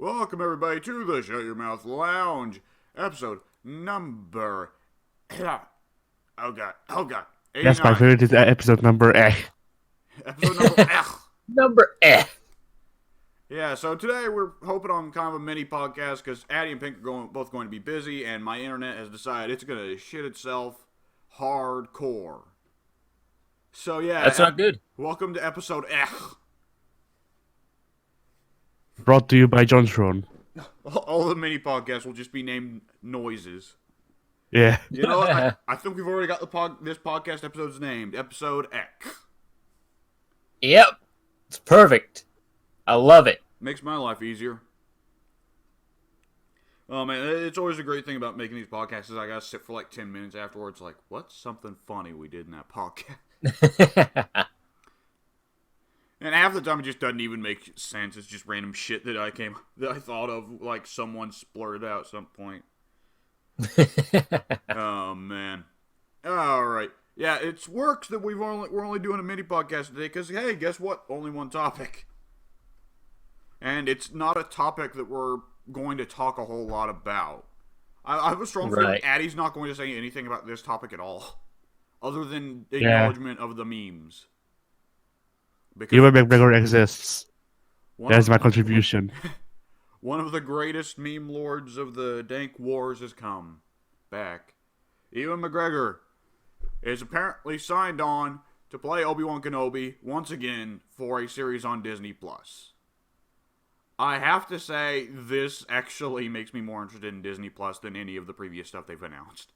Welcome, everybody, to the Shut Your Mouth Lounge, episode number. Oh god, oh god, Yes, my 89. favorite is episode number Episode number. Number Yeah, so today we're hoping on kind of a mini podcast because Addie and Pink are both going to be busy, and my internet has decided it's going to shit itself hardcore. So, yeah. That's not good. Welcome to episode. brought to you by John Tron. All the mini podcasts will just be named noises. Yeah. You know what? I think we've already got this podcast episode's named. Episode X. Yep. It's perfect. I love it. Makes my life easier. Oh, man, it's always a great thing about making these podcasts is I gotta sit for like 10 minutes afterwards like, what's something funny we did in that podcast? And half the time it just doesn't even make sense. It's just random shit that I thought of, like someone splurted out at some point. Oh, man. Alright. Yeah, it works that we're only doing a mini podcast today because, hey, guess what? Only one topic. And it's not a topic that we're going to talk a whole lot about. I have a strong feeling Addie's not going to say anything about this topic at all. Other than acknowledgement of the memes. Ewan McGregor exists. There's my contribution. One of the greatest meme lords of the dank wars has come back. Ewan McGregor is apparently signed on to play Obi-Wan Kenobi once again for a series on Disney+. I have to say, this actually makes me more interested in Disney Plus than any of the previous stuff they've announced.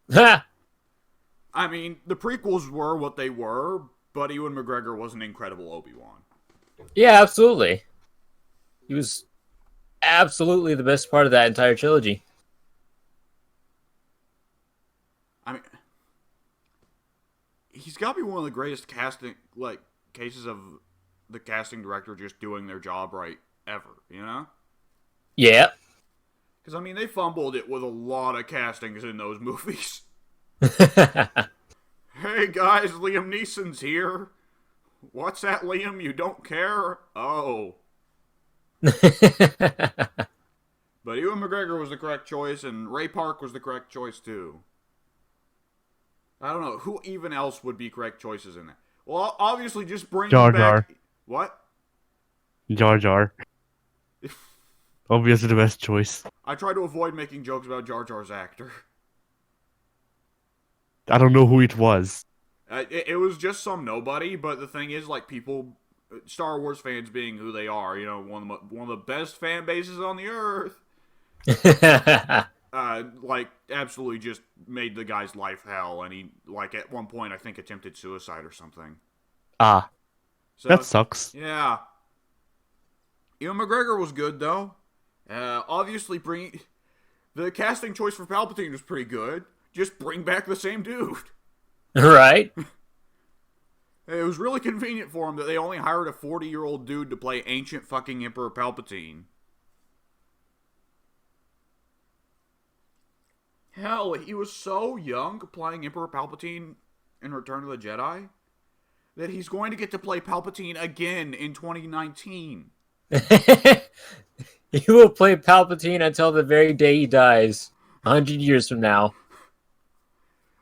I mean, the prequels were what they were, but Ewan McGregor was an incredible Obi-Wan. Yeah, absolutely. He was absolutely the best part of that entire trilogy. I mean, he's got to be one of the greatest cases of the casting director just doing their job right ever, you know? Yeah. Because, I mean, they fumbled it with a lot of castings in those movies. Hey, guys, Liam Neeson's here. What's that, Liam? You don't care? Oh. But Ewan McGregor was the correct choice, and Ray Park was the correct choice, too. I don't know. Who even else would be correct choices in that? Well, obviously, just bring Jar back... Jar. What? Jar Jar. Obviously the best choice. I try to avoid making jokes about Jar Jar's actor. I don't know who it was. It was just some nobody, but the thing is, like, people... Star Wars fans being who they are, you know, one of the best fan bases on the earth. Like, absolutely just made the guy's life hell, and he, like, at one point, I think, attempted suicide or something. Ah. So, that sucks. Yeah. Ewan McGregor was good, though. Obviously, the casting choice for Palpatine was pretty good. Just bring back the same dude. Right? It was really convenient for him that they only hired a 40-year-old dude to play ancient fucking Emperor Palpatine. Hell, he was so young playing Emperor Palpatine in Return of the Jedi that he's going to get to play Palpatine again in 2019. He will play Palpatine until the very day he dies, 100 years from now.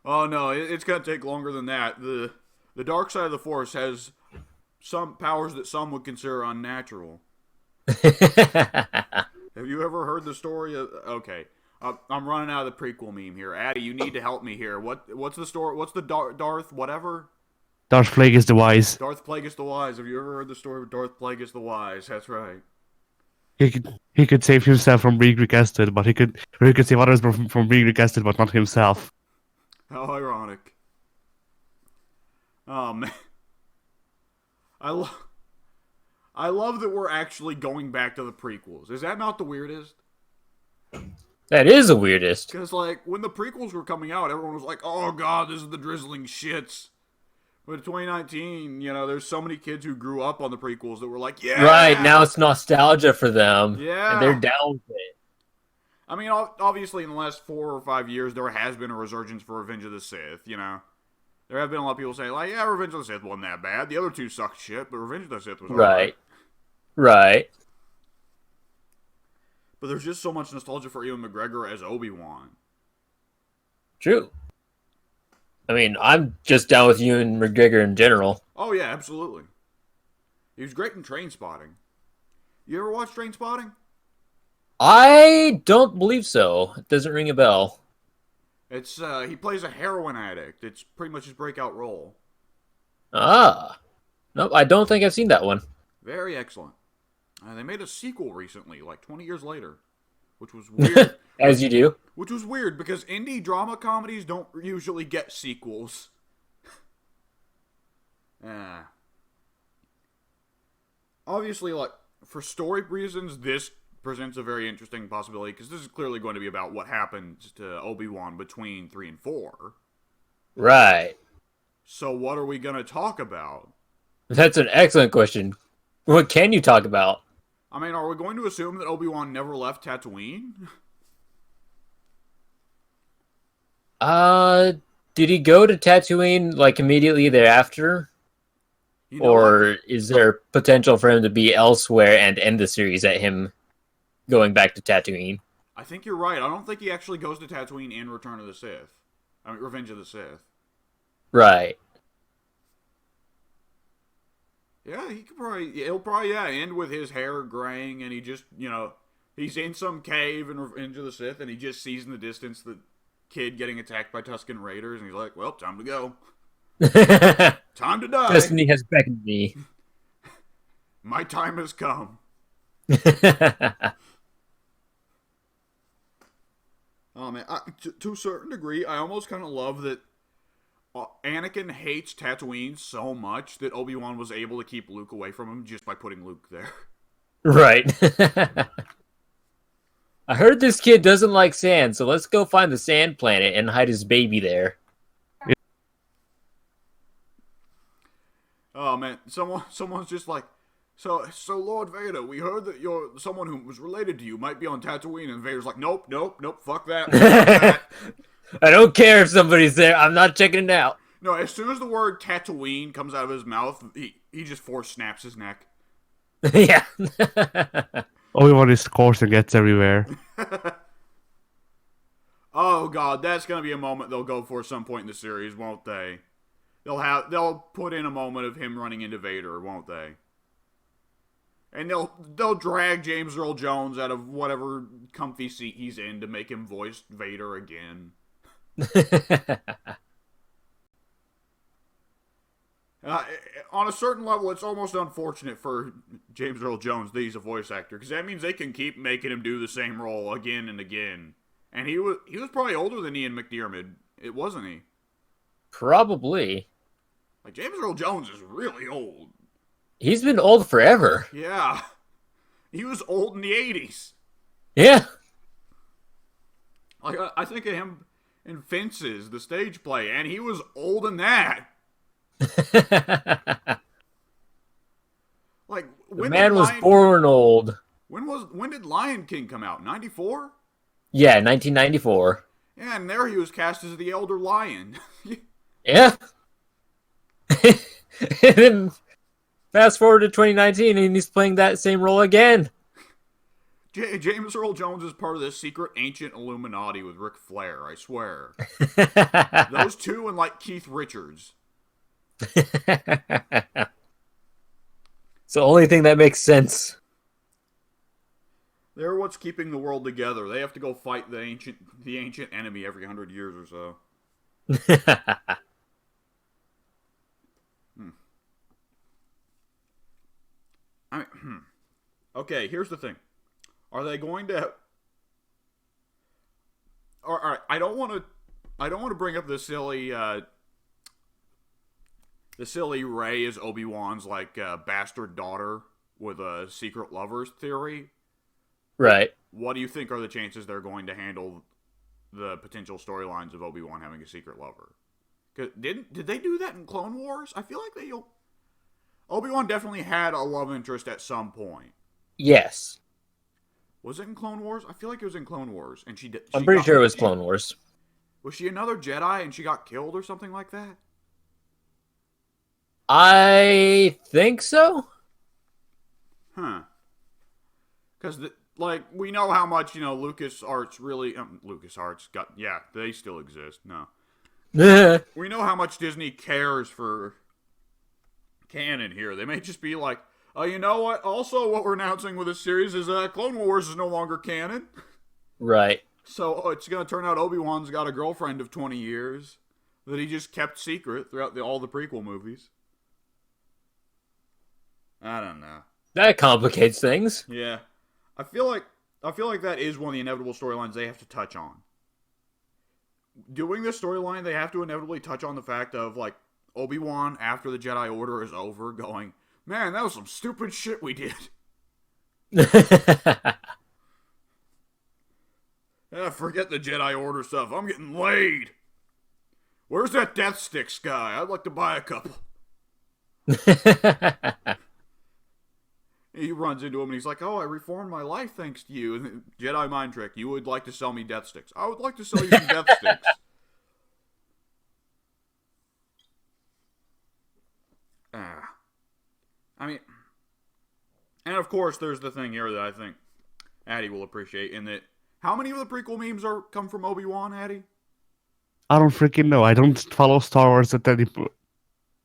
Oh no, it's going to take longer than that. The dark side of the Force has some powers that some would consider unnatural. Have you ever heard the story of... Okay, I'm running out of the prequel meme here. Addie, you need to help me here. What's the story? What's the Darth whatever? Darth Plagueis the Wise. Darth Plagueis the Wise. Have you ever heard the story of Darth Plagueis the Wise? That's right. He could save himself from being recasted, but he could save others from being recasted, but not himself. How ironic. Oh, man. I love that we're actually going back to the prequels. Is that not the weirdest? That is the weirdest. Because, like, when the prequels were coming out, everyone was like, oh, God, this is the drizzling shits. But in 2019, you know, there's so many kids who grew up on the prequels that were like, yeah! Right, now it's nostalgia for them. Yeah. And they're down with it. I mean, obviously, in the last 4 or 5 years, there has been a resurgence for Revenge of the Sith, you know? There have been a lot of people saying, like, yeah, Revenge of the Sith wasn't that bad. The other two sucked shit, but Revenge of the Sith was alright. Right. but there's just so much nostalgia for Ewan McGregor as Obi-Wan. True. I mean, I'm just down with you and McGregor in general. Oh yeah, absolutely. He was great in Train Spotting. You ever watch Train Spotting? I don't believe so. It doesn't ring a bell. It's he plays a heroin addict. It's pretty much his breakout role. Ah. Nope, I don't think I've seen that one. Very excellent. They made a sequel recently, like 20 years later, which was weird. As you do. Which was weird because indie drama comedies don't usually get sequels. Obviously, like, for story reasons, this presents a very interesting possibility because this is clearly going to be about what happens to Obi-Wan between 3 and 4. Right. So what are we going to talk about? That's an excellent question. What can you talk about? I mean, are we going to assume that Obi-Wan never left Tatooine? Did he go to Tatooine, like, immediately thereafter? You know, Or is there potential for him to be elsewhere and end the series at him going back to Tatooine? I think you're right. I don't think he actually goes to Tatooine in Return of the Sith. I mean, Revenge of the Sith. Right. Yeah, he'll probably end with his hair graying and he just, he's in some cave in Revenge of the Sith and he just sees in the distance the kid getting attacked by Tusken Raiders and he's like, well, time to go. Time to die. Destiny has beckoned me. My time has come. Oh, man. To a certain degree, I almost kind of love that Anakin hates Tatooine so much that Obi-Wan was able to keep Luke away from him just by putting Luke there. Right. I heard this kid doesn't like sand, so let's go find the sand planet and hide his baby there. Oh, man. Someone's just like, so Lord Vader, we heard that someone who was related to you might be on Tatooine, and Vader's like, nope, fuck that. Fuck that. I don't care if somebody's there. I'm not checking it out. No, as soon as the word Tatooine comes out of his mouth, he just force snaps his neck. Yeah. Obi-Wan is coarse and gets everywhere. Oh god, that's gonna be a moment they'll go for some point in the series, won't they? They'll put in a moment of him running into Vader, won't they? And they'll drag James Earl Jones out of whatever comfy seat he's in to make him voice Vader again. On a certain level, it's almost unfortunate for James Earl Jones that he's a voice actor, because that means they can keep making him do the same role again and again. And he was probably older than Ian McDiarmid, wasn't he? Probably. Like, James Earl Jones is really old. He's been old forever. Yeah. He was old in the 80s. Yeah. Like, I think of him in Fences, the stage play, and he was old in that. Like, the man was born old. When did Lion King come out? 94? Yeah, 1994. Yeah, and there he was cast as the elder lion. Yeah. And then fast forward to 2019 and he's playing that same role again. James Earl Jones is part of this secret ancient Illuminati with Ric Flair, I swear. Those two and, like, Keith Richards. It's the only thing that makes sense. They're what's keeping the world together. They have to go fight the ancient enemy every 100 years or so. Okay, here's the thing. Are they going to? All right, I don't want to bring up the silly Rey as Obi-Wan's like bastard daughter with a secret lovers theory. Right. What do you think are the chances they're going to handle the potential storylines of Obi-Wan having a secret lover? Did they do that in Clone Wars? I feel like Obi-Wan definitely had a love interest at some point. Yes. Was it in Clone Wars? I feel like it was in Clone Wars, and I'm pretty sure it was Clone Wars. Was she another Jedi and she got killed or something like that? I think so. Huh. Because like, we know how much, LucasArts really... LucasArts they still exist. No. We know how much Disney cares for canon here. They may just be like, oh, you know what? Also, what we're announcing with this series is Clone Wars is no longer canon. Right. So it's going to turn out Obi-Wan's got a girlfriend of 20 years that he just kept secret throughout all the prequel movies. I don't know. That complicates things. Yeah. I feel like that is one of the inevitable storylines they have to touch on. Doing this storyline, they have to inevitably touch on the fact of, like, Obi-Wan, after the Jedi Order is over, going, man, that was some stupid shit we did. Forget the Jedi Order stuff. I'm getting laid. Where's that Death Sticks guy? I'd like to buy a couple. He runs into him and he's like, oh, I reformed my life thanks to you. And Jedi mind trick. You would like to sell me Death Sticks. I would like to sell you some Death Sticks. I mean, and of course, there's the thing here that I think Addy will appreciate, in that, how many of the prequel memes come from Obi-Wan, Addy? I don't freaking know. I don't follow Star Wars to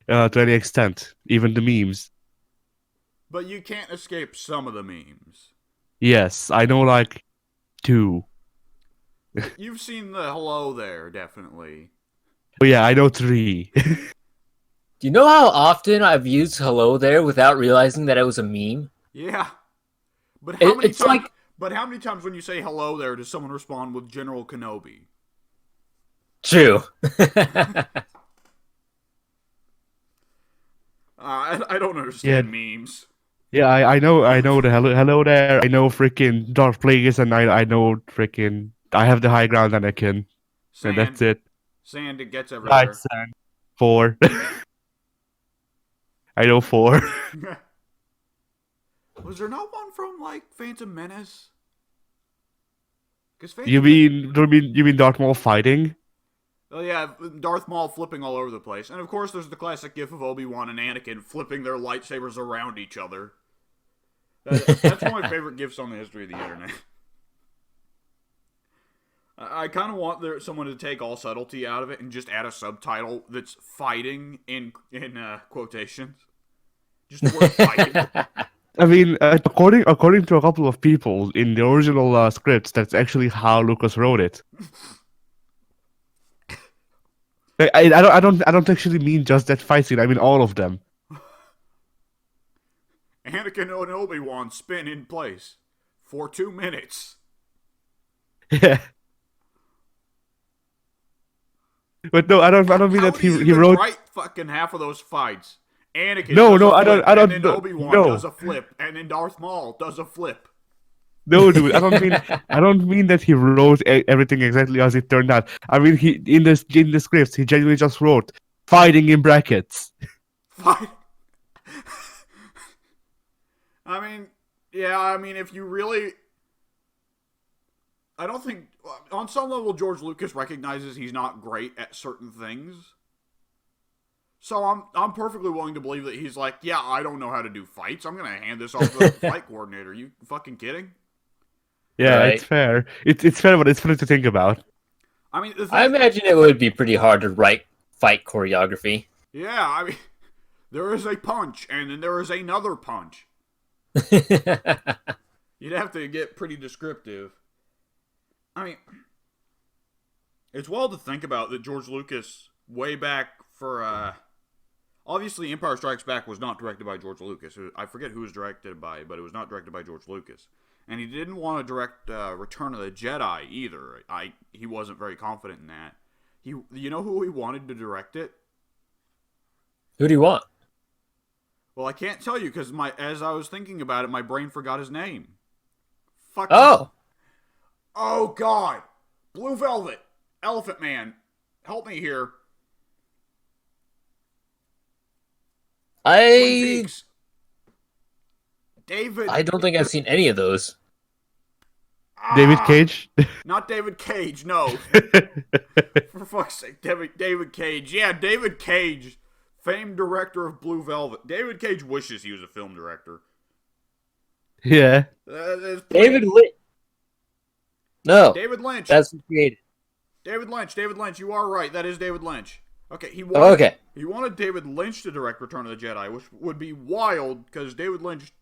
any extent, even the memes. But you can't escape some of the memes. Yes, I know like 2. You've seen the hello there, definitely. Oh yeah, I know 3. Do you know how often I've used hello there without realizing that it was a meme? Yeah. But how many It's times, like... But how many times when you say hello there does someone respond with General Kenobi? True. I don't understand memes. Yeah, I know the hello there. I know freaking Darth Plagueis, and I know freaking I have the high ground, Anakin, and that's it. Sand, it gets everywhere. Right, sand. 4. I know 4. Was there not one from, like, Phantom Menace? You mean Darth Maul fighting? Oh yeah, Darth Maul flipping all over the place. And of course there's the classic gif of Obi-Wan and Anakin flipping their lightsabers around each other. That's one of my favorite gifs on the history of the internet. I kind of want someone to take all subtlety out of it and just add a subtitle that's fighting in quotations. Just the word fighting. I mean, according to a couple of people in the original scripts, that's actually how Lucas wrote it. I don't actually mean just that fight scene. I mean all of them. Anakin and Obi-Wan spin in place for 2 minutes. Yeah. But no, I don't mean that he wrote right fucking half of those fights. Anakin I don't and then Obi-Wan does a flip, and then Darth Maul does a flip. No, dude, I don't mean that he wrote everything exactly as it turned out. I mean, he in the scripts he genuinely just wrote fighting in brackets. Fight. I mean, if you really, I don't think on some level George Lucas recognizes he's not great at certain things. So I'm perfectly willing to believe that he's like, yeah, I don't know how to do fights. I'm gonna hand this off to the fight coordinator. You fucking kidding? Yeah, Right. It's fair. It's fair, but it's funny to think about. I mean, I imagine it would be pretty hard to write fight choreography. Yeah, I mean, there is a punch, and then there is another punch. You'd have to get pretty descriptive. I mean, it's wild to think about that George Lucas, way back for, obviously Empire Strikes Back was not directed by George Lucas. I forget who was directed by, but it was not directed by George Lucas. And he didn't want to direct Return of the Jedi either. He wasn't very confident in that. You know who he wanted to direct it? Who do you want? Well, I can't tell you because as I was thinking about it, my brain forgot his name. Fuck. Oh, Oh God, Blue Velvet, Elephant Man, help me here. Twin Peaks. David. I don't think I've seen any of those. David Cage. Not David Cage. No. For fuck's sake, David Cage. Yeah, David Cage, famed director of Blue Velvet. David Cage wishes he was a film director. Yeah. It's David Lynch. No, David Lynch. that's who created. David Lynch. David Lynch. You are right. That is David Lynch. Okay, Oh, okay. he wanted David Lynch to direct Return of the Jedi, which would be wild because David Lynch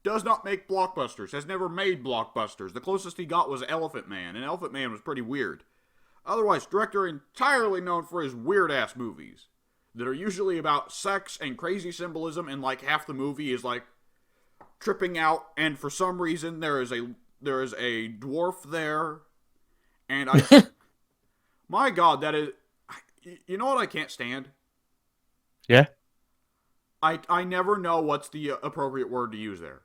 does not make blockbusters. Has never made blockbusters. The closest he got was Elephant Man, and Elephant Man was pretty weird. Otherwise, director entirely known for his weird ass movies that are usually about sex and crazy symbolism, and like half the movie is like tripping out, and for some reason there is a dwarf there, and I my God, that is, you know what I can't stand? Yeah. I never know what's the appropriate word to use there.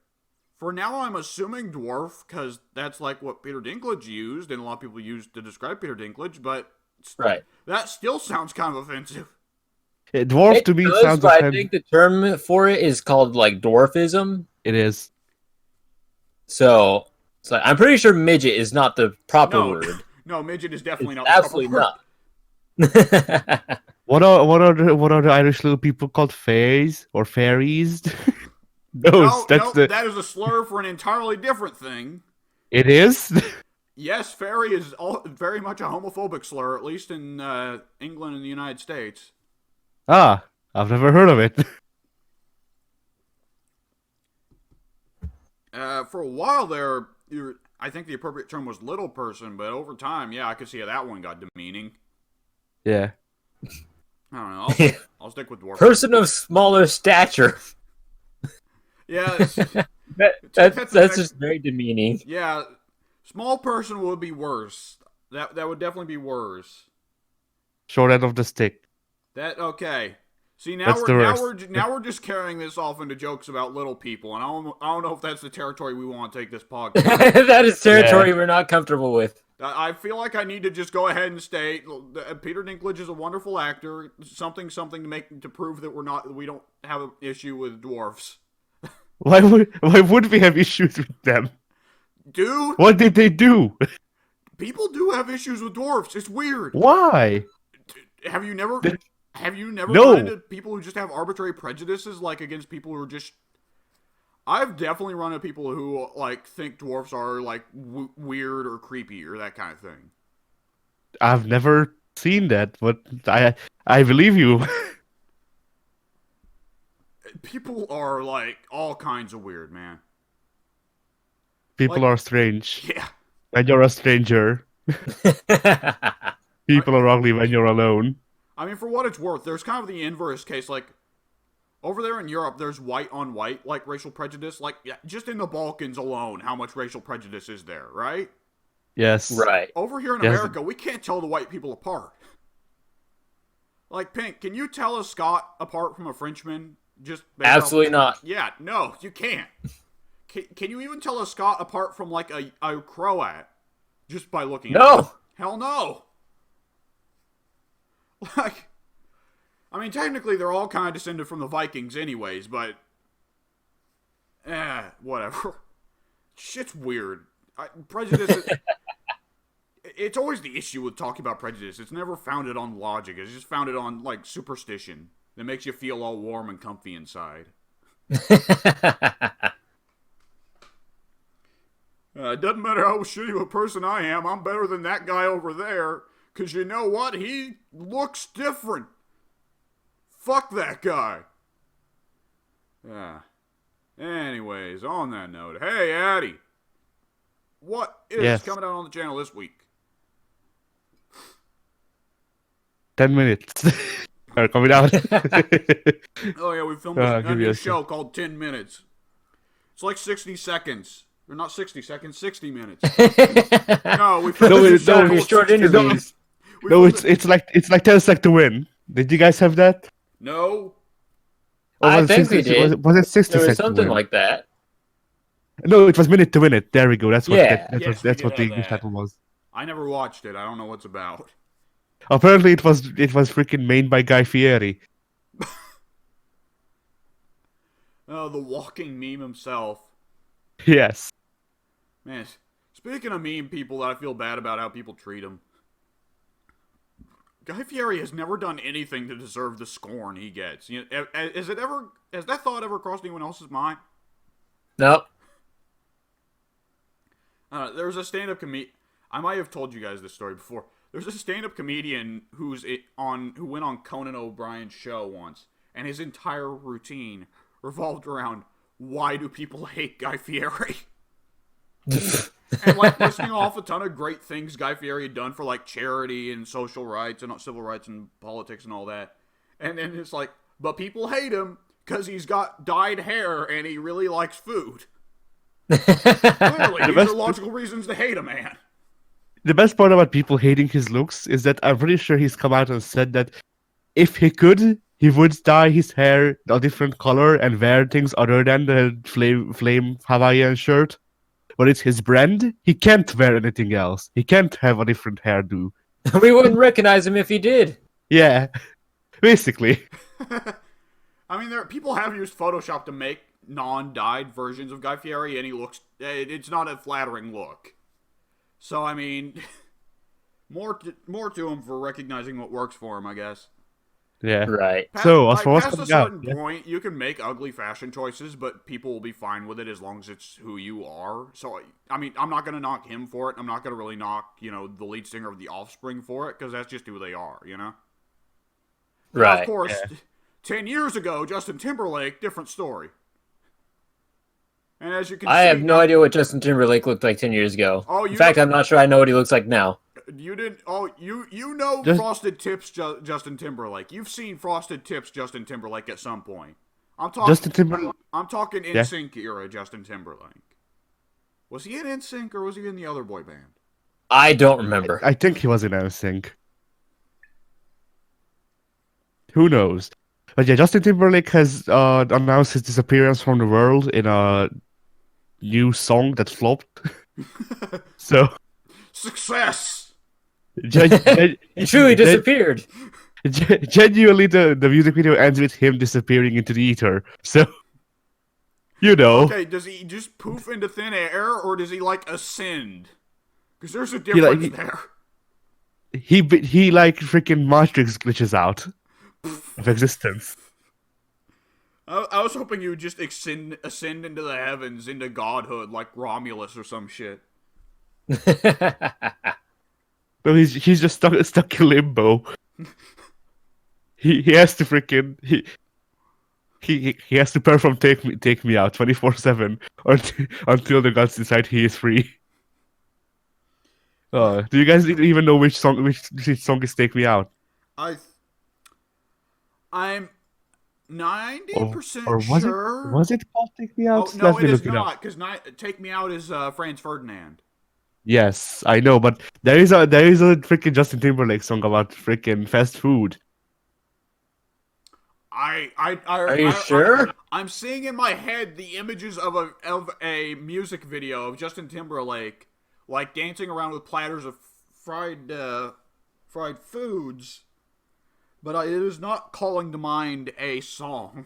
For now, I'm assuming dwarf, because that's like what Peter Dinklage used, and a lot of people used to describe Peter Dinklage, but Right. that still sounds kind of offensive. Yeah, dwarf It to me does, sounds but I offensive. think the term for it is called like dwarfism. It is. So I'm pretty sure midget is not the proper No, word. no, midget is definitely It's not the absolutely proper word. not. What are the Irish little people called? Fays or fairies? No, that is a slur for an entirely different thing. It is. Yes, fairy is very much a homophobic slur, at least in England and the United States. Ah, I've never heard of it. For a while there, I think the appropriate term was little person, but over time, yeah, I could see how that one got demeaning. Yeah. I don't know. I'll stick with dwarf. Person of smaller stature. Yeah, That's just very demeaning. yeah. Small person would be worse. That would definitely be worse. Short end of the stick. That okay. See That's the worst. we're just carrying this off into jokes about little people, and I don't know if that's the territory we want to take this podcast. That is territory we're not comfortable with. I feel like I need to just go ahead and state Peter Dinklage is a wonderful actor. Something to prove that we don't have an issue with dwarfs. Why would we have issues with them? Dude, What did they do? people do have issues with dwarfs. It's weird. Why? Have you never No. run into people who just have arbitrary prejudices, like against people who are just? I've definitely run into people who like think dwarfs are like weird or creepy or that kind of thing. I've never seen that, but I believe you. People are like all kinds of weird, man. People are strange. Yeah. When you're a stranger. People are ugly when you're alone. I mean, for what it's worth, there's kind of the inverse case. Like, over there in Europe, there's white on white, like, racial prejudice. Like, yeah, just in the Balkans alone, how much racial prejudice is there, right? Yes. Right. Over here in Yes. America, we can't tell the white people apart. Like, Pink, can you tell a Scot apart from a Frenchman? Just Absolutely not. Yeah, no, you can't. Can you even tell a Scot apart from, like, a Croat? Just by looking at No. them? Hell no. Like, I mean, technically they're all kind of descended from the Vikings anyways, but whatever. Shit's weird. Prejudice it's always the issue with talking about prejudice. It's never founded on logic. It's just founded on, like, superstition that makes you feel all warm and comfy inside. It doesn't matter how shitty of a person I am, I'm better than that guy over there. Because you know what? He looks different. Fuck that guy. Yeah. Anyways, on that note, hey, Addy. What is coming out on the channel this week? 10 minutes. Are coming out. Oh, yeah, we filmed a new show called 10 Minutes. It's like 60 seconds. Or not 60 seconds, 60 minutes. No, we filmed a show called short 60 interviews. No, it's like 10 seconds to win. Did you guys have that? No. Or I was it think we 60 did. Was it 60 There was seconds to something win? like that. No, it was minute to win it. There we go. That's what Yeah. Yes, that's we what did the have English that. title was. I never watched it. I don't know what's about. Apparently, it was freaking made by Guy Fieri. Oh, the walking meme himself. Yes. Man, speaking of meme people that I feel bad about how people treat him. Guy Fieri has never done anything to deserve the scorn he gets. Has that thought ever crossed anyone else's mind? Nope. There's a stand-up comedian. I might have told you guys this story before. There's a stand-up comedian who went on Conan O'Brien's show once, and his entire routine revolved around why do people hate Guy Fieri? And like listing off a ton of great things Guy Fieri had done for like charity and social rights and civil rights and politics and all that. And then it's like, but people hate him because he's got dyed hair and he really likes food. Clearly, these are logical reasons to hate a man. The best part about people hating his looks is that I'm pretty sure he's come out and said that if he could, he would dye his hair a different color and wear things other than the flame Hawaiian shirt. But it's his brand. He can't wear anything else. He can't have a different hairdo. We wouldn't recognize him if he did. Yeah, basically. I mean, people have used Photoshop to make non-dyed versions of Guy Fieri, and it's not a flattering look. So, I mean, more to him for recognizing what works for him, I guess. Yeah. Right. So, as for what's past a coming out, certain point, you can make ugly fashion choices, but people will be fine with it as long as it's who you are. So, I mean, I'm not going to knock him for it. I'm not going to really knock, the lead singer of The Offspring for it, because that's just who they are, Right. Now, of course, 10 years ago, Justin Timberlake, different story. And as you can see... I have no idea what Justin Timberlake looked like 10 years ago. In fact, I'm not sure I know what he looks like now. You didn't... Oh, you know Frosted Tips Justin Timberlake. You've seen Frosted Tips Justin Timberlake at some point. I'm talking NSYNC era Justin Timberlake. Was he in NSYNC or was he in the other boy band? I don't remember. I think he was in NSYNC. Who knows? But yeah, Justin Timberlake has announced his disappearance from the world in a new song that flopped. So... Success! He truly disappeared. Genuinely, the music video ends with him disappearing into the ether. So, Okay, does he just poof into thin air, or does he, ascend? Because there's a difference there. He freaking Matrix glitches out of existence. I was hoping you would just ascend into the heavens, into godhood, like Romulus or some shit. No, he's just stuck in limbo. He has to freaking he has to perform take me out 24/7 until the gods decide he is free. Do you guys even know which song is Take Me Out? I'm 90% sure. Was it called Take Me Out? Oh, no, it is not, because Take Me Out is Franz Ferdinand. Yes, I know, but there is a freaking Justin Timberlake song about freaking fast food. Are you sure? I'm seeing in my head the images of a music video of Justin Timberlake, dancing around with platters of fried foods, but it is not calling to mind a song.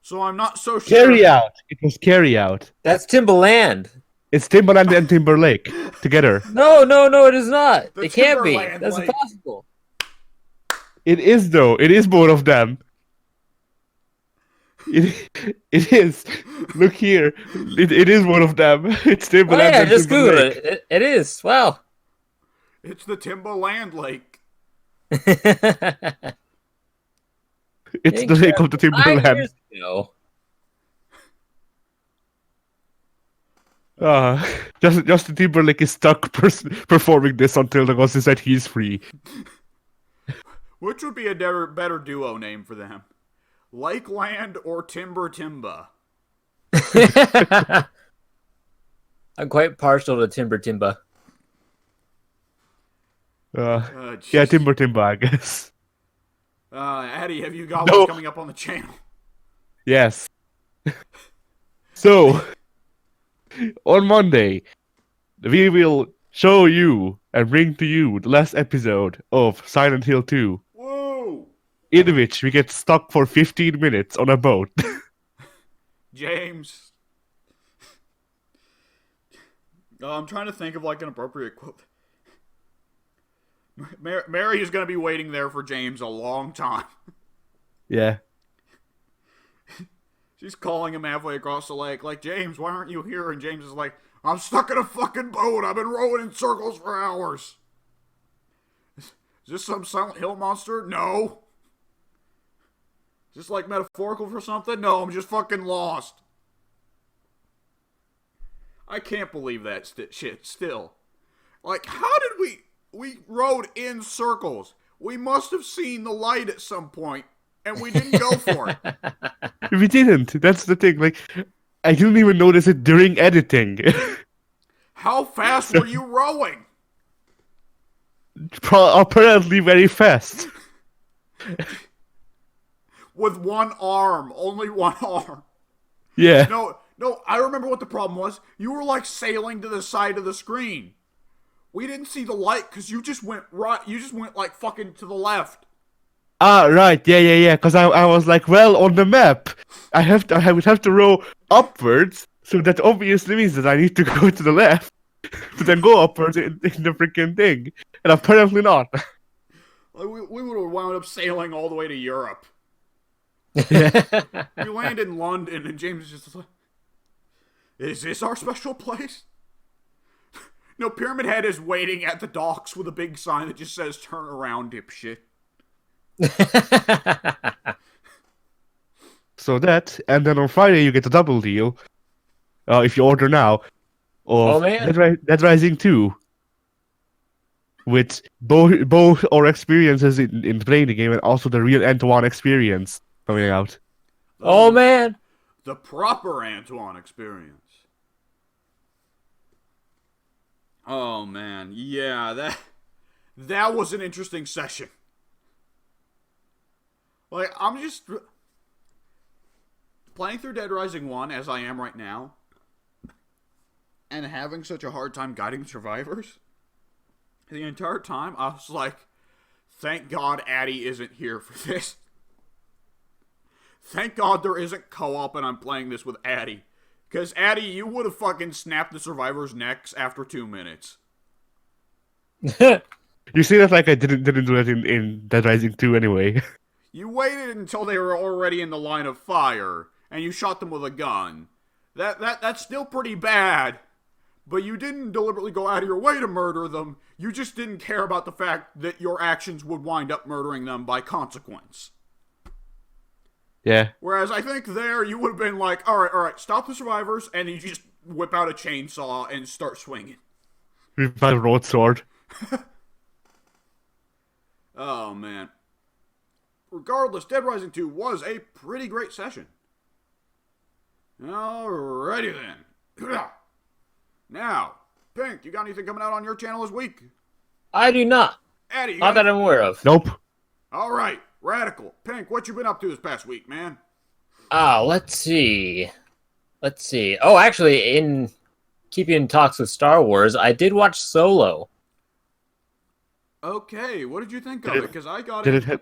So I'm not so sure. Carry Out. It was Carry Out. That's Timbaland. It's Timbaland and Timberlake together. No, it is not. It can't be. That's impossible. It is, though. It is both of them. It is. Look here. It is one of them. It's Timbaland and just Timberlake. Google it. It is. Wow. It's the Timbaland Lake. It's the lake of the Timberland. Justin Timberlake is stuck performing this until the gods decide he's free. Which would be a better duo name for them? Lakeland or Timber Timba? I'm quite partial to Timba. Yeah, Timba, I guess. Addy, have you got what's coming up on the channel? Yes. So... on Monday, we will show you and bring to you the last episode of Silent Hill 2. Whoa! In which we get stuck for 15 minutes on a boat. James. I'm trying to think of an appropriate quote. Mary is going to be waiting there for James a long time. Yeah. She's calling him halfway across the lake, James, why aren't you here? And James is like, I'm stuck in a fucking boat. I've been rowing in circles for hours. Is this some Silent Hill monster? No. Is this like metaphorical for something? No, I'm just fucking lost. I can't believe that shit still. Like, how did we rode in circles? We must have seen the light at some point, and we didn't go for it. We didn't. That's the thing. Like, I didn't even notice it during editing. How fast were you rowing? Apparently very fast. With one arm. Only one arm. Yeah. No, I remember what the problem was. You were like sailing to the side of the screen. We didn't see the light because you just went right. You just went like fucking to the left. Ah, right. Yeah. Because I was like, well, on the map, I would have to row upwards, so that obviously means that I need to go to the left, to then go upwards in the freaking thing, and apparently not. Like, we would have wound up sailing all the way to Europe. Yeah. We land in London, and James is just like, "Is this our special place?" No, Pyramid Head is waiting at the docks with a big sign that just says "Turn around, dipshit." So that, and then on Friday you get a double deal, if you order now, of Dead Rising 2, with both our experiences in playing the game and also the real Antoine experience coming out. Oh man, the proper Antoine experience. Oh man, yeah, that was an interesting session. Like, I'm just playing through Dead Rising 1 as I am right now, and having such a hard time guiding survivors. The entire time, I was like, thank God Addie isn't here for this. Thank God there isn't co-op and I'm playing this with Addie. Because, Addie, you would have fucking snapped the survivors' necks after 2 minutes. You see that like I didn't do that in Dead Rising 2 anyway. You waited until they were already in the line of fire, and you shot them with a gun. That's still pretty bad, but you didn't deliberately go out of your way to murder them. You just didn't care about the fact that your actions would wind up murdering them by consequence. Yeah. Whereas I think there, you would have been like, alright, stop the survivors, and you just whip out a chainsaw and start swinging. With my broadsword. Oh, man. Regardless, Dead Rising 2 was a pretty great session. Alrighty then. Now, Pink, you got anything coming out on your channel this week? I do not. Eddie, not that I'm aware of. Nope. Alright, Radical. Pink, what you been up to this past week, man? Let's see. Oh, actually, in keeping in talks with Star Wars, I did watch Solo. Okay, what did you think of it? Because I got Did it. it have,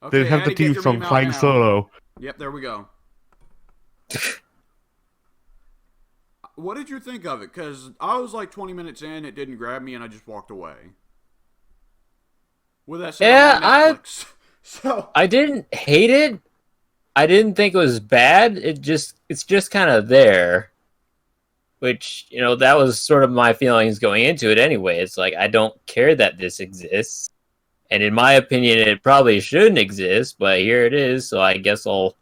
Okay, did it have Addie, the get theme your song meme out Flying now. Solo? Yep, there we go. What did you think of it? Because I was like 20 minutes in, it didn't grab me, and I just walked away. With that said, on Netflix. So I didn't hate it. I didn't think it was bad. It's just kind of there. Which, that was sort of my feelings going into it anyway. It's like, I don't care that this exists. And in my opinion, it probably shouldn't exist, but here it is, so I guess I'll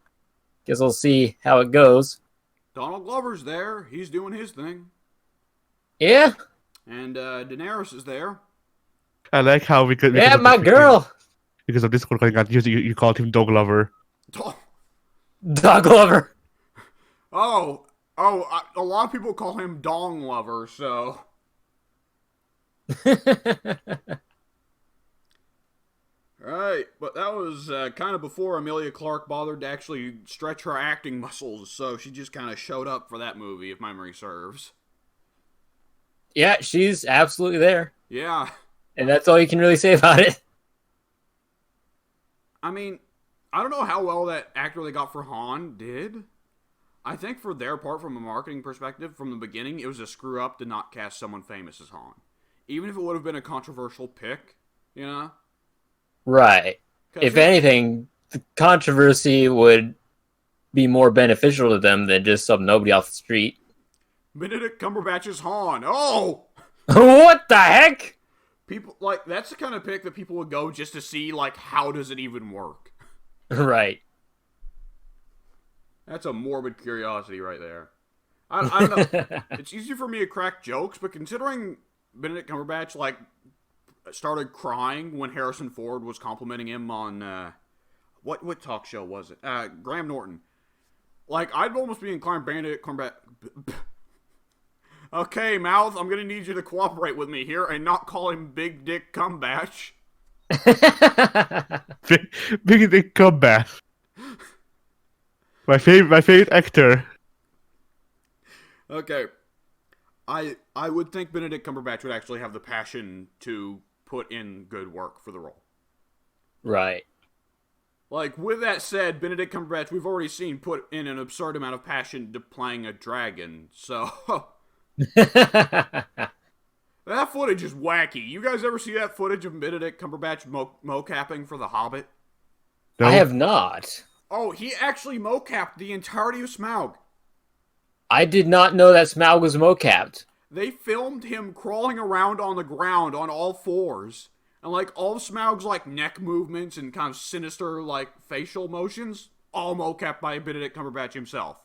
see how it goes. Donald Glover's there. He's doing his thing. Yeah. And Daenerys is there. I like how we could. Yeah, my girl. Because of Discord going on, you called him Dog Lover. Dog Lover. Oh, a lot of people call him Dong Lover, so. Right, but that was kind of before Emilia Clarke bothered to actually stretch her acting muscles, so she just kind of showed up for that movie, if memory serves. Yeah, she's absolutely there. Yeah. And that's all you can really say about it. I mean, I don't know how well that actor they got for Han did. I think for their part, from a marketing perspective, from the beginning, it was a screw up to not cast someone famous as Han. Even if it would have been a controversial pick, Right. If anything, the controversy would be more beneficial to them than just some nobody off the street. Benedict Cumberbatch's Han. Oh! What the heck? People, like, that's the kind of pick that people would go just to see, like, how does it even work? Right. That's a morbid curiosity right there. I don't know. It's easy for me to crack jokes, but considering Benedict Cumberbatch, like, started crying when Harrison Ford was complimenting him on, what talk show was it? Graham Norton. Like, I'd almost be inclined Benedict Cumberbatch... Okay, Mouth, I'm gonna need you to cooperate with me here and not call him Big Dick Cumberbatch. Big Dick Cumberbatch. My favorite actor. Okay. I would think Benedict Cumberbatch would actually have the passion to put in good work for the role. Right. Like, with that said, Benedict Cumberbatch, we've already seen put in an absurd amount of passion to playing a dragon, so... That footage is wacky. You guys ever see that footage of Benedict Cumberbatch mocapping for The Hobbit? No? I have not. Oh, he actually mocapped the entirety of Smaug. I did not know that Smaug was mocapped. They filmed him crawling around on the ground on all fours. And, like, all of Smaug's, like, neck movements and kind of sinister, like, facial motions, all mocapped by Benedict Cumberbatch himself.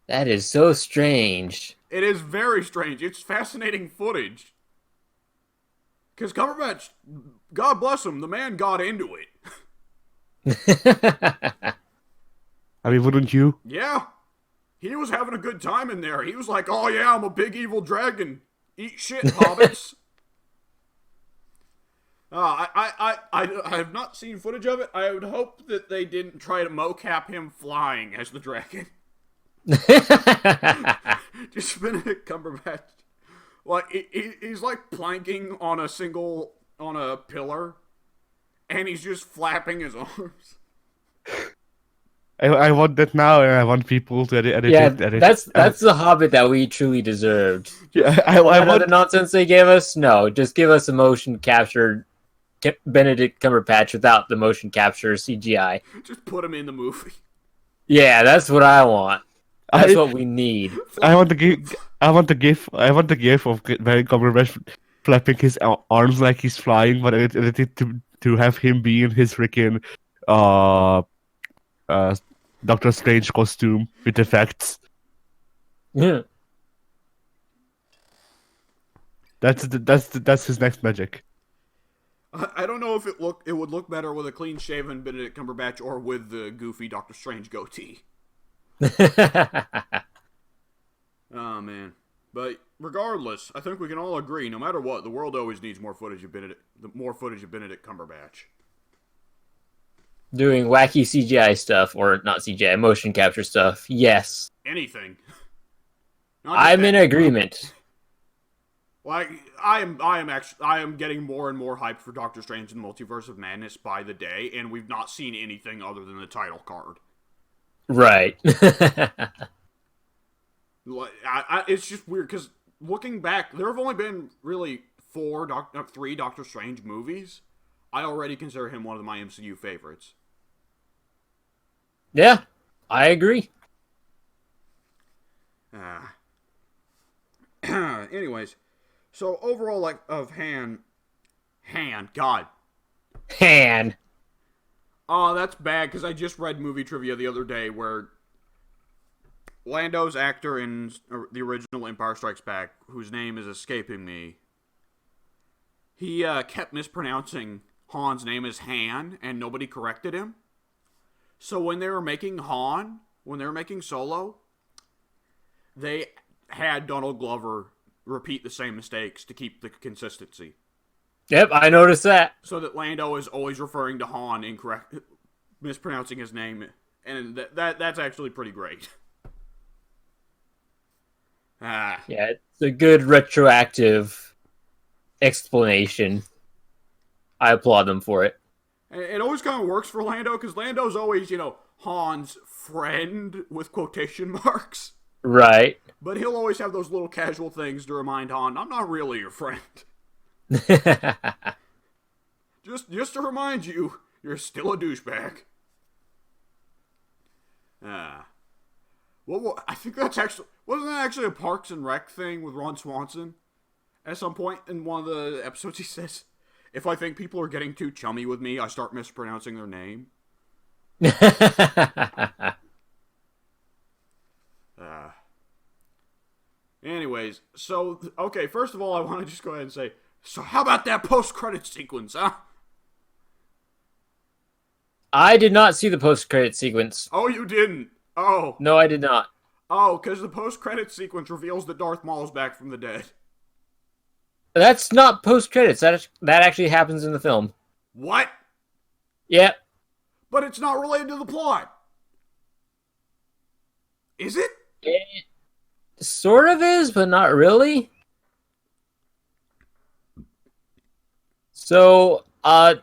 That is so strange. It is very strange. It's fascinating footage. Because Cumberbatch, God bless him, the man got into it. I mean, wouldn't you? Yeah. He was having a good time in there. He was like, oh yeah, I'm a big evil dragon. Eat shit, hobbits. I have not seen footage of it. I would hope that they didn't try to mocap him flying as the dragon. Just Benedict Cumberbatch. Like, he's like planking on a pillar, and he's just flapping his arms. I want that now, and I want people to edit Yeah, it. that's the Hobbit that we truly deserved. Yeah, I What want other nonsense they gave us? No, just give us a motion capture Benedict Cumberbatch without the motion capture CGI. Just put him in the movie. Yeah, that's what I want. That's what we need. I want the gif of Benedict Cumberbatch flapping his arms like he's flying, but edited to have him be in his freaking Doctor Strange costume with effects. Yeah. That's his next magic. I don't know if it would look better with a clean-shaven Benedict Cumberbatch or with the goofy Doctor Strange goatee. Oh, man. But regardless, I think we can all agree, no matter what, the world always needs more footage of Benedict Cumberbatch. Doing wacky CGI stuff, or not CGI, motion capture stuff. Yes. Anything. I'm in agreement. Like, I am getting more and more hyped for Doctor Strange and the Multiverse of Madness by the day, and we've not seen anything other than the title card. Right. Like, it's just weird, because looking back, there have only been really 3 Doctor Strange movies. I already consider him one of my MCU favorites. Yeah, I agree. Anyways, so overall, like, of Han, God. Han. Oh, that's bad, because I just read movie trivia the other day where Lando's actor in the original Empire Strikes Back, whose name is escaping me, he kept mispronouncing Han's name as Han, and nobody corrected him. So when they were making Solo, they had Donald Glover repeat the same mistakes to keep the consistency. Yep, I noticed that. So that Lando is always referring to Han mispronouncing his name, and that's actually pretty great. Yeah, it's a good retroactive explanation. I applaud them for it. And it always kind of works for Lando, because Lando's always, Han's friend with quotation marks. Right. But he'll always have those little casual things to remind Han, I'm not really your friend. Just to remind you, you're still a douchebag. Well, I think that's actually... Wasn't that actually a Parks and Rec thing with Ron Swanson? At some point in one of the episodes, he says, "If I think people are getting too chummy with me, I start mispronouncing their name." Anyways, so, okay, first of all, I want to just go ahead and say, so how about that post-credit sequence, huh? I did not see the post-credit sequence. Oh, you didn't? Oh. No, I did not. Oh, because the post-credit sequence reveals that Darth Maul is back from the dead. That's not post-credits. That actually happens in the film. What? Yep. But it's not related to the plot. Is it? It sort of is, but not really. So, how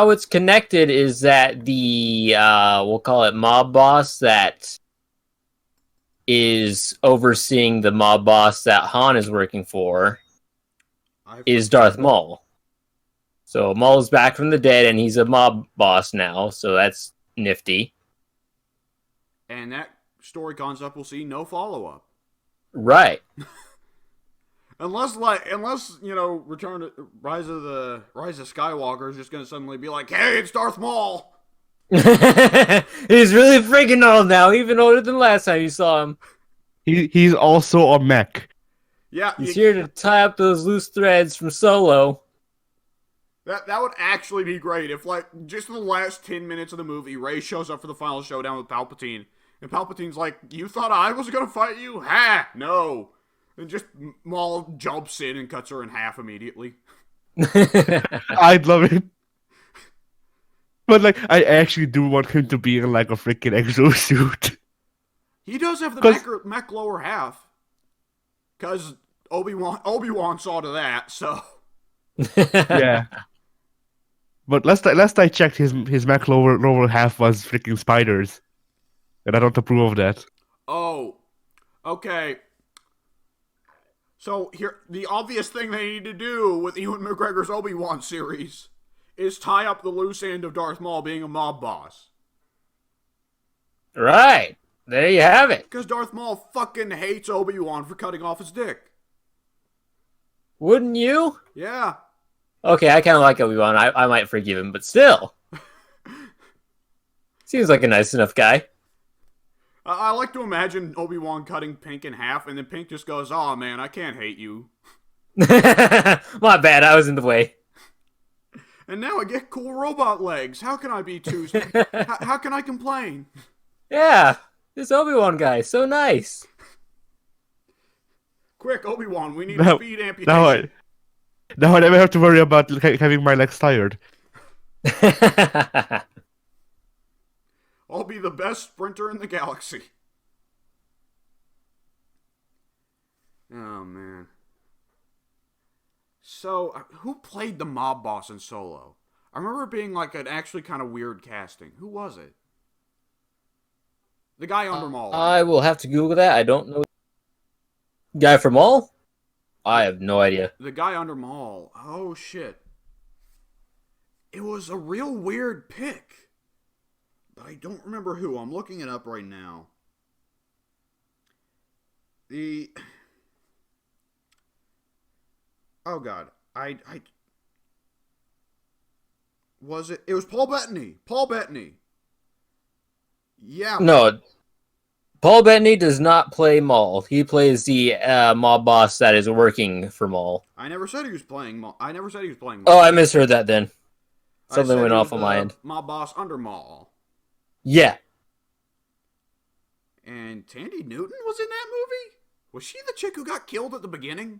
it's connected is that the, we'll call it mob boss that is overseeing the mob boss that Han is working for is Darth Maul. So Maul's back from the dead, and he's a mob boss now, so that's nifty. And that story concept will see no follow-up. Right. Unless Return to Rise of Skywalker is just gonna suddenly be like, hey, it's Darth Maul. He's really freaking old now, even older than last time you saw him. He's also a mech. Yeah, he's here to tie up those loose threads from Solo. That would actually be great if, like, just in the last 10 minutes of the movie, Rey shows up for the final showdown with Palpatine, and Palpatine's like, "You thought I was gonna fight you? Ha! No." And just Maul jumps in and cuts her in half immediately. I'd love it. But, like, I actually do want him to be in, like, a freaking exosuit. He does have the mech lower half. Because Obi-Wan saw to that, so... Yeah. But last I checked, his mech lower half was freaking spiders. And I don't approve of that. Oh. Okay. So, here, the obvious thing they need to do with Ewan McGregor's Obi-Wan series is tie up the loose end of Darth Maul being a mob boss. Right. There you have it. Because Darth Maul fucking hates Obi-Wan for cutting off his dick. Wouldn't you? Yeah. Okay, I kind of like Obi-Wan. I might forgive him, but still. Seems like a nice enough guy. I like to imagine Obi-Wan cutting Pink in half, and then Pink just goes, "Aw, man, I can't hate you." My bad, I was in the way. And now I get cool robot legs. How can I be too... how can I complain? Yeah, this Obi-Wan guy, so nice. Quick, Obi-Wan, we need a speed amputation. Now I never have to worry about having my legs tired. I'll be the best sprinter in the galaxy. Oh, man. So, who played the mob boss in Solo? I remember it being like an actually kind of weird casting. Who was it? The guy under Maul. I will have to Google that. I don't know. Guy from Maul? I have no idea. The guy under Maul. Oh, shit. It was a real weird pick. But I don't remember who. I'm looking it up right now. Oh, God. Was it? It was Paul Bettany. Paul Bettany. Yeah. No. Paul Bettany does not play Maul. He plays the mob boss that is working for Maul. I never said he was playing Maul. Oh, I misheard that then. Something went off on my end. Mob boss under Maul. Yeah. And Tandy Newton was in that movie? Was she the chick who got killed at the beginning?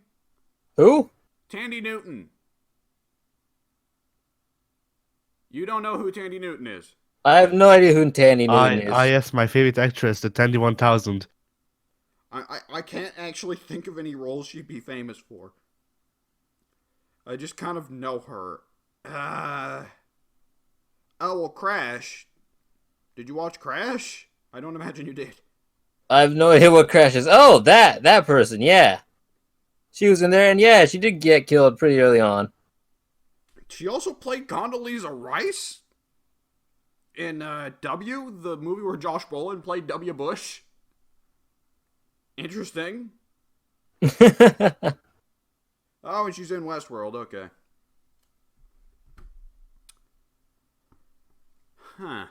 Who? Tandy Newton. You don't know who Tandy Newton is? I have no idea who Tandy Newton is. Yes, my favorite actress, the Tandy 1000. I can't actually think of any roles she'd be famous for. I just kind of know her. Oh, well, Crash. Did you watch Crash? I don't imagine you did. I have no idea what Crash is. Oh, that person, yeah. She was in there, and yeah, she did get killed pretty early on. She also played Condoleezza Rice in W, the movie where Josh Brolin played W. Bush. Interesting. Oh, and she's in Westworld. Okay. Huh.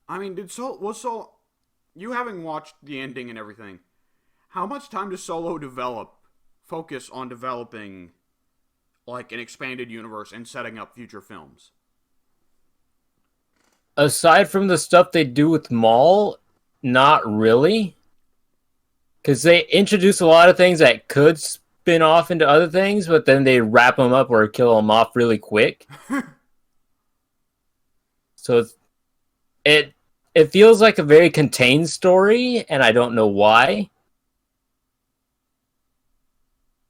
I mean, you having watched the ending and everything, how much time does Solo focus on developing, like, an expanded universe and setting up future films? Aside from the stuff they do with Maul, not really. Because they introduce a lot of things that could spin off into other things, but then they wrap them up or kill them off really quick. So it feels like a very contained story, and I don't know why.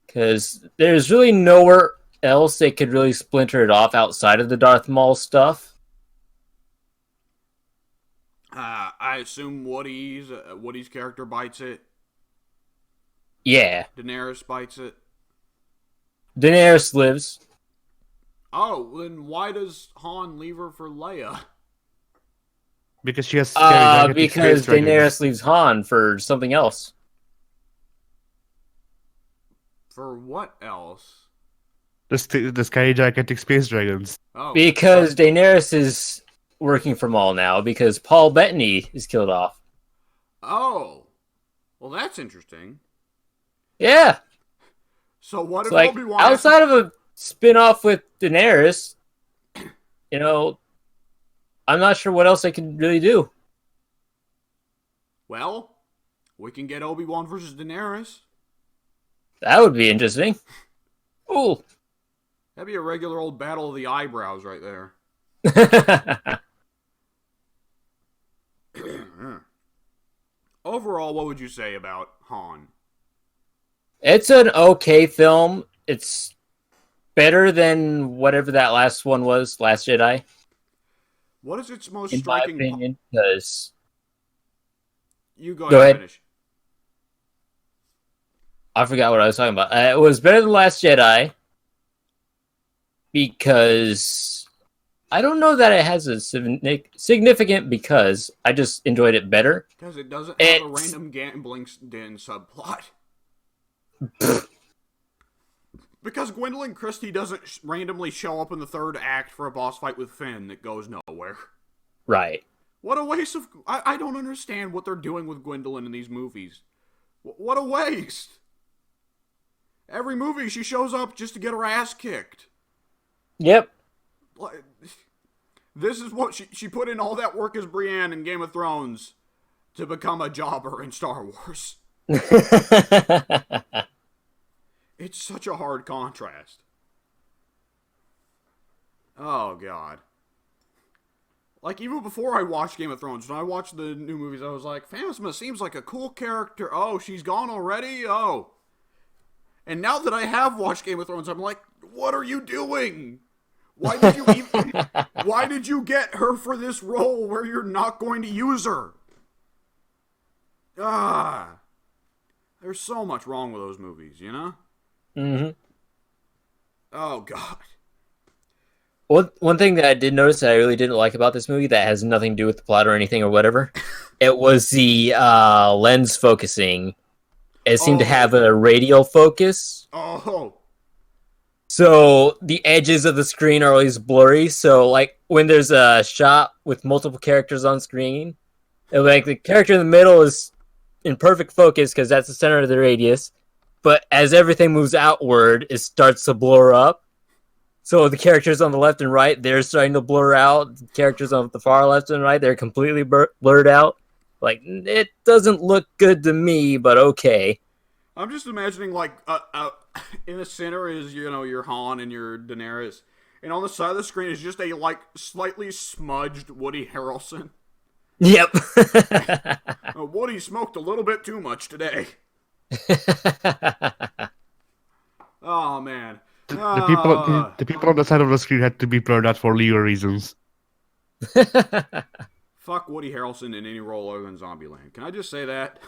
Because there's really nowhere else they could really splinter it off outside of the Darth Maul stuff. I assume Woody's character bites it. Yeah. Daenerys bites it. Daenerys lives. Oh, then why does Han leave her for Leia? Because she has scary because Daenerys leaves Han for something else. For what else? The scary gigantic space dragons. Oh. Because Daenerys is working for Maul now because Paul Bettany is killed off. Oh. Well, that's interesting. Yeah. So what if like, Obi-Wan... outside of a spin-off with Daenerys, you know, I'm not sure what else they can really do. Well, we can get Obi-Wan versus Daenerys. That would be interesting. Ooh. That'd be a regular old battle of the eyebrows right there. Overall, what would you say about Han? It's an okay film. It's better than whatever that last one was, Last Jedi. What is its most in striking... my opinion, because... You go ahead and finish. I forgot what I was talking about. It was better than Last Jedi because I don't know that it has a significant because I just enjoyed it better. Because it doesn't have a random gambling den subplot. Because Gwendolyn Christie doesn't randomly show up in the third act for a boss fight with Finn that goes nowhere. Right. What a waste of... I don't understand what they're doing with Gwendolyn in these movies. What a waste. Every movie she shows up just to get her ass kicked. Yep. This is what she put in all that work as Brienne in Game of Thrones to become a jobber in Star Wars. It's such a hard contrast. Oh, God. Like, even before I watched Game of Thrones, when I watched the new movies, I was like, Phasma seems like a cool character. Oh, she's gone already? Oh. And now that I have watched Game of Thrones, I'm like, what are you doing? Why did you get her for this role where you're not going to use her? There's so much wrong with those movies, you know? Mm-hmm. Oh, God. One thing that I did notice that I really didn't like about this movie that has nothing to do with the plot or anything or whatever, it was the lens focusing. It seemed to have a radial focus. Oh. So the edges of the screen are always blurry. So like when there's a shot with multiple characters on screen, like the character in the middle is in perfect focus because that's the center of the radius. But as everything moves outward, it starts to blur up. So the characters on the left and right, they're starting to blur out. The characters on the far left and right, they're completely blurred out. Like, it doesn't look good to me, but okay. I'm just imagining, like, in the center is, you know, your Han and your Daenerys. And on the side of the screen is just a, like, slightly smudged Woody Harrelson. Yep. Woody smoked a little bit too much today. Oh, man. The people on the side of the screen had to be blurred out for legal reasons. Fuck Woody Harrelson in any role other than Zombieland. Can I just say that?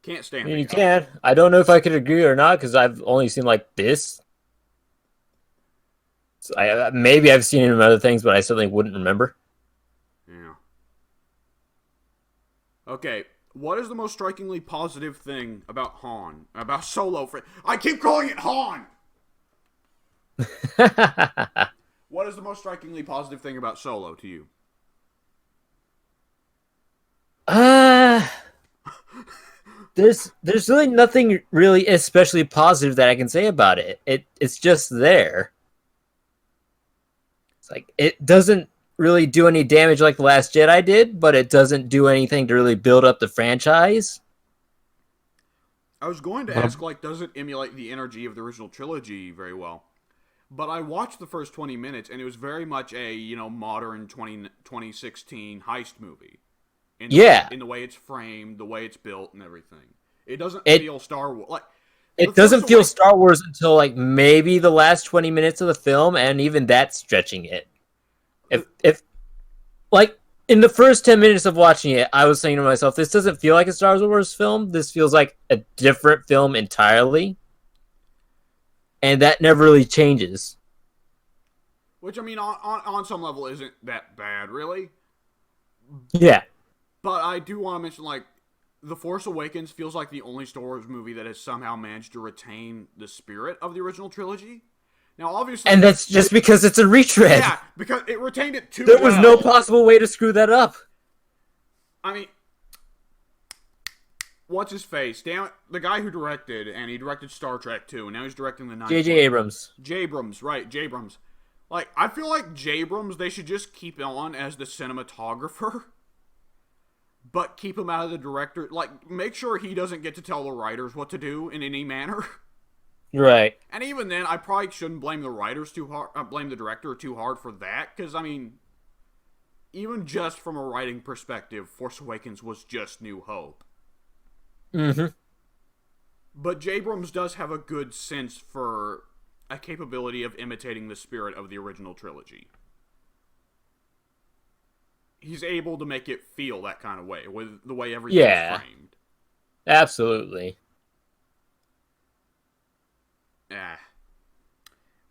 Can't stand it. You can. I don't know if I could agree or not because I've only seen like this. So maybe I've seen him in other things, but I certainly wouldn't remember. Yeah. Okay. What is the most strikingly positive thing about Solo? I keep calling it Han! What is the most strikingly positive thing about Solo to you? There's really nothing really especially positive that I can say about it. It's just there. It's like it doesn't really do any damage like The Last Jedi did, but it doesn't do anything to really build up the franchise. I was going to ask, like, does it emulate the energy of the original trilogy very well? But I watched the first 20 minutes, and it was very much a, modern 2016 heist movie. In the way it's framed, the way it's built, and everything. It doesn't feel Star Wars. Like, it doesn't feel Star Wars until, like, maybe the last 20 minutes of the film, and even that's stretching it. If like, in the first 10 minutes of watching it, I was saying to myself, this doesn't feel like a Star Wars film. This feels like a different film entirely. And that never really changes. Which, I mean, on some level isn't that bad, really. Yeah. But I do want to mention, like, The Force Awakens feels like the only Star Wars movie that has somehow managed to retain the spirit of the original trilogy. Now, obviously... And that's just because it's a retread. Yeah, because it retained it too well. There was no possible way to screw that up. I mean... What's his face? Damn it. The guy who directed, and he directed Star Trek too, and now he's directing the 9th J.J. Abrams. Jabrams, right, Jabrams. Like, I feel like Jabrams, they should just keep on as the cinematographer, but keep him out of the director. Like, make sure he doesn't get to tell the writers what to do in any manner. Right. And even then, I probably shouldn't blame the writers too hard, blame the director too hard for that, because, I mean, even just from a writing perspective, Force Awakens was just New Hope. Mm-hmm. But Jabrams does have a good sense for a capability of imitating the spirit of the original trilogy. He's able to make it feel that kind of way, with the way everything is framed. Absolutely.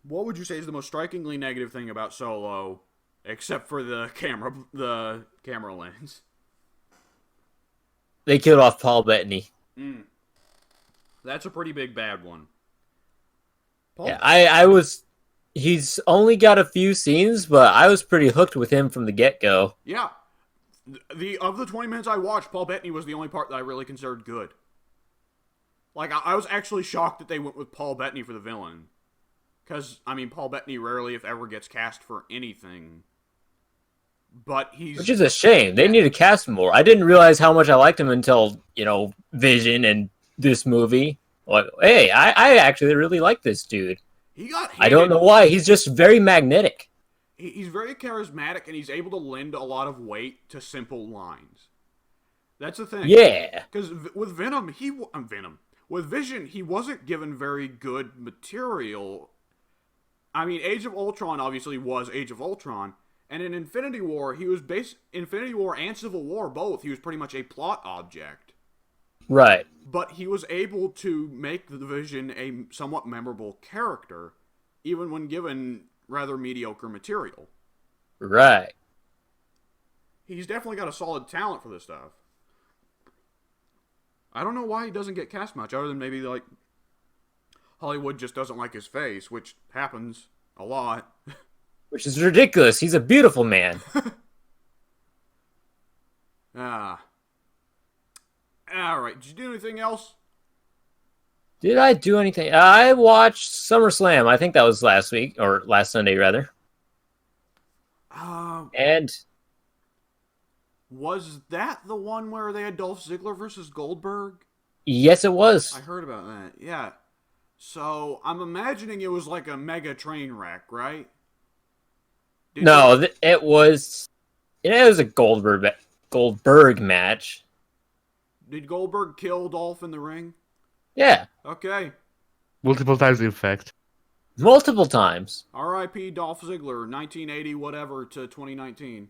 What would you say is the most strikingly negative thing about Solo, except for the camera lens? They killed off Paul Bettany. That's a pretty big bad one. Yeah, he's only got a few scenes, but I was pretty hooked with him from the get-go. Yeah. Of the 20 minutes I watched, Paul Bettany was the only part that I really considered good. Like, I was actually shocked that they went with Paul Bettany for the villain. Because, I mean, Paul Bettany rarely, if ever, gets cast for anything. But Which is a shame. They need to cast him more. I didn't realize how much I liked him until, Vision and this movie. Like, hey, I actually really like this dude. I don't know why. He's just very magnetic. He's very charismatic, and he's able to lend a lot of weight to simple lines. That's the thing. Yeah. Because with with Vision, he wasn't given very good material. I mean, Age of Ultron obviously was Age of Ultron, and in Infinity War, Infinity War and Civil War both, he was pretty much a plot object. Right. But he was able to make the Vision a somewhat memorable character, even when given rather mediocre material. Right. He's definitely got a solid talent for this stuff. I don't know why he doesn't get cast much, other than maybe, like, Hollywood just doesn't like his face, which happens a lot. Which is ridiculous. He's a beautiful man. Alright, did you do anything else? Did I do anything? I watched SummerSlam. I think that was last week, or last Sunday, rather. And was that the one where they had Dolph Ziggler versus Goldberg? Yes, it was. I heard about that, yeah. So, I'm imagining it was like a mega train wreck, right? It was... It was a Goldberg match. Did Goldberg kill Dolph in the ring? Yeah. Okay. Multiple times, in fact. Multiple times. R.I.P. Dolph Ziggler, 1980 whatever to 2019.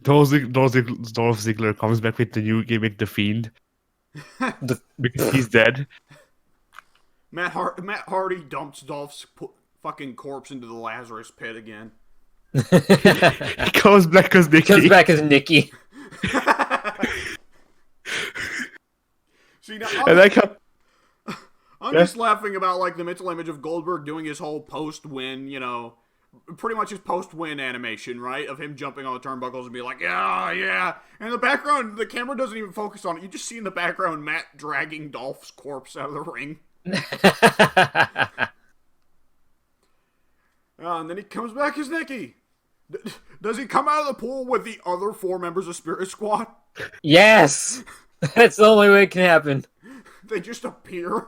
Dolph Ziggler comes back with the new gimmick, The Fiend. Because he's dead. Matt Hardy dumps Dolph's fucking corpse into the Lazarus pit again. He comes back as Nikki. Comes back as Nikki. See, now, And I'm just laughing about like the mental image of Goldberg doing his whole post-win, pretty much his post-win animation, right? Of him jumping on the turnbuckles and be like, yeah. And in the background, the camera doesn't even focus on it. You just see in the background Matt dragging Dolph's corpse out of the ring. And then he comes back as Nikki. Does he come out of the pool with the other 4 members of Spirit Squad? Yes! That's the only way it can happen. They just appear.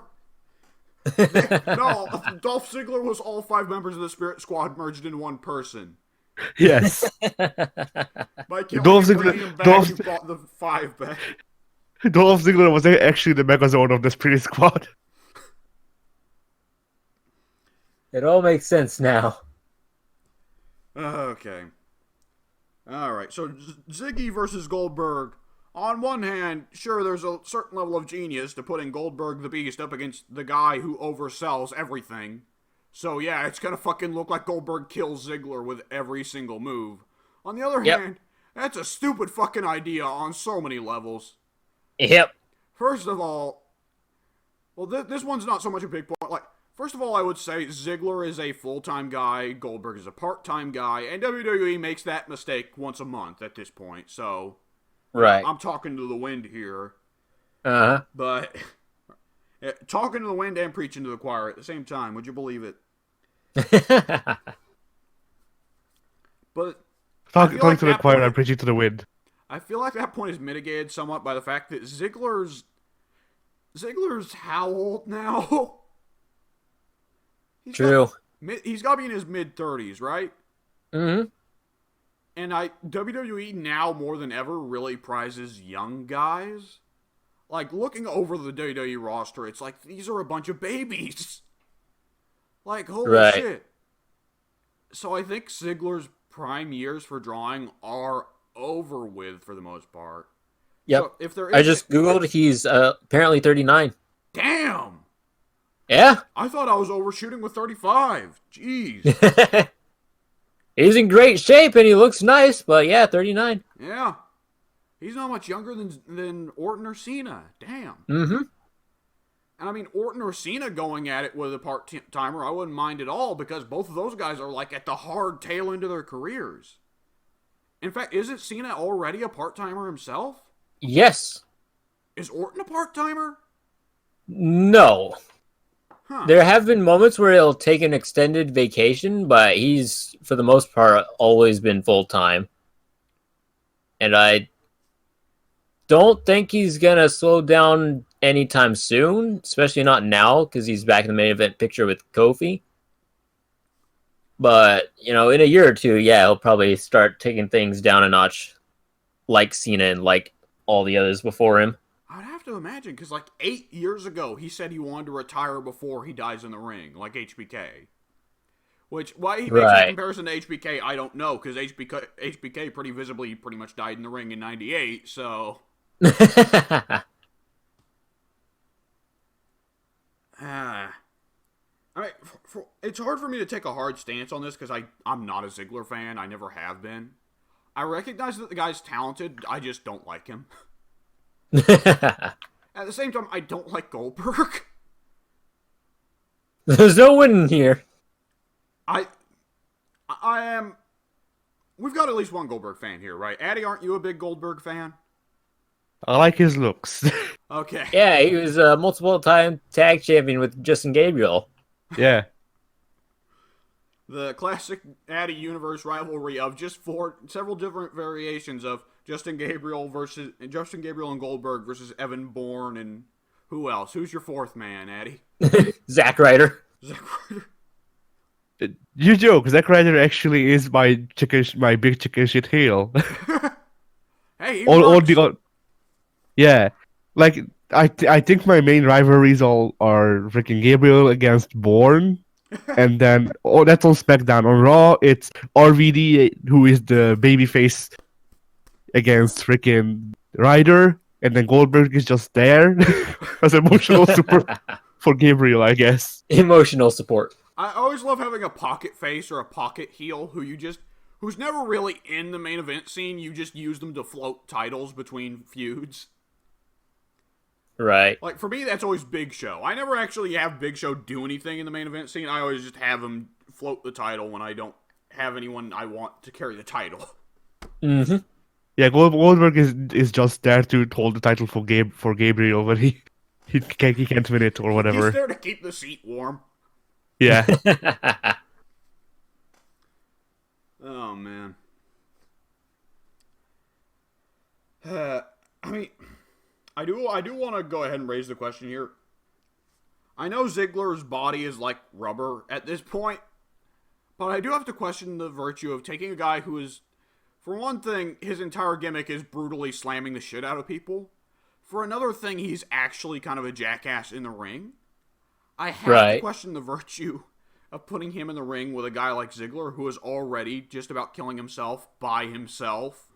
No, Dolph Ziggler was all 5 members of the Spirit Squad merged in one person. Yes. By killing Dolph him, Ziggler- bringing him back, Dolph- you brought the 5 back. Dolph Ziggler was actually the Megazord of the Spirit Squad. It all makes sense now. Okay. Alright, so Ziggy versus Goldberg. On one hand, sure, there's a certain level of genius to putting Goldberg the Beast up against the guy who oversells everything. So yeah, it's gonna fucking look like Goldberg kills Ziggler with every single move. On the other hand, that's a stupid fucking idea on so many levels. Yep. First of all, well, this one's not so much a big point. Like, first of all, I would say Ziggler is a full-time guy, Goldberg is a part-time guy, and WWE makes that mistake once a month at this point, so... Right. I'm talking to the wind here. Uh-huh. But talking to the wind and preaching to the choir at the same time, would you believe it? But Talking like to the that choir point- and preaching to the wind. I feel like that point is mitigated somewhat by the fact that Ziggler's how old now? True. He's got to be in his mid-30s, right? Mm-hmm. And WWE now more than ever really prizes young guys. Like, looking over the WWE roster, it's like, these are a bunch of babies. Like, holy shit. So I think Ziggler's prime years for drawing are over with for the most part. Yep. So if there is I just Googled, he's apparently 39. Damn! Yeah. I thought I was overshooting with 35. Jeez. He's in great shape and he looks nice, but yeah, 39. Yeah. He's not much younger than Orton or Cena. Damn. Mm-hmm. And I mean, Orton or Cena going at it with a part-timer, I wouldn't mind at all, because both of those guys are like at the hard tail end of their careers. In fact, isn't Cena already a part-timer himself? Yes. Is Orton a part-timer? No. Huh. There have been moments where he'll take an extended vacation, but he's, for the most part, always been full-time. And I don't think he's going to slow down anytime soon, especially not now, because he's back in the main event picture with Kofi. But, in a year or two, yeah, he'll probably start taking things down a notch, like Cena and like all the others before him. I'd have to imagine, because like 8 years ago, he said he wanted to retire before he dies in the ring, like HBK. Which, why he makes a comparison to HBK, I don't know, because HBK pretty much died in the ring in 98, so... it's hard for me to take a hard stance on this, because I'm not a Ziggler fan, I never have been. I recognize that the guy's talented, I just don't like him. At the same time, I don't like Goldberg. There's no winning here. I am... We've got at least one Goldberg fan here, right? Addy, aren't you a big Goldberg fan? I like his looks. Okay. Yeah, he was a multiple-time tag champion with Justin Gabriel. Yeah. The classic Addy Universe rivalry of just several different variations of Justin Gabriel and Goldberg versus Evan Bourne and who else? Who's your fourth man, Addy? Zack Ryder. Zack Ryder. You joke, Zack Ryder actually is my big chicken shit heel. Hey, yeah. Like, I think my main rivalries all are freaking Gabriel against Bourne. And then, that's on SmackDown. On Raw, it's RVD, who is the babyface, against freaking Ryder. And then Goldberg is just there as emotional support for Gabriel, I guess. Emotional support. I always love having a pocket face or a pocket heel who who's never really in the main event scene. You just use them to float titles between feuds. Right. Like, for me, that's always Big Show. I never actually have Big Show do anything in the main event scene. I always just have him float the title when I don't have anyone I want to carry the title. Mm-hmm. Yeah, Goldberg is just there to hold the title for Gabriel when he can't win it or whatever. He's there to keep the seat warm. Yeah. Oh, man. I mean, I do want to go ahead and raise the question here. I know Ziggler's body is like rubber at this point, but I do have to question the virtue of taking a guy who is, for one thing, his entire gimmick is brutally slamming the shit out of people. For another thing, he's actually kind of a jackass in the ring. I have to question the virtue of putting him in the ring with a guy like Ziggler, who is already just about killing himself by himself.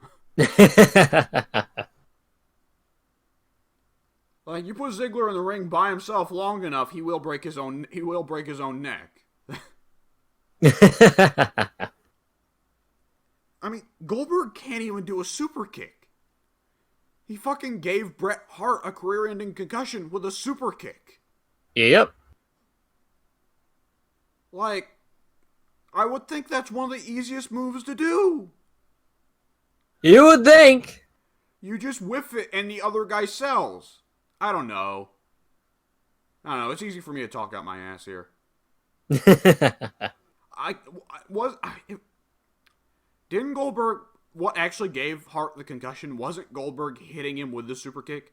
Like, you put Ziggler in the ring by himself long enough, he will break his own neck. I mean, Goldberg can't even do a super kick. He fucking gave Bret Hart a career-ending concussion with a super kick. Yep. Like, I would think that's one of the easiest moves to do. You would think. You just whiff it and the other guy sells. I don't know. It's easy for me to talk out my ass here. Didn't Goldberg, what actually gave Hart the concussion wasn't Goldberg hitting him with the super kick,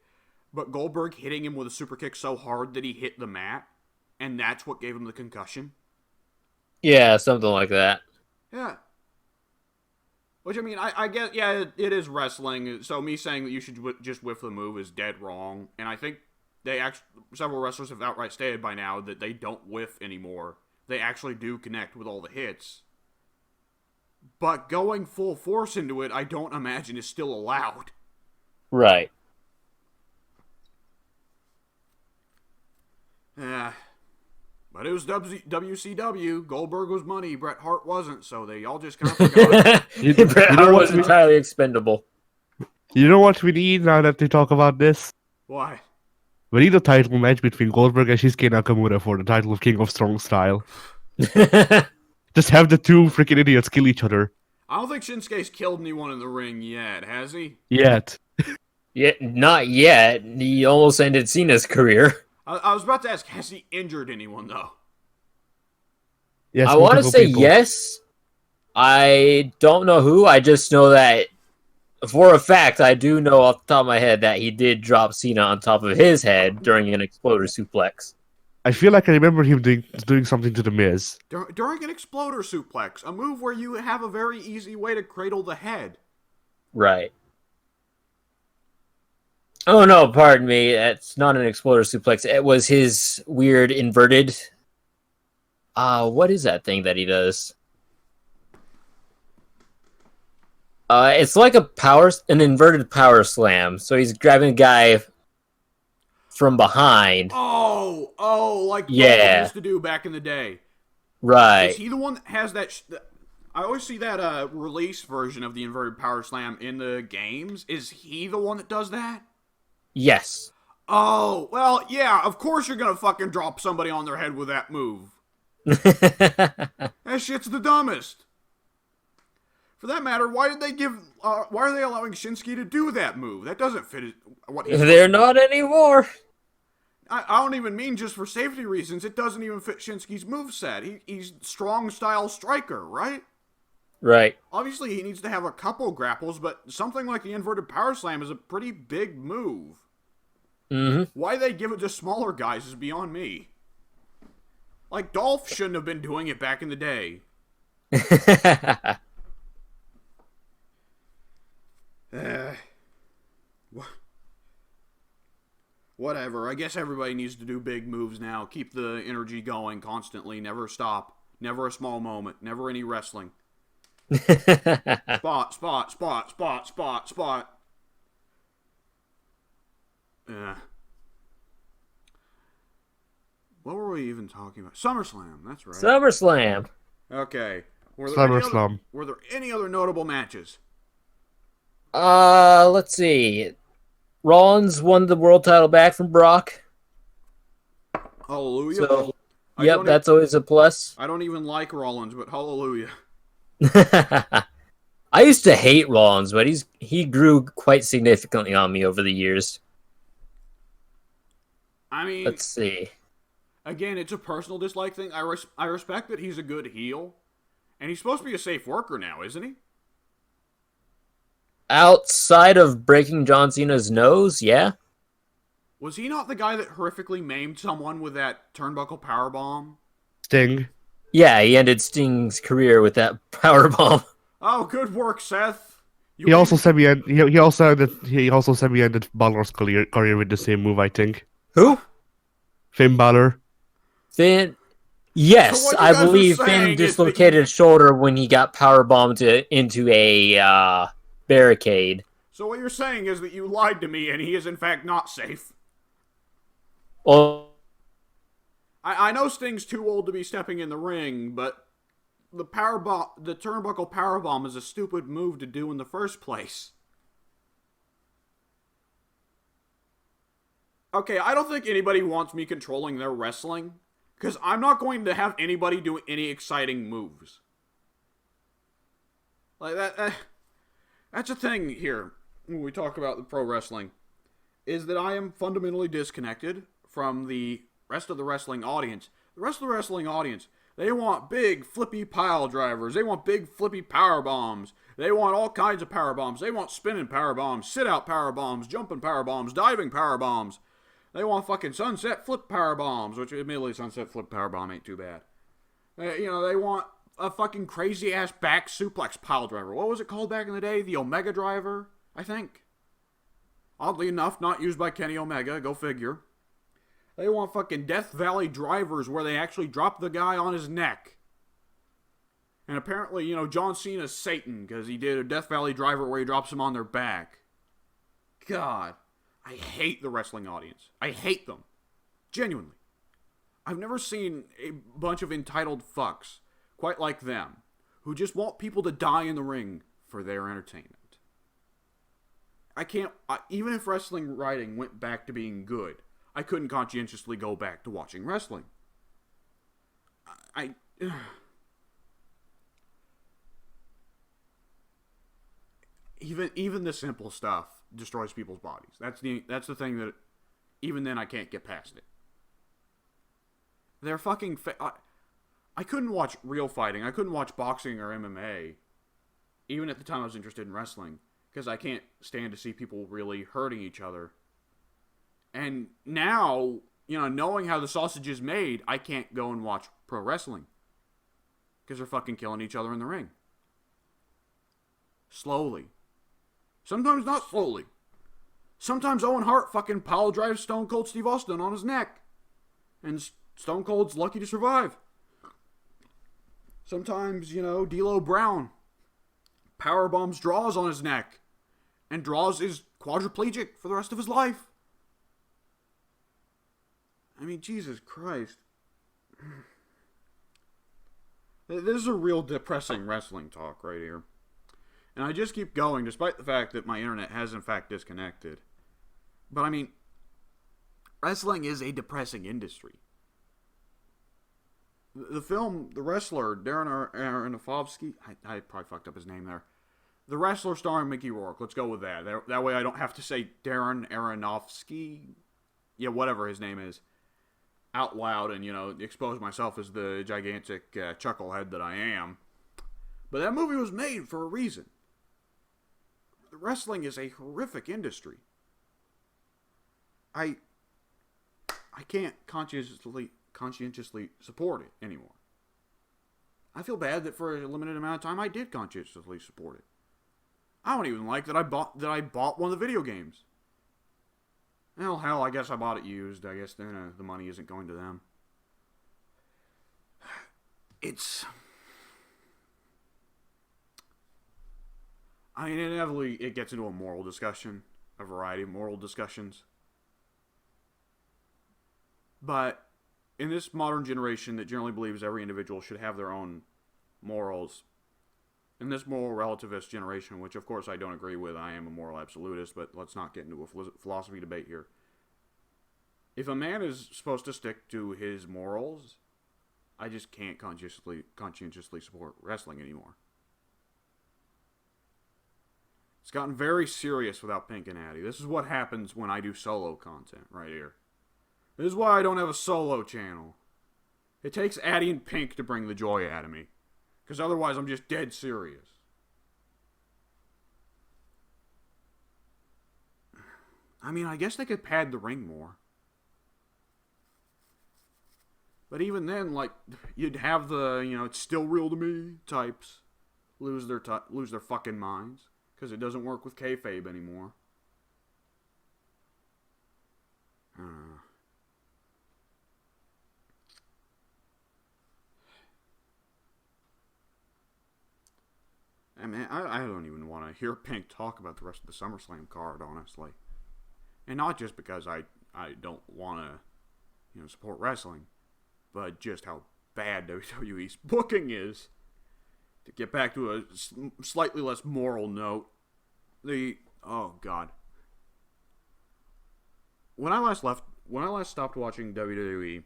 but Goldberg hitting him with a super kick so hard that he hit the mat, and that's what gave him the concussion? Yeah, something like that. Yeah. Which, I mean, I guess, yeah, it is wrestling, so me saying that you should just whiff the move is dead wrong, and I think several wrestlers have outright stated by now that they don't whiff anymore. They actually do connect with all the hits. But going full force into it, I don't imagine is still allowed. Right. But it was WCW. Goldberg was money. Bret Hart wasn't, so they all just kind of forgot. Bret Hart was entirely expendable. You know what we need now that we talk about this? Why? We need a title match between Goldberg and Shinsuke Nakamura for the title of King of Strong Style. Just have the two freaking idiots kill each other. I don't think Shinsuke's killed anyone in the ring yet, has he? Yet. Yeah, not yet. He almost ended Cena's career. I was about to ask, has he injured anyone, though? Yes, I want to say people. yes. I don't know who. I just know that, for a fact, I do know off the top of my head that he did drop Cena on top of his head during an exploder suplex. I feel like I remember him doing something to The Miz. During an exploder suplex, a move where you have a very easy way to cradle the head. Right. Oh, no, pardon me. It's not an exploder suplex. It was his weird inverted... what is that thing that he does? It's like an inverted power slam. So he's grabbing a guy from behind. Oh, like Dolph used to do back in the day. Right. Is he the one that has that... I always see that release version of the inverted power slam in the games. Is he the one that does that? Yes. Oh, well, yeah, of course you're gonna fucking drop somebody on their head with that move. That shit's the dumbest. For that matter, why are they allowing Shinsuke to do that move? That doesn't fit what he's... They're not anymore. I don't even mean just for safety reasons. It doesn't even fit Shinsuke's moveset. He's strong style striker, right? Right. Obviously, he needs to have a couple grapples, but something like the inverted power slam is a pretty big move. Mm-hmm. Why they give it to smaller guys is beyond me. Like, Dolph shouldn't have been doing it back in the day. Whatever. I guess everybody needs to do big moves now. Keep the energy going constantly. Never stop. Never a small moment. Never any wrestling. Spot, spot, spot, spot, spot, spot. What were we even talking about? SummerSlam, that's right. SummerSlam. Okay. SummerSlam. Were there any other notable matches? Let's see. Rollins won the world title back from Brock. Hallelujah. So, I yep, don't that's always a plus. I don't even like Rollins, but hallelujah. I used to hate Rollins, but he grew quite significantly on me over the years. I mean, Let's see. again, it's a personal dislike thing. I respect that he's a good heel, and he's supposed to be a safe worker now, isn't he? Outside of breaking John Cena's nose, yeah. Was he not the guy that horrifically maimed someone with that turnbuckle powerbomb? Sting. Yeah, he ended Sting's career with that powerbomb. Oh, good work, Seth. He also semi-ended Balor's career with the same move, I think. Who? Finn Balor. Finn. Yes, So what you I guys are believe saying Finn is that dislocated his shoulder when he got powerbombed into a barricade. So what you're saying is that you lied to me, and he is in fact not safe. Well, I know Sting's too old to be stepping in the ring, but the turnbuckle powerbomb is a stupid move to do in the first place. Okay, I don't think anybody wants me controlling their wrestling, because I'm not going to have anybody do any exciting moves. Like that's a thing here when we talk about the pro wrestling, is that I am fundamentally disconnected from the rest of the wrestling audience. The rest of the wrestling audience, they want big flippy pile drivers. They want big flippy power bombs. They want all kinds of power bombs. They want spinning power bombs, sit out power bombs, jumping power bombs, diving power bombs. They want fucking sunset flip power bombs, which admittedly sunset flip power bomb ain't too bad. They want a fucking crazy ass back suplex pile driver. What was it called back in the day? The Omega driver, I think. Oddly enough, not used by Kenny Omega. Go figure. They want fucking Death Valley drivers where they actually drop the guy on his neck. And apparently, John Cena's Satan because he did a Death Valley driver where he drops them on their back. God, I hate the wrestling audience. I hate them. Genuinely. I've never seen a bunch of entitled fucks quite like them who just want people to die in the ring for their entertainment. Even if wrestling writing went back to being good, I couldn't conscientiously go back to watching wrestling. Even the simple stuff destroys people's bodies. That's the thing that even then I can't get past it. They're fucking I couldn't watch real fighting. I couldn't watch boxing or MMA even at the time I was interested in wrestling because I can't stand to see people really hurting each other. And now, knowing how the sausage is made, I can't go and watch pro wrestling. Because they're fucking killing each other in the ring. Slowly. Sometimes not slowly. Sometimes Owen Hart fucking pile drives Stone Cold Steve Austin on his neck. And Stone Cold's lucky to survive. Sometimes, D'Lo Brown power bombs Draws on his neck. And Draws is quadriplegic for the rest of his life. I mean, Jesus Christ. This is a real depressing wrestling talk right here. And I just keep going, despite the fact that my internet has in fact disconnected. But I mean, wrestling is a depressing industry. The film, the wrestler, Darren Aronofsky, I probably fucked up his name there. The wrestler starring Mickey Rourke, let's go with that. That way I don't have to say Darren Aronofsky, yeah, whatever his name is, out loud and, expose myself as the gigantic chucklehead that I am. But that movie was made for a reason. Wrestling is a horrific industry. I can't conscientiously support it anymore. I feel bad that for a limited amount of time I did conscientiously support it. I don't even like that I bought one of the video games. Well, hell, I guess I bought it used. I guess then the money isn't going to them. Inevitably, it gets into a moral discussion, a variety of moral discussions. But in this modern generation that generally believes every individual should have their own morals in this moral relativist generation, which of course I don't agree with. I am a moral absolutist, but let's not get into a philosophy debate here. If a man is supposed to stick to his morals, I just can't conscientiously support wrestling anymore. It's gotten very serious without Pink and Addy. This is what happens when I do solo content right here. This is why I don't have a solo channel. It takes Addy and Pink to bring the joy out of me. Because otherwise I'm just dead serious. I mean, I guess they could pad the ring more. But even then, like, you'd have the, it's still real to me types lose their fucking minds. Because it doesn't work with kayfabe anymore. I mean, I don't even want to hear Pink talk about the rest of the SummerSlam card, honestly. And not just because I don't want to, support wrestling, but just how bad WWE's booking is. To get back to a slightly less moral note, oh god. When I last stopped watching WWE,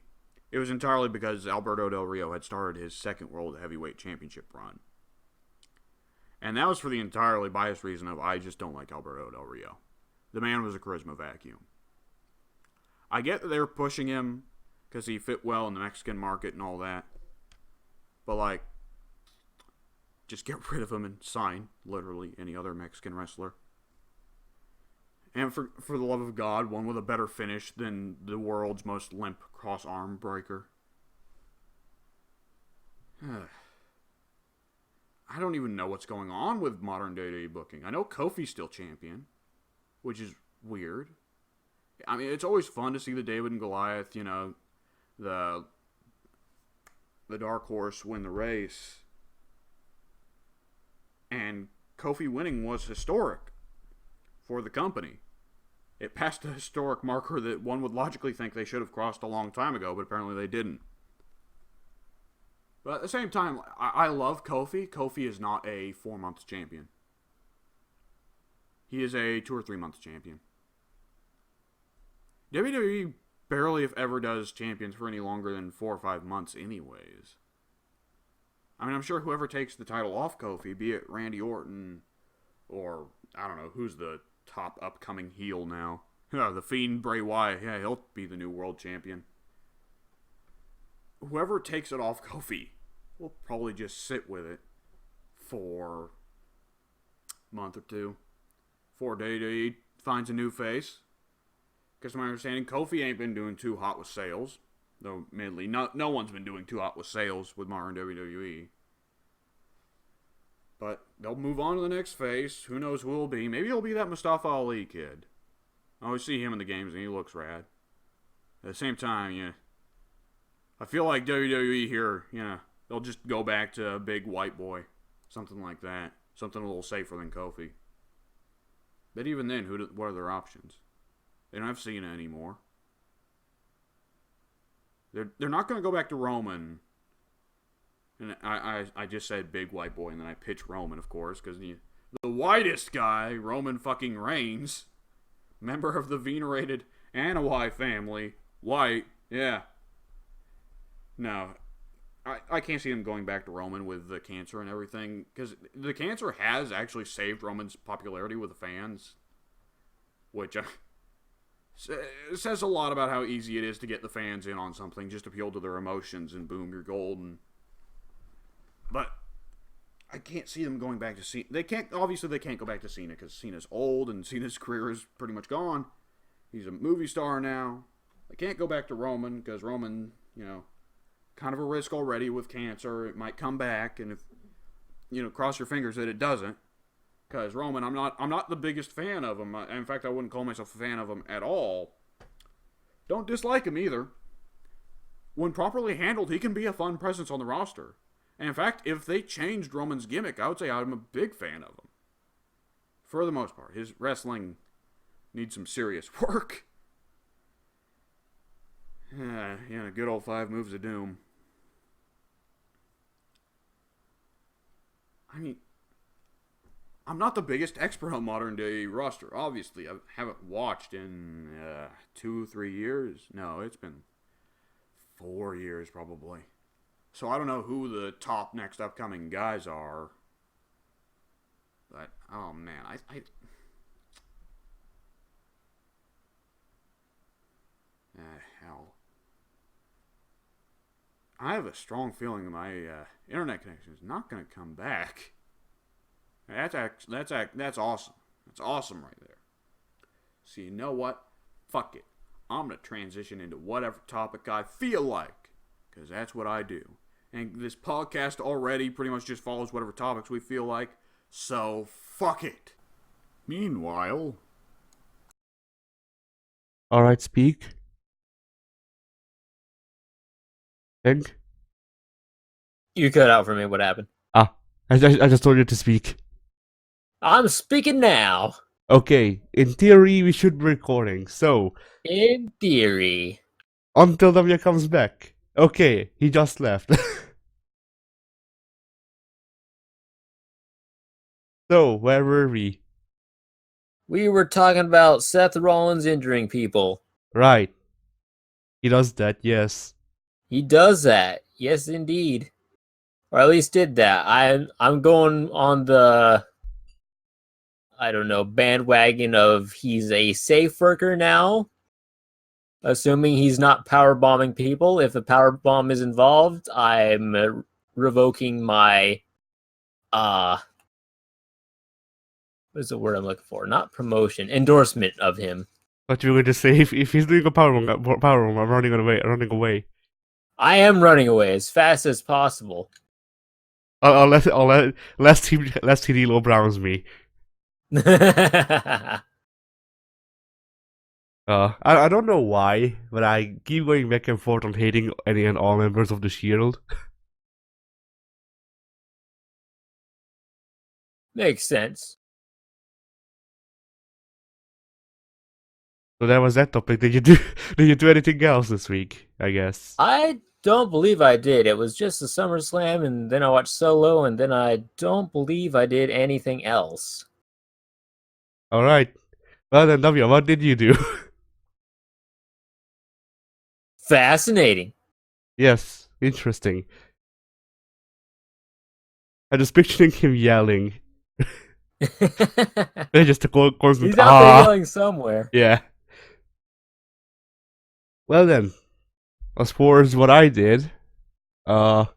it was entirely because Alberto Del Rio had started his second World Heavyweight Championship run. And that was for the entirely biased reason of I just don't like Alberto Del Rio. The man was a charisma vacuum. I get that they were pushing him because he fit well in the Mexican market and all that. But, like, just get rid of him and sign, literally, any other Mexican wrestler. And for the love of God, one with a better finish than the world's most limp cross-arm breaker. I don't even know what's going on with modern day booking. I know Kofi's still champion, which is weird. I mean, it's always fun to see the David and Goliath, the dark horse win the race. And Kofi winning was historic for the company. It passed a historic marker that one would logically think they should have crossed a long time ago, but apparently they didn't. But at the same time, I love Kofi. Kofi is not a 4-month champion. He is a 2 or 3 month champion. WWE barely, if ever, does champions for any longer than 4 or 5 months anyways. I mean, I'm sure whoever takes the title off Kofi, be it Randy Orton, or, I don't know, who's the top upcoming heel now? The Fiend Bray Wyatt, yeah, he'll be the new world champion. Whoever takes it off Kofi will probably just sit with it for a month or two. Before WWE finds a new face. Because to my understanding, Kofi ain't been doing too hot with sales. Though, admittedly, no one's been doing too hot with sales with modern WWE. But they'll move on to the next face. Who knows who it'll be. Maybe it'll be that Mustafa Ali kid. I always see him in the games and he looks rad. At the same time, yeah, I feel like WWE here, they'll just go back to a big white boy. Something like that. Something a little safer than Kofi. But even then, what are their options? They don't have Cena anymore. They're not going to go back to Roman. And I just said big white boy, and then I pitched Roman, of course, because the whitest guy, Roman fucking Reigns, member of the venerated Anoa'i family, white, yeah. No, I can't see him going back to Roman with the cancer and everything, because the cancer has actually saved Roman's popularity with the fans, which says a lot about how easy it is to get the fans in on something. Just appeal to their emotions and boom, you're golden. But I can't see them going back to Cena. They can't go back to Cena because Cena's old and Cena's career is pretty much gone. He's a movie star now. They can't go back to Roman because Roman, kind of a risk already with cancer. It might come back, and if, cross your fingers that it doesn't. Because Roman, I'm not the biggest fan of him. In fact, I wouldn't call myself a fan of him at all. Don't dislike him either. When properly handled, he can be a fun presence on the roster. And in fact, if they changed Roman's gimmick, I would say I'm a big fan of him. For the most part, his wrestling needs some serious work. Good old 5 moves of doom. mean, I'm not the biggest expert on modern day roster. Obviously, I haven't watched in 2-3 years. No, it's been 4 years probably. So I don't know who the top next upcoming guys are. But oh man, hell. I have a strong feeling that my internet connection is not going to come back. That's awesome. That's awesome right there. So you know what? Fuck it. I'm going to transition into whatever topic I feel like, because that's what I do. And this podcast already pretty much just follows whatever topics we feel like, so fuck it. Meanwhile... Alright, speak. Think. You cut out for me. What happened? I just told you to speak. I'm speaking now. Okay, in theory, we should be recording, so... In theory. Until W comes back. Okay, he just left. So, where were we? We were talking about Seth Rollins injuring people. Right. He does that, yes. He does that. Yes, indeed. Or at least did that. I'm going on the, I don't know, bandwagon of he's a safe worker now. Assuming he's not power bombing people. If a power bomb is involved, I'm revoking my what is the word I'm looking for? Not promotion, endorsement of him. But you were going to say if he's doing a power room, I'm running away. I am running away as fast as possible. Lest he D'Lo Browns me. I don't know why, but I keep going back and forth on hating any and all members of the Shield. Makes sense. So that was that topic. Did you do anything else this week? I guess. I don't believe I did. It was just a SummerSlam, and then I watched Solo, and then I don't believe I did anything else. All right. Well then, W, what did you do? Fascinating. Yes, interesting. I'm just picturing him yelling. Just a constant. He's out there yelling somewhere. Yeah. Well then, as far as what I did, I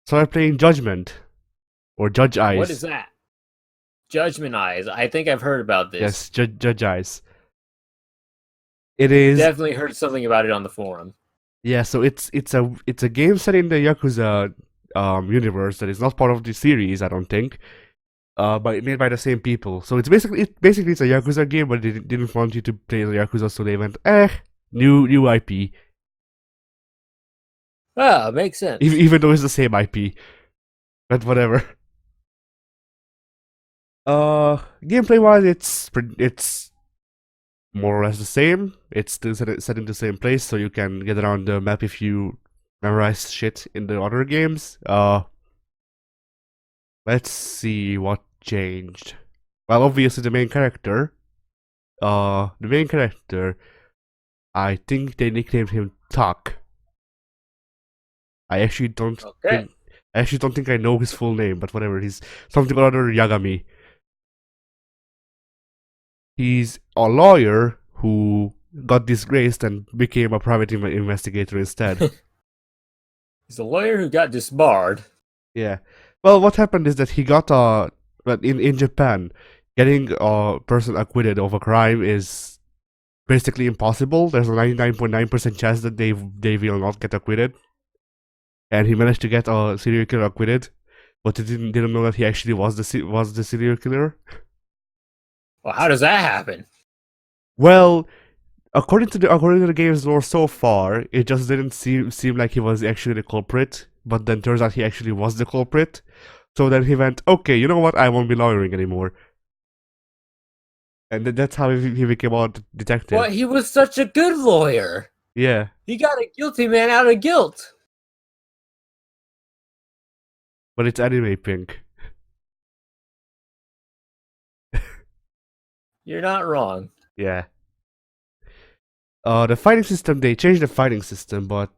started playing Judgment or Judge Eyes. What is that? Judgment Eyes. I think I've heard about this. Yes, Judge Eyes. It is Definitely heard something about it on the forum. Yeah, so it's a game set in the Yakuza universe that is not part of the series, I don't think. But made by the same people. So it's basically it's a Yakuza game, but they didn't want you to play the Yakuza, so they went, new IP. Ah, makes sense. Even though it's the same IP. But whatever. Gameplay wise, it's more or less the same. It's still set in the same place, so you can get around the map if you memorize shit in the other games. Let's see what changed. Well, obviously the main character. I think they nicknamed him Tuck. I actually don't think I know his full name, but whatever. He's something or other Yagami. He's a lawyer who got disgraced and became a private investigator instead. He's a lawyer who got disbarred. Yeah. Well, what happened is that he got in Japan, getting a person acquitted of a crime is basically impossible. There's a 99.9% chance that they will not get acquitted. And he managed to get a serial killer acquitted, but he didn't know that he actually was the serial killer. Well, how does that happen? Well, according to the game's lore so far, it just didn't seem like he was actually the culprit. But then turns out he actually was the culprit. So then he went, okay, you know what? I won't be lawyering anymore. And that's how he became a detective. But he was such a good lawyer. Yeah. He got a guilty man out of guilt. but it's anime pink. You're not wrong. Yeah. The fighting system, they changed the fighting system, but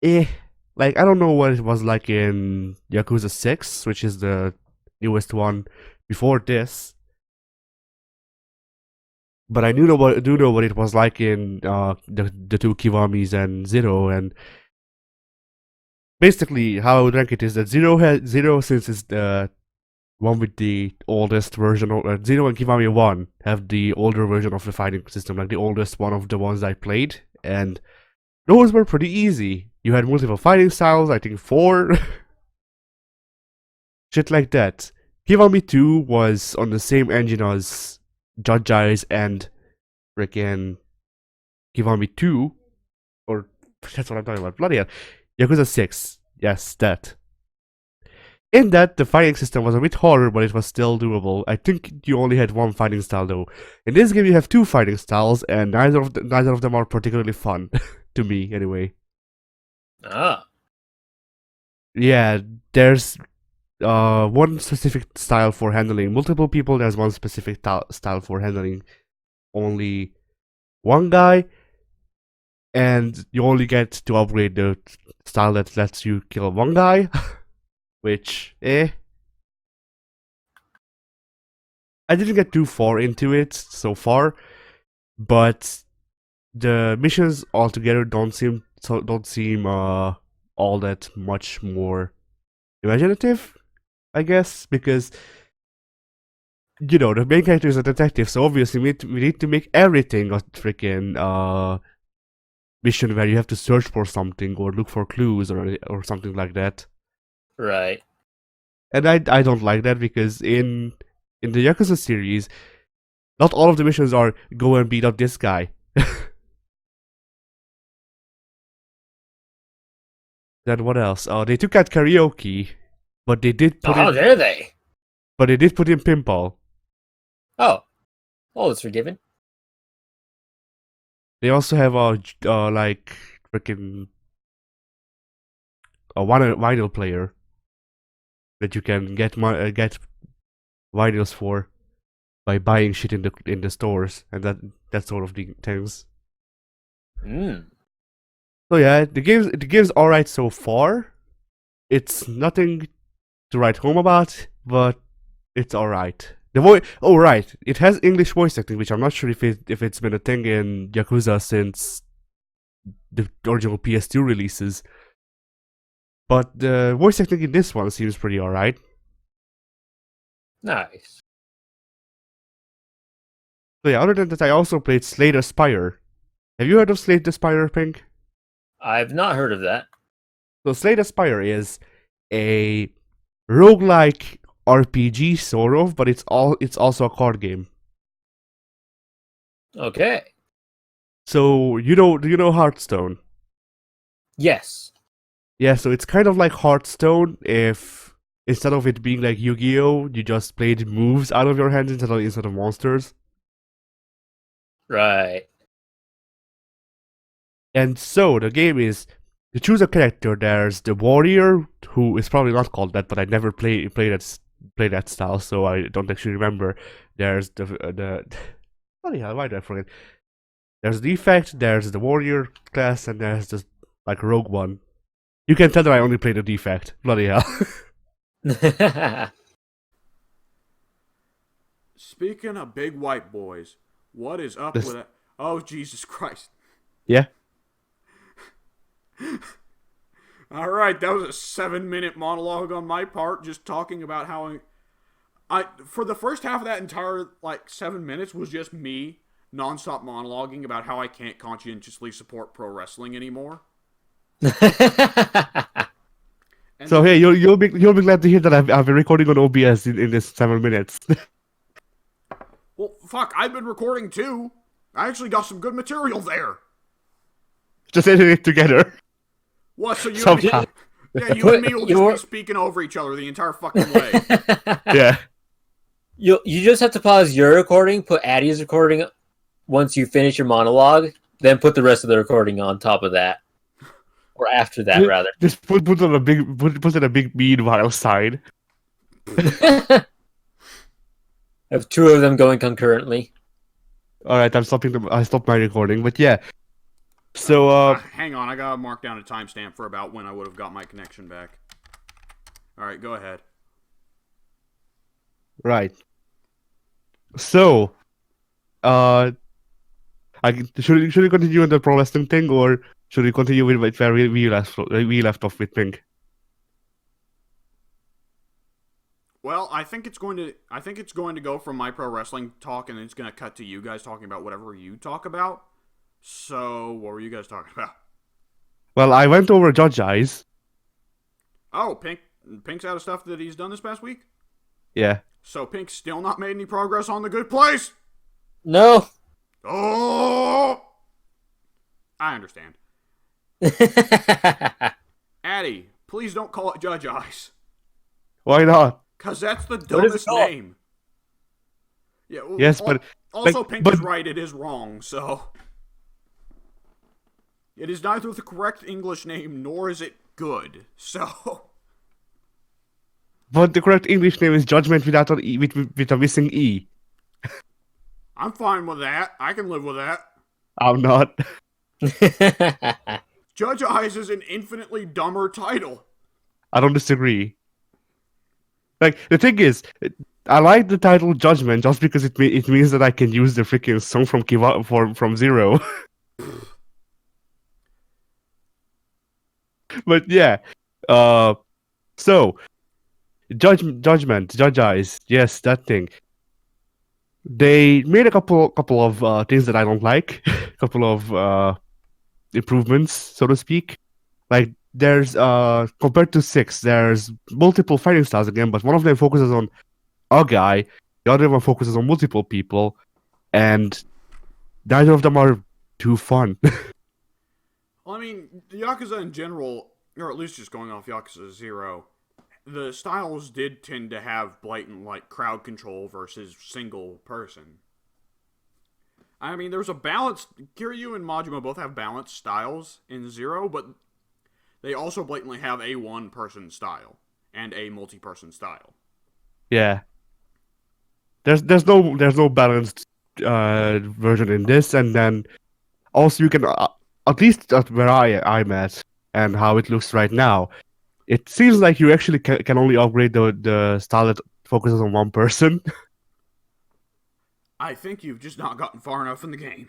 like I don't know what it was like in Yakuza 6, which is the newest one before this. But I do know what it was like in the two Kiwamis and Zero, and basically how I would rank it is that Zero since it's the one with the oldest version of Zero and Kiwami 1 have the older version of the fighting system, like the oldest one of the ones I played, and those were pretty easy. You had multiple fighting styles, I think 4. Shit like that. Kiwami 2 was on the same engine as Judge Eyes and freaking Kiwami 2, or that's what I'm talking about. Bloody hell. Yakuza 6. Yes, that. In that, the fighting system was a bit harder, but it was still doable. I think you only had one fighting style though. In this game, you have 2 fighting styles, and neither of them are particularly fun, to me anyway. Ah. Yeah, there's one specific style for handling multiple people. There's one specific style for handling only one guy, and you only get to upgrade the style that lets you kill one guy. Which, I didn't get too far into it so far, but the missions altogether don't seem all that much more imaginative, I guess, because you know the main character is a detective, so obviously we need to make everything a freaking mission where you have to search for something or look for clues or something like that. Right. And I don't like that because in the Yakuza series, not all of the missions are go and beat up this guy. Then what else? Oh, they took out karaoke, but they did put How in dare they? pinball. Oh. Oh, it's forgiven. They also have like freaking a vinyl player that you can get vinyls for by buying shit in the stores and that sort of things. So yeah, the game's alright so far. It's nothing to write home about, but it's alright. Right, it has English voice acting, which I'm not sure if it's been a thing in Yakuza since the original PS2 releases. But the voice acting in this one seems pretty alright. Nice. So yeah, other than that, I also played Slay the Spire. Have you heard of Slay the Spire, Pink? I've not heard of that. So Slay the Spire is a roguelike RPG sort of, but it's also a card game. Okay. So do you know Hearthstone? Yes. Yeah, so it's kind of like Hearthstone if instead of it being like Yu-Gi-Oh, you just played moves out of your hands instead of monsters. Right. And so the game is to choose a character. There's the warrior, who is probably not called that, but I never play that style, so I don't actually remember. There's the bloody hell, why did I forget? There's the defect, there's the warrior class, and there's the like rogue one. You can tell that I only played the defect. Bloody hell. Speaking of big white boys, what is up with it? Oh, Jesus Christ. Yeah. All right, that was a 7-minute monologue on my part, just talking about how I for the first half of that entire 7 minutes was just me nonstop monologuing about how I can't conscientiously support pro wrestling anymore. So hey, you'll be glad to hear that I've been recording on OBS in this 7 minutes. Well, fuck, I've been recording too. I actually got some good material there. Just editing it together. What? So you Somehow. and me will just be speaking over each other the entire fucking way. Yeah. You just have to pause your recording, put Addie's recording once you finish your monologue, then put the rest of the recording on top of that. Or after that, rather. Just put on a big meanwhile sign. Have two of them going concurrently. All right, I stopped my recording, but yeah. So hang on, I gotta mark down a timestamp for about when I would have got my connection back. All right, go ahead. right. So, should we continue on the pro wrestling thing, or should we continue with where we left off with Pink? Well, I think it's going to go from my pro wrestling talk, and it's going to cut to you guys talking about whatever you talk about. So, what were you guys talking about? Well, I went over Judge Eyes. Oh, Pink's out of stuff that he's done this past week? Yeah. So Pink's still not made any progress on the Good Place? No. Oh! I understand. Addy, please don't call it Judge Eyes. Why not? Because that's the dumbest name. Yeah. Well, Yes, but... Also, Pink is right, it is wrong, so... It is neither the correct English name, nor is it good, so... But the correct English name is Judgment without an E, with a missing E. I'm fine with that. I can live with that. I'm not. Judge Eyes is an infinitely dumber title. I don't disagree. Like, the thing is, I like the title Judgment just because it means that I can use the freaking song from Zero. But yeah, so Judge Eyes, yes, that thing. They made a couple of things that I don't like, a couple of improvements, so to speak. Like, there's compared to 6, there's multiple fighting styles again, but one of them focuses on a guy, the other one focuses on multiple people, and neither of them are too fun. Well, I mean, the Yakuza in general, or at least just going off Yakuza 0, the styles did tend to have blatant, like, crowd control versus single person. I mean, there's a balance. Kiryu and Majima both have balanced styles in 0, but they also blatantly have a one-person style and a multi-person style. Yeah. There's no balanced version in this, and then also you can at least at where I'm at and how it looks right now, it seems like you actually can only upgrade the style that focuses on one person. I think you've just not gotten far enough in the game.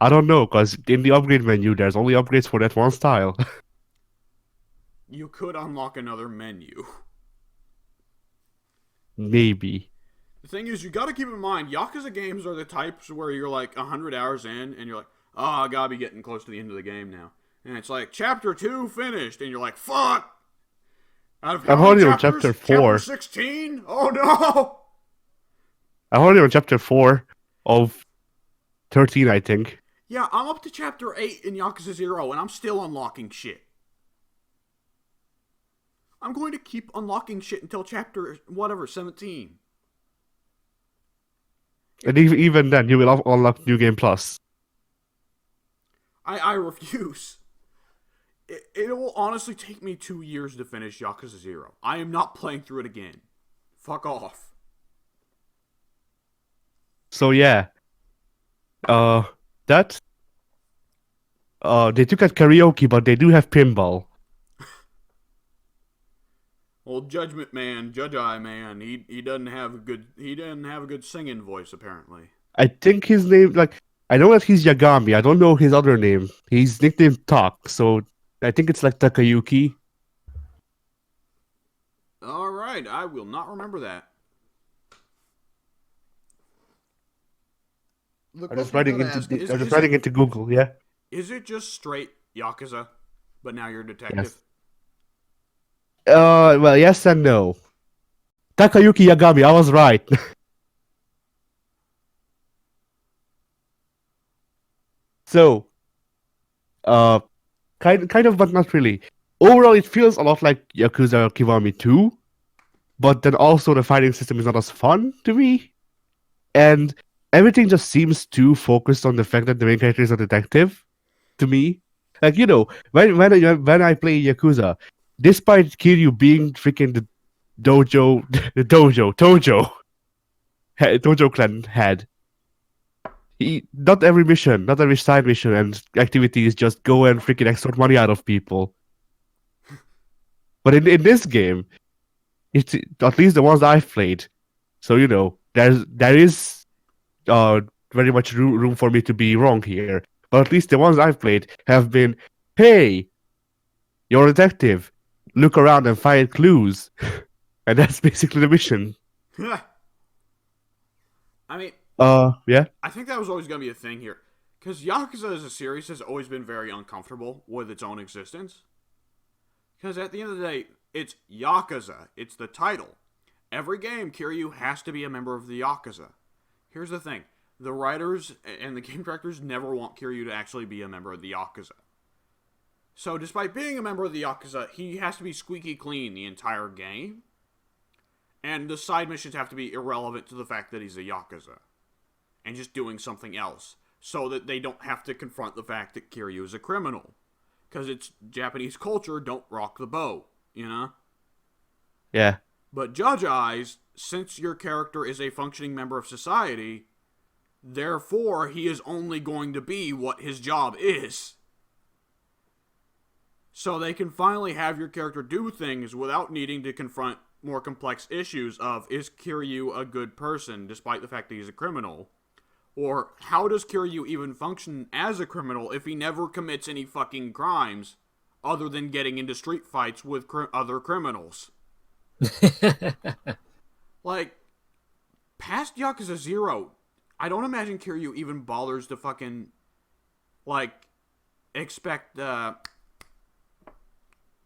I don't know, because in the upgrade menu, there's only upgrades for that one style. You could unlock another menu. Maybe. The thing is, you gotta keep in mind, Yakuza games are the types where you're like 100 hours in, and you're like, oh, I gotta be getting close to the end of the game now. And it's like, chapter 2 finished, and you're like, fuck! Out of I'm already on chapter 4. Chapter 16? Oh no! I'm already on chapter 4 of 13, I think. Yeah, I'm up to chapter 8 in Yakuza 0, and I'm still unlocking shit. I'm going to keep unlocking shit until chapter, 17. And even then, you will unlock New Game Plus. I refuse. It will honestly take me 2 years to finish Yakuza 0. I am not playing through it again. Fuck off. So yeah. That... they took out karaoke, but they do have pinball. Old Judgment Man, Judge Eye Man, he doesn't have a good singing voice apparently. I think his name, like, I know that he's Yagami. I don't know his other name. He's nicknamed Talk, so I think it's like Takayuki. All right, I will not remember that. I'm just writing into Google. Yeah. Is it just straight Yakuza, but now you're a detective? Yes. Well, yes and no. Takayuki Yagami, I was right. So, kind of, but not really. Overall, it feels a lot like Yakuza Kiwami 2, but then also the fighting system is not as fun to me, and everything just seems too focused on the fact that the main character is a detective, to me. Like, when I play Yakuza, despite Kiryu being freaking the Tojo clan head, not every mission, not every side mission and activity is just go and freaking extort money out of people. But in this game, it's at least the ones I've played. So there is very much room for me to be wrong here. But at least the ones I've played have been, hey, you're a detective, look around and find clues, and that's basically the mission. I mean, yeah. I think that was always going to be a thing here. Because Yakuza as a series has always been very uncomfortable with its own existence. Because at the end of the day, it's Yakuza. It's the title. Every game, Kiryu has to be a member of the Yakuza. Here's the thing. The writers and the game directors never want Kiryu to actually be a member of the Yakuza. So despite being a member of the Yakuza, he has to be squeaky clean the entire game. And the side missions have to be irrelevant to the fact that he's a Yakuza. And just doing something else. So that they don't have to confront the fact that Kiryu is a criminal. Because it's Japanese culture, don't rock the boat, you know? Yeah. But Judge Eyes, since your character is a functioning member of society, therefore he is only going to be what his job is. So they can finally have your character do things without needing to confront more complex issues of, is Kiryu a good person despite the fact that he's a criminal? Or how does Kiryu even function as a criminal if he never commits any fucking crimes other than getting into street fights with other criminals? Like, past Yakuza 0, I don't imagine Kiryu even bothers to fucking, like, expecto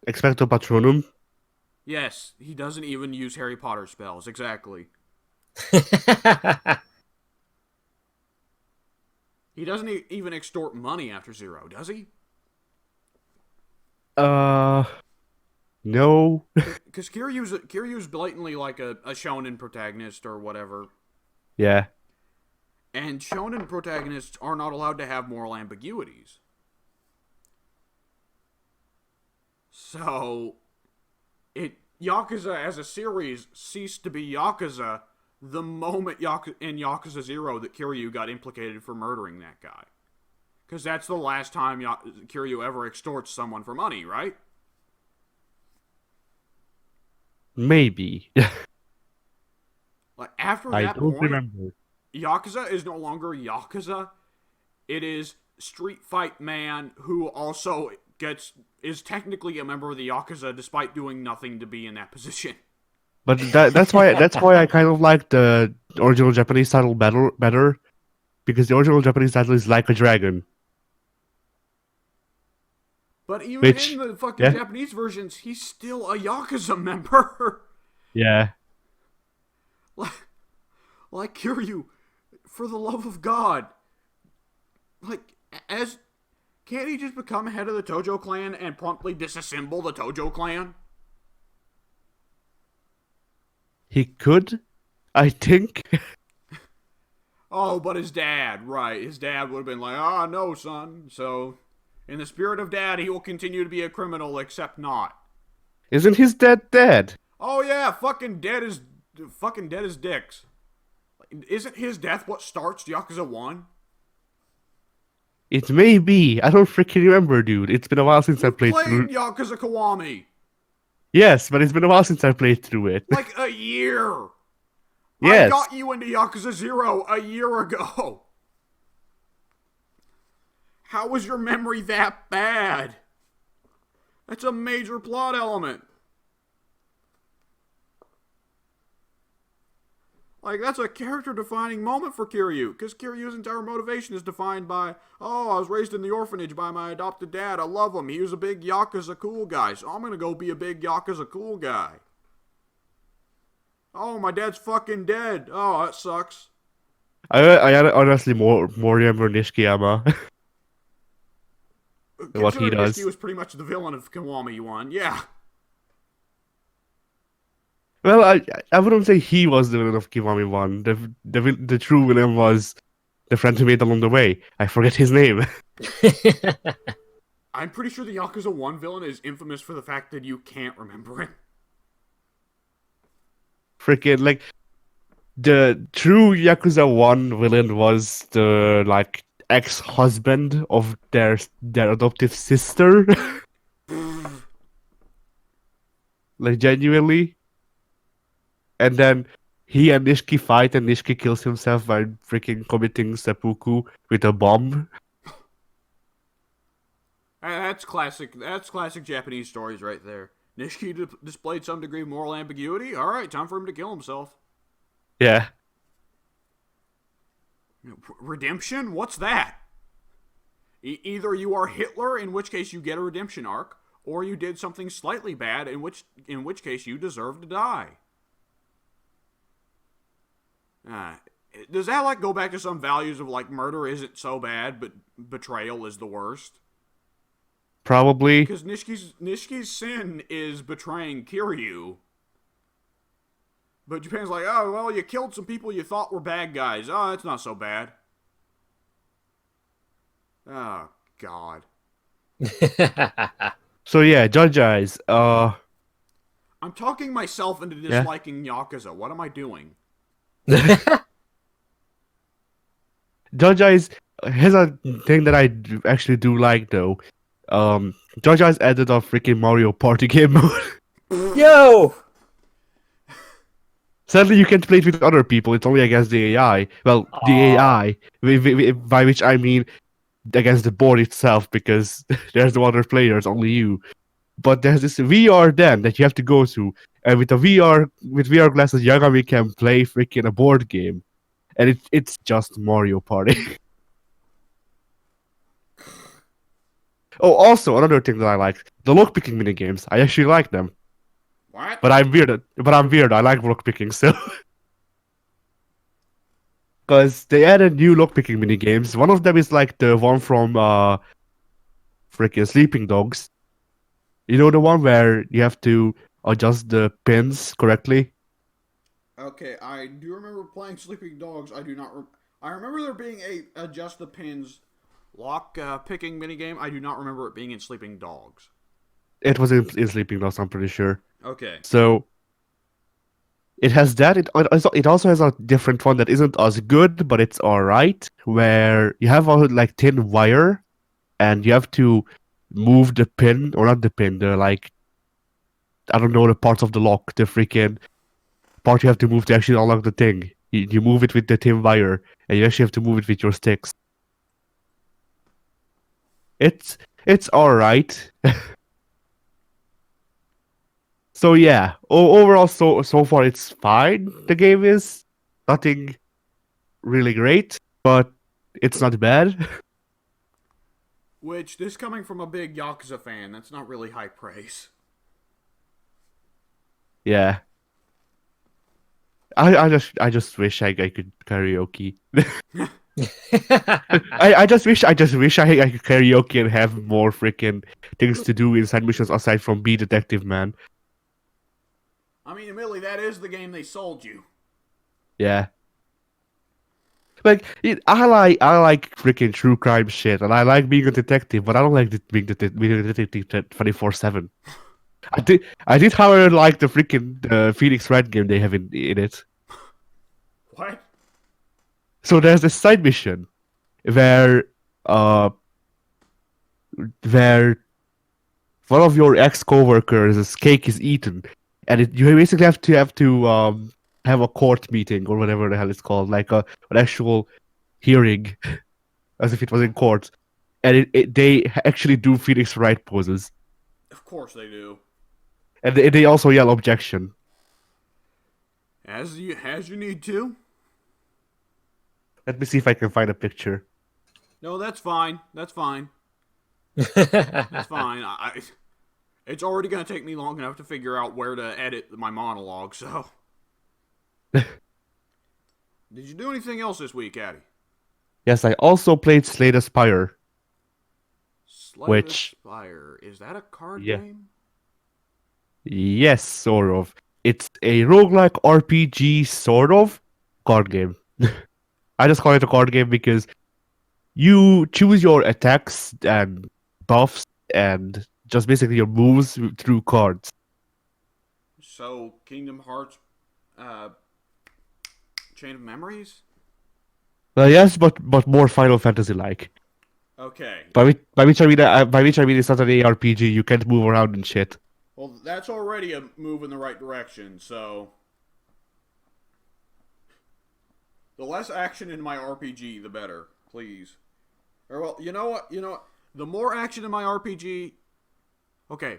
patronum? Yes, he doesn't even use Harry Potter spells, exactly. He doesn't even extort money after 0, does he? No. Because Kiryu's blatantly like a shonen protagonist or whatever. Yeah. And shonen protagonists are not allowed to have moral ambiguities. So, Yakuza as a series ceased to be Yakuza the moment in Yakuza 0 that Kiryu got implicated for murdering that guy. Because that's the last time Kiryu ever extorts someone for money, right? Maybe. Like, after that I don't point, remember. Yakuza is no longer Yakuza. It is Street Fight Man who also is technically a member of the Yakuza despite doing nothing to be in that position. But that's why I kind of like the original Japanese title better, because the original Japanese title is Like a Dragon. But even in the fucking Japanese versions, he's still a Yakuza member. Yeah. Like Kiryu, for the love of God, like, can't he just become head of the Tojo clan and promptly disassemble the Tojo clan? He could, I think. Oh, but his dad, right. His dad would have been like, no, son. So, in the spirit of dad, he will continue to be a criminal, except not. Isn't his dad dead? Oh, yeah, fucking dead as dicks. Isn't his death what starts Yakuza 1? It may be. I don't freaking remember, dude. It's been a while since I played through. Yakuza Kiwami. Yes, but it's been a while since I played through it. Like a year. Yes. I got you into Yakuza 0 a year ago. How was your memory that bad? That's a major plot element. Like, that's a character-defining moment for Kiryu, because Kiryu's entire motivation is defined by, I was raised in the orphanage by my adopted dad, I love him, he was a big Yakuza cool guy, so I'm gonna go be a big Yakuza cool guy. Oh, my dad's fucking dead. Oh, that sucks. I honestly more remember Nishikiyama. What he does. He was pretty much the villain of Kiwami 1, yeah. Well, I wouldn't say he was the villain of Kiwami 1. The true villain was the friend who made along the way. I forget his name. I'm pretty sure the Yakuza 1 villain is infamous for the fact that you can't remember him. Freaking, like, the true Yakuza 1 villain was the, like, ex-husband of their adoptive sister. Like, genuinely. And then he and Nishiki fight, and Nishiki kills himself by freaking committing seppuku with a bomb. That's classic. That's classic Japanese stories right there. Nishiki displayed some degree of moral ambiguity. All right, time for him to kill himself. Yeah. Redemption? What's that? Either you are Hitler, in which case you get a redemption arc, or you did something slightly bad, in which case you deserve to die. Does that like go back to some values of like murder isn't so bad, but betrayal is the worst? Probably. Because Nishiki's sin is betraying Kiryu. But Japan's like, oh, well, you killed some people you thought were bad guys. Oh, that's not so bad. Oh, God. So yeah, Judge Eyes. I'm talking myself into disliking Yakuza. What am I doing? Judge Eyes has a thing that I actually do like though. Judge Eyes added a freaking Mario Party game mode. Yo! Sadly, you can't play it with other people. It's only against the AI. Well, the AI, by which I mean against the board itself, because there's no other players, only you. But there's this VR den that you have to go to, and with VR glasses, Yagami can play freaking a board game, and it's just Mario Party. Oh, also another thing that I like, the lockpicking minigames. I actually like them. What? But I'm weird. I like lockpicking still. Because they added new lockpicking minigames. One of them is like the one from freaking Sleeping Dogs. You know, the one where you have to adjust the pins correctly? Okay, I do remember playing Sleeping Dogs. I do not. I remember there being a adjust the pins lock picking minigame. I do not remember it being in Sleeping Dogs. It was in Sleeping Dogs, I'm pretty sure. Okay. So it has that. It also has a different one that isn't as good, but it's alright. Where you have a like thin wire, and you have to move the pin, or not the pin, the like, I don't know, the parts of the lock, the freaking part you have to move to actually unlock the thing. You move it with the thin wire, and you actually have to move it with your sticks. It's alright. So yeah, overall, so far it's fine. The game is nothing really great, but it's not bad. Which, this coming from a big Yakuza fan, that's not really high praise. Yeah, I just wish I could karaoke. I just wish I could karaoke and have more freaking things to do inside missions aside from be detective man. I mean, admittedly, that is the game they sold you. Yeah. Like I like freaking true crime shit, and I like being a detective, but I don't like being a detective 24/7. I did however like the freaking Phoenix Wright game they have in it. What? So there's this side mission where where one of your ex coworkers' cake is eaten, and you basically have to have a court meeting or whatever the hell it's called, like an actual hearing, as if it was in court, and they actually do Phoenix Wright poses, Of course they do. and they also yell objection. As you need to. Let me see if I can find a picture. No, that's fine. That's fine. That's fine. It's already going to take me long enough to figure out where to edit my monologue, so. Did you do anything else this week, Addy? Yes, I also played Slay the Spire. Slay the Spire. Is that a card game? Yes, sort of. It's a roguelike RPG, sort of, card game. I just call it a card game because you choose your attacks and buffs and just basically your moves through cards. So, Kingdom Hearts, uh, Chain of Memories? Yes, but more Final Fantasy like. Okay. By which I mean it's not an ARPG. You can't move around and shit. Well, that's already a move in the right direction, so. The less action in my RPG, the better. Please. Or, well, you know what? The more action in my RPG. Okay.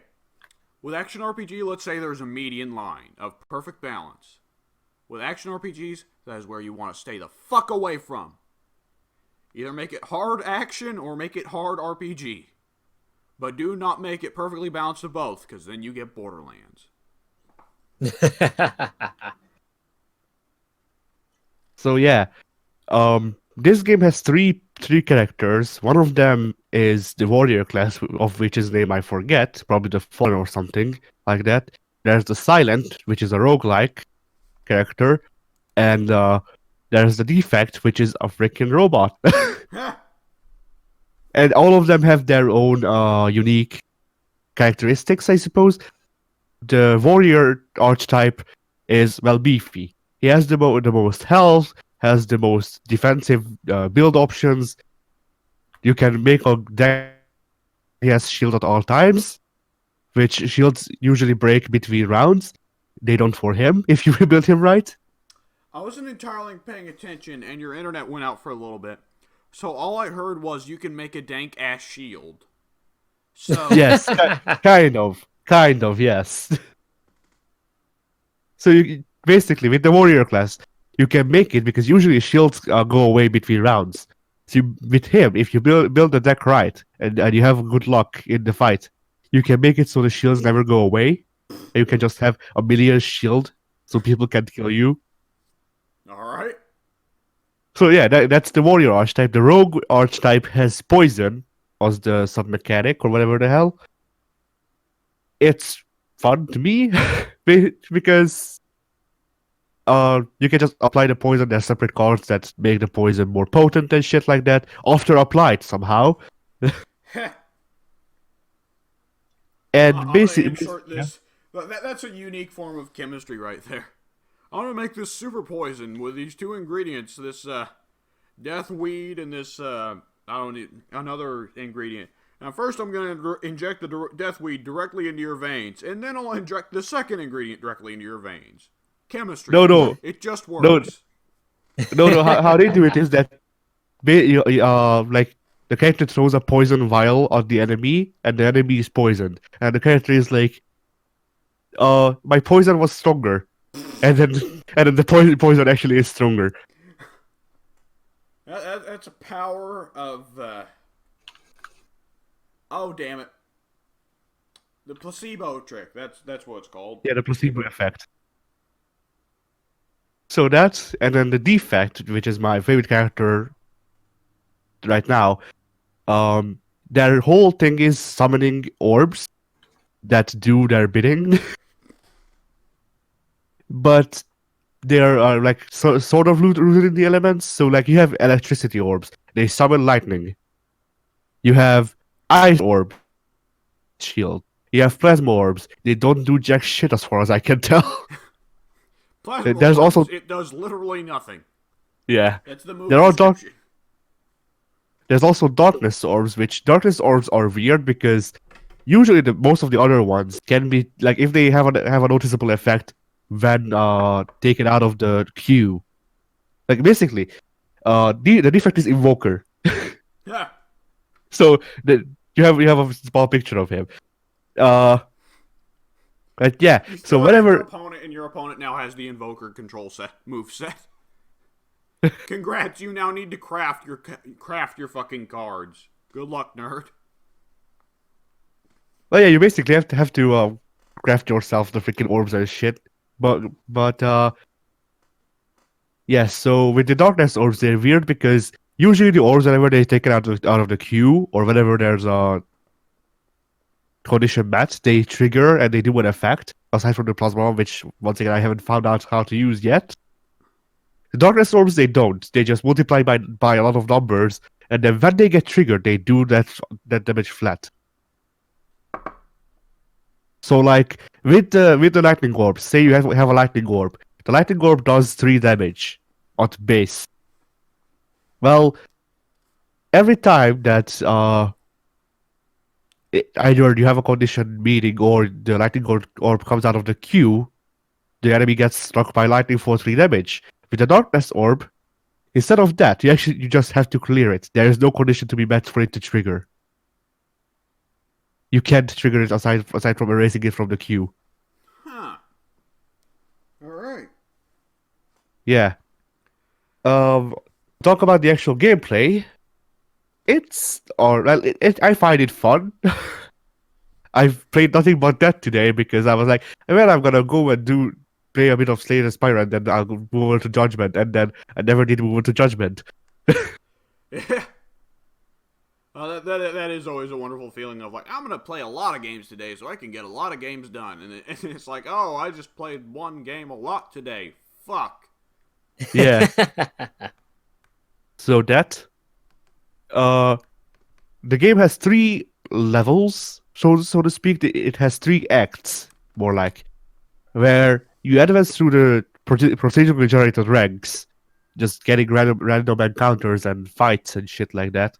With action RPG, let's say there's a median line of perfect balance. With action RPGs, that is where you want to stay the fuck away from. Either make it hard action or make it hard RPG. But do not make it perfectly balanced of both, because then you get Borderlands. So yeah, this game has three characters. One of them is the warrior class, of which his name I forget, probably the Fallen or something like that. There's the Silent, which is a roguelike character, and there's the Defect, which is a freaking robot. And all of them have their own unique characteristics, I suppose. The warrior archetype is, well, beefy. He has the most health, has the most defensive build options. You can make a deck. He has shield at all times, which shields usually break between rounds. They don't for him if you build him right. I wasn't entirely paying attention, and your internet went out for a little bit. So all I heard was you can make a dank ass shield. So Yes, kind of, yes. So you basically with the warrior class, you can make it because usually shields go away between rounds. So with him, if you build the deck right and you have good luck in the fight, you can make it so the shields never go away. And you can just have a million shield so people can't kill you. Alright. So yeah, that's the warrior archetype. The rogue archetype has poison as the sub mechanic or whatever the hell. It's fun to me because you can just apply the poison. There's separate cards that make the poison more potent and shit like that after applied somehow. And I'm basically, gonna insert this. That's a unique form of chemistry right there. I'm gonna make this super poison with these two ingredients. This death weed and this I don't need another ingredient. Now first I'm gonna inject the death weed directly into your veins, and then I'll inject the second ingredient directly into your veins. Chemistry. No. It just works. No. How they do it is that, like the character throws a poison vial on the enemy, and the enemy is poisoned, and the character is like, my poison was stronger, and then the poison actually is stronger. That's a power of. Oh damn it! The placebo trick. That's what it's called. Yeah, the placebo effect. So that's, and then the Defect, which is my favorite character right now. Their whole thing is summoning orbs that do their bidding, but they are like sort of rooted in the elements. So like you have electricity orbs, they summon lightning. You have ice orb, shield. You have plasma orbs. They don't do jack shit as far as I can tell. Plasma There's orbs, also, it does literally nothing. yeah. That's the movie There are dark. description. There's also darkness orbs, which darkness orbs are weird because usually most of the other ones can be like if they have a noticeable effect when taken out of the queue. Like basically, the defect is Invoker. Yeah. So you have a small picture of him. But yeah. You So still have whatever. your opponent, and your opponent now has the Invoker control move set. Congrats! You now need to craft your fucking cards. Good luck, nerd. Well, yeah, you basically have to craft yourself the freaking orbs and shit. But yeah. So with the darkness orbs, they're weird because usually the orbs, whenever they're taken out of the queue or whenever there's a condition met, they trigger and they do an effect. Aside from the plasma orb, which once again I haven't found out how to use yet. The darkness orbs, they don't. They just multiply by a lot of numbers, and then when they get triggered, they do that damage flat. So like with the lightning orb, say you have a lightning orb. The lightning orb does 3 damage at base. Well, every time that either you have a condition meeting or the lightning orb comes out of the queue, the enemy gets struck by lightning for 3 damage. With the darkness orb, instead of that, you just have to clear it. There is no condition to be met for it to trigger. You can't trigger it aside from erasing it from the queue. Huh. All right. Yeah. Talk about the actual gameplay. I find it fun. I've played nothing but that today because I was like, well, I'm gonna go and play a bit of Slay the Spire and then I'll move over to Judgment, and then I never did move over to Judgment. Yeah. Well, that is always a wonderful feeling of like, I'm going to play a lot of games today so I can get a lot of games done. And it's like, oh, I just played one game a lot today. Fuck. Yeah. So that the game has 3 levels, so to speak. It has 3 acts, more like, where you advance through the procedurally generated ranks, just getting random encounters and fights and shit like that,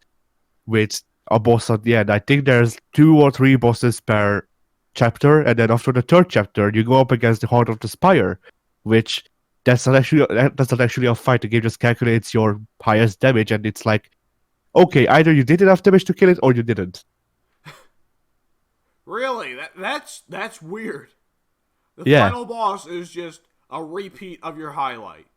with a boss at the end. I think there's 2 or 3 bosses per chapter, and then after the 3rd chapter, you go up against the Heart of the Spire, which that's not actually a fight. The game just calculates your highest damage, and it's like, okay, either you did enough damage to kill it or you didn't. Really? That's weird. The Yeah. final boss is just a repeat of your highlight.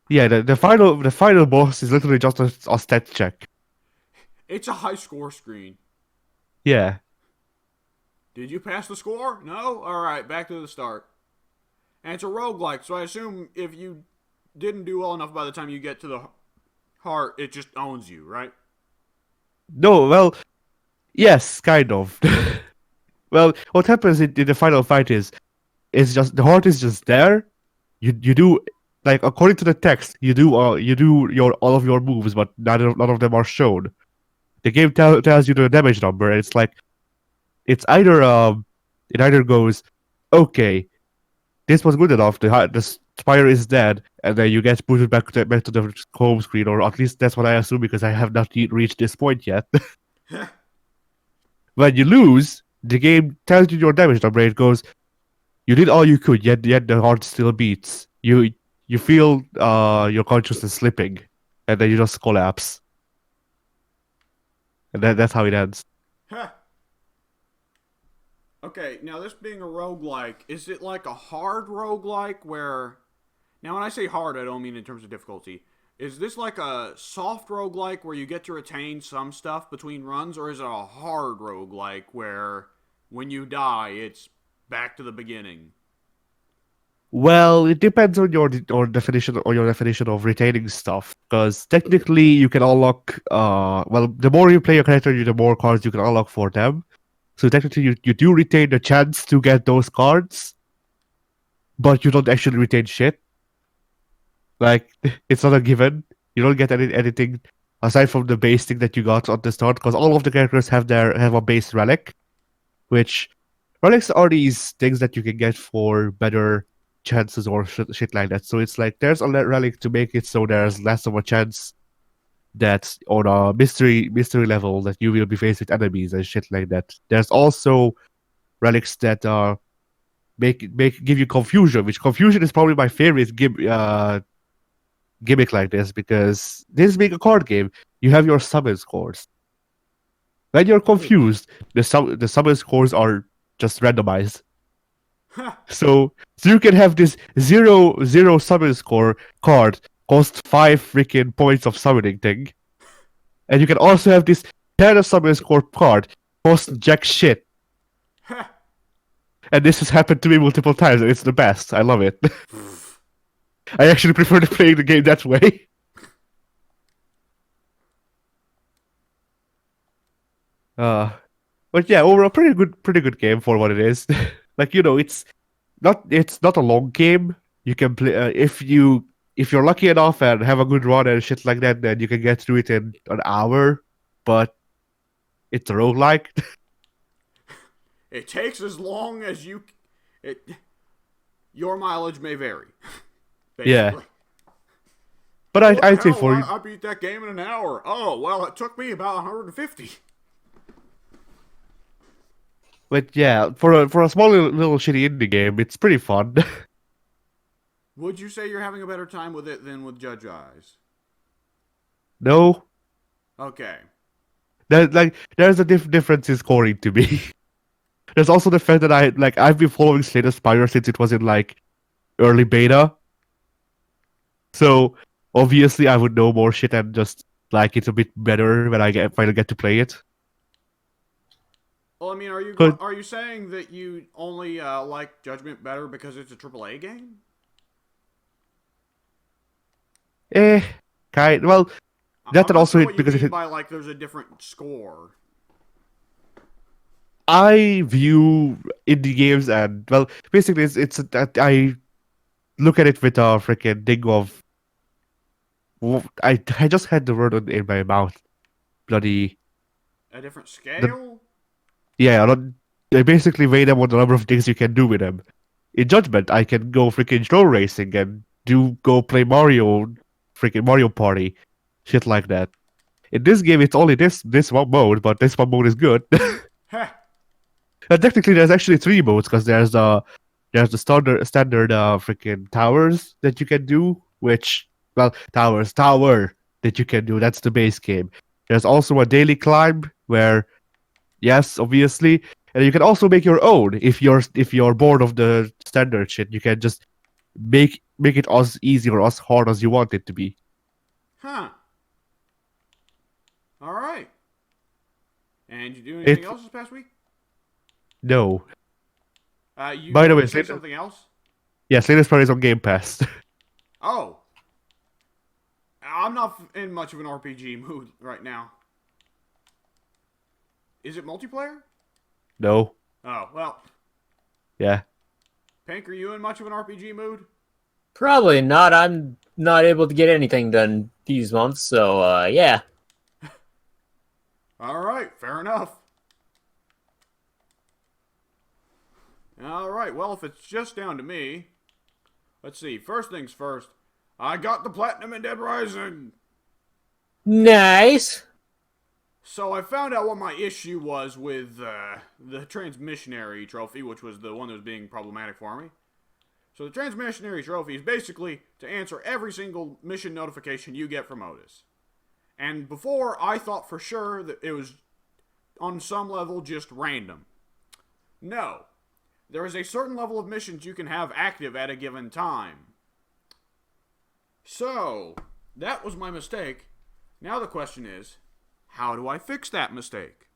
Yeah, the final boss is literally just a stat check. It's a high score screen. Yeah. Did you pass the score? No? Alright, back to the start. And it's a roguelike, so I assume if you didn't do well enough by the time you get to the heart, it just owns you, right? No, well, yes, kind of. Well, what happens in the final fight is just the heart is just there. You do, like, according to the text, you do your all of your moves, but none of them are shown. The game tells you the damage number, and it's like it either goes, okay, this was good enough. The spire is dead, and then you get booted back to the home screen, or at least that's what I assume because I have not reached this point yet. When you lose, the game tells you your damage number. It goes, you did all you could, yet the heart still beats. You feel your consciousness slipping, and then you just collapse, and that's how it ends. Okay, now this being a roguelike, is it like a hard roguelike where... Now when I say hard, I don't mean in terms of difficulty. Is this like a soft roguelike where you get to retain some stuff between runs, or is it a hard roguelike where when you die, it's back to the beginning? Well, it depends on your definition of retaining stuff. Because technically, you can unlock. Well, the more you play your character, the more cards you can unlock for them. So technically, you do retain the chance to get those cards, but you don't actually retain shit. Like, it's not a given. You don't get anything aside from the base thing that you got at the start. Because all of the characters have a base relic, which relics are these things that you can get for better chances or shit like that. So it's like there's a relic to make it so there's less of a chance that on a mystery level that you will be faced with enemies and shit like that. There's also relics that give you confusion, which confusion is probably my favorite gimmick like this, because this being a card game, you have your summon scores. When you're confused, the summon scores are just randomized. So you can have this 0 summon score card cost 5 freaking points of summoning thing. And you can also have this 10 summon score card cost jack shit. And this has happened to me multiple times, and it's the best. I love it. I actually prefer to play the game that way. But yeah, overall, pretty good game for what it is. Like, it's not a long game. You can play if you're lucky enough and have a good run and shit like that, then you can get through it in an hour. But it's a roguelike. It takes as long as you... Your mileage may vary. Yeah. Basically. But What the I'd say hell? for I beat that game in an hour. Oh, well, it took me about 150. but yeah, for a small little shitty indie game, it's pretty fun. Would you say you're having a better time with it than with Judge Eyes? No, Okay. there's a difference in scoring to me. There's also the fact that I've been following Slay the Spire since it was in like early beta. So obviously I would know more shit and just like it a bit better when I finally get to play it. Well, I mean, But are you saying that you only like Judgment better because it's a AAA game? eh, kind well that I'm and not also sure what you because mean by like there's a different score. I view indie games and well basically it's that I look at it with a freaking thing of I just had the word in my mouth. Bloody A different the scale? yeah, I basically weigh them on the number of things you can do with them. In Judgment, I can go freaking drone racing and go play freaking Mario Party, shit like that. In this game, it's only this one mode, but this one mode is good. Heh. And technically, there's actually three modes because there's the standard freaking towers that you can do, which well tower that you can do. That's the base game. There's also a daily climb where yes, obviously, and you can also make your own if you're bored of the standard shit. You can just make it as easy or as hard as you want it to be. Huh. All right. And you do anything else this past week? No. You By the way, say something else? yeah, Slay the Spire is on Game Pass. Oh. I'm not in much of an RPG mood right now. Is it multiplayer? No. Oh, well. Yeah. Pink, are you in much of an RPG mood? Probably not. I'm not able to get anything done these months, so yeah. All right, fair enough. All right, well, if it's just down to me, let's see. First things first, I got the platinum in Dead Rising. Nice. So I found out what my issue was with the Transmissionary trophy, which was the one that was being problematic for me. So the Transmissionary trophy is basically to answer every single mission notification you get from Otis. And before, I thought for sure that it was, on some level, just random. No. There is a certain level of missions you can have active at a given time. So, that was my mistake. Now the question is, how do I fix that mistake?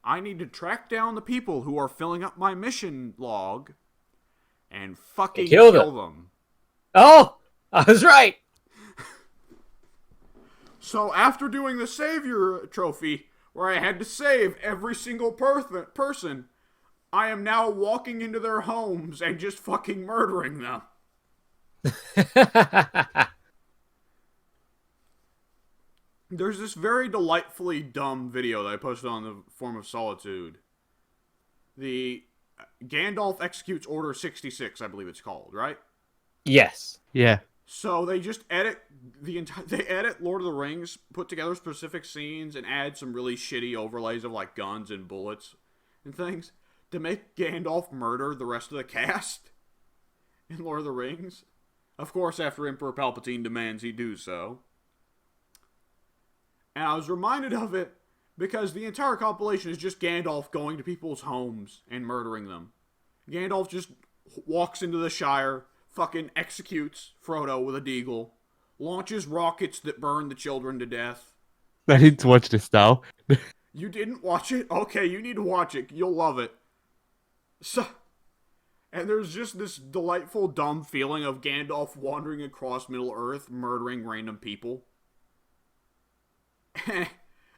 I need to track down the people who are filling up my mission log and fucking kill them. Oh, I was right. So after doing the Savior trophy, where I had to save every single person, I am now walking into their homes and just fucking murdering them. There's this very delightfully dumb video that I posted on the forum of Solitude. The Gandalf Executes Order 66, I believe it's called, right? Yes. Yeah. So they just edit they edit Lord of the Rings, put together specific scenes, and add some really shitty overlays of like guns and bullets and things to make Gandalf murder the rest of the cast in Lord of the Rings. Of course, after Emperor Palpatine demands he do so. And I was reminded of it because the entire compilation is just Gandalf going to people's homes and murdering them. Gandalf just walks into the Shire, fucking executes Frodo with a deagle, launches rockets that burn the children to death. I need to watch this now. You didn't watch it? Okay, you need to watch it. You'll love it. So, and there's just this delightful, dumb feeling of Gandalf wandering across Middle-earth, murdering random people.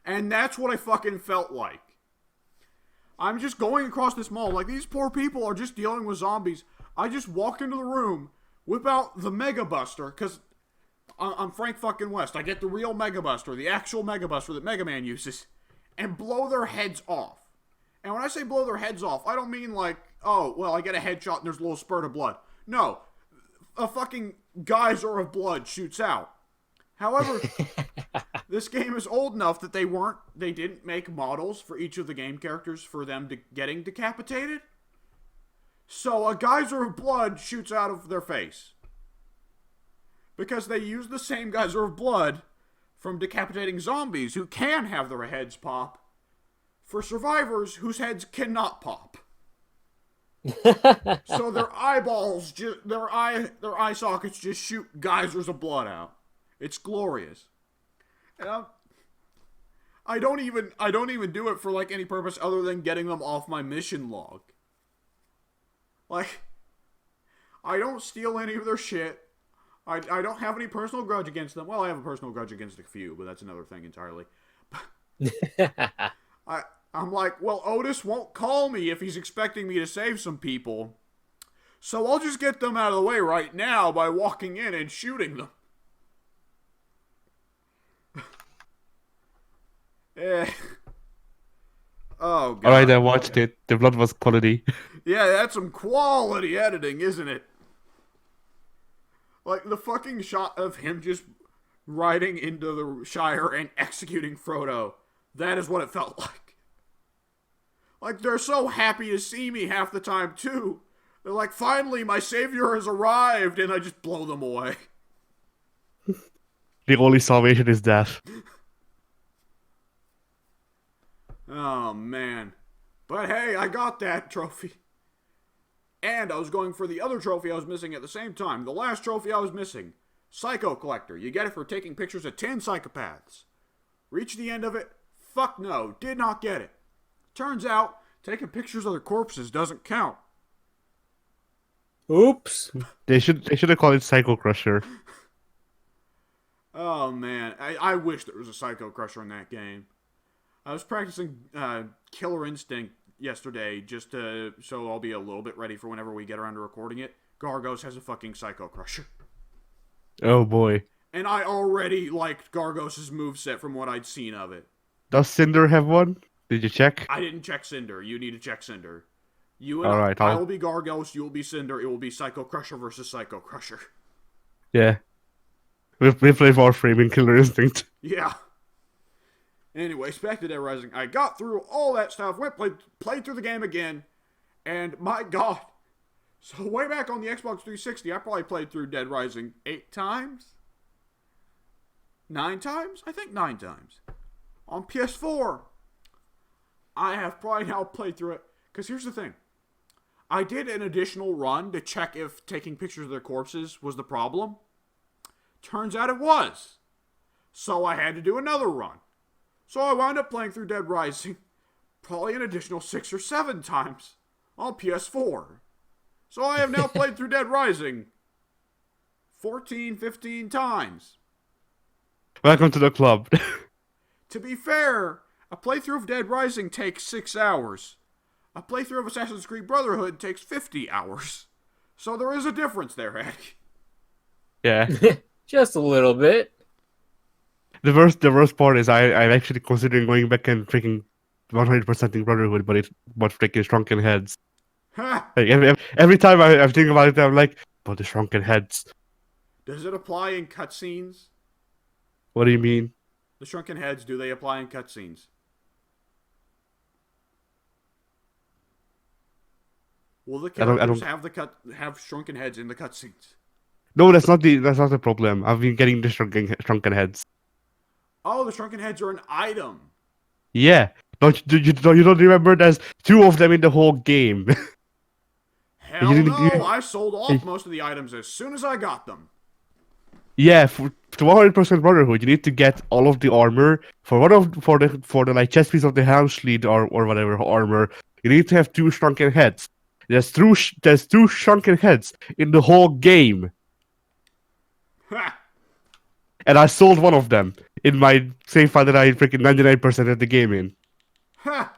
And that's what I fucking felt like. I'm just going across this mall, like, these poor people are just dealing with zombies. I just walk into the room, whip out the Mega Buster, because I'm Frank fucking West. I get the real Mega Buster, the actual Mega Buster that Mega Man uses, and blow their heads off. And when I say blow their heads off, I don't mean like, oh, well, I get a headshot and there's a little spurt of blood. No, a fucking geyser of blood shoots out. However, this game is old enough that they didn't make models for each of the game characters for them getting decapitated. So a geyser of blood shoots out of their face. Because they use the same geyser of blood from decapitating zombies who can have their heads pop for survivors whose heads cannot pop. So their eyeballs, their eye sockets just shoot geysers of blood out. It's glorious. And I don't even do it for like any purpose other than getting them off my mission log. Like, I don't steal any of their shit. I don't have any personal grudge against them. Well, I have a personal grudge against a few, but that's another thing entirely. I'm like, well, Otis won't call me if he's expecting me to save some people. So I'll just get them out of the way right now by walking in and shooting them. Oh, God. Alright, I watched it. The blood was quality. Yeah, that's some quality editing, isn't it? Like, the fucking shot of him just riding into the Shire and executing Frodo. That is what it felt like. Like, they're so happy to see me half the time, too. They're like, finally, my savior has arrived, and I just blow them away. The only salvation is death. Oh, man. But hey, I got that trophy. And I was going for the other trophy I was missing at the same time. The last trophy I was missing. Psycho Collector. You get it for taking pictures of 10 psychopaths. Reach the end of it. Fuck no. Did not get it. Turns out, taking pictures of their corpses doesn't count. Oops. They should have called it Psycho Crusher. Oh, man. I wish there was a Psycho Crusher in that game. I was practicing Killer Instinct yesterday just so I'll be a little bit ready for whenever we get around to recording it. Gargos has a fucking Psycho Crusher. Oh boy. And I already liked Gargos' moveset from what I'd seen of it. Does Cinder have one? Did you check? I didn't check Cinder. You need to check Cinder. You and Alright, I will be Gargos, you will be Cinder, it will be Psycho Crusher versus Psycho Crusher. Yeah. We play Warframe in Killer Instinct. Yeah. Anyways, back to Dead Rising. I got through all that stuff, played through the game again, and my god. So way back on the Xbox 360, I probably played through Dead Rising 8 times? 9 times? I think 9 times. On PS4, I have probably now played through it. Because here's the thing. I did an additional run to check if taking pictures of their corpses was the problem. Turns out it was. So I had to do another run. So I wound up playing through Dead Rising probably an additional 6 or 7 times on PS4. So I have now played through Dead Rising 14, 15 times. Welcome to the club. To be fair, a playthrough of Dead Rising takes 6 hours. A playthrough of Assassin's Creed Brotherhood takes 50 hours. So there is a difference there, Eddie. Yeah. Just a little bit. The worst part is I'm actually considering going back and freaking 100%ing Brotherhood, but freaking Shrunken Heads. Ha! Like every time I think about it, I'm like, but the Shrunken Heads. Does it apply in cutscenes? What do you mean? The Shrunken Heads, do they apply in cutscenes? Will the characters have Shrunken Heads in the cutscenes? No, that's not the problem. I've been getting the Shrunken Heads. Oh, the Shrunken Heads are an item. Yeah. You don't remember there's 2 of them in the whole game. Hell no, I sold off most of the items as soon as I got them. Yeah, to 100% Brotherhood, you need to get all of the armor for the like chest piece of the Helmslead or whatever armor. You need to have 2 Shrunken Heads. There's 2 Shrunken Heads in the whole game. Ha! And I sold one of them in my save file that I freaking 99% of the game in. Ha!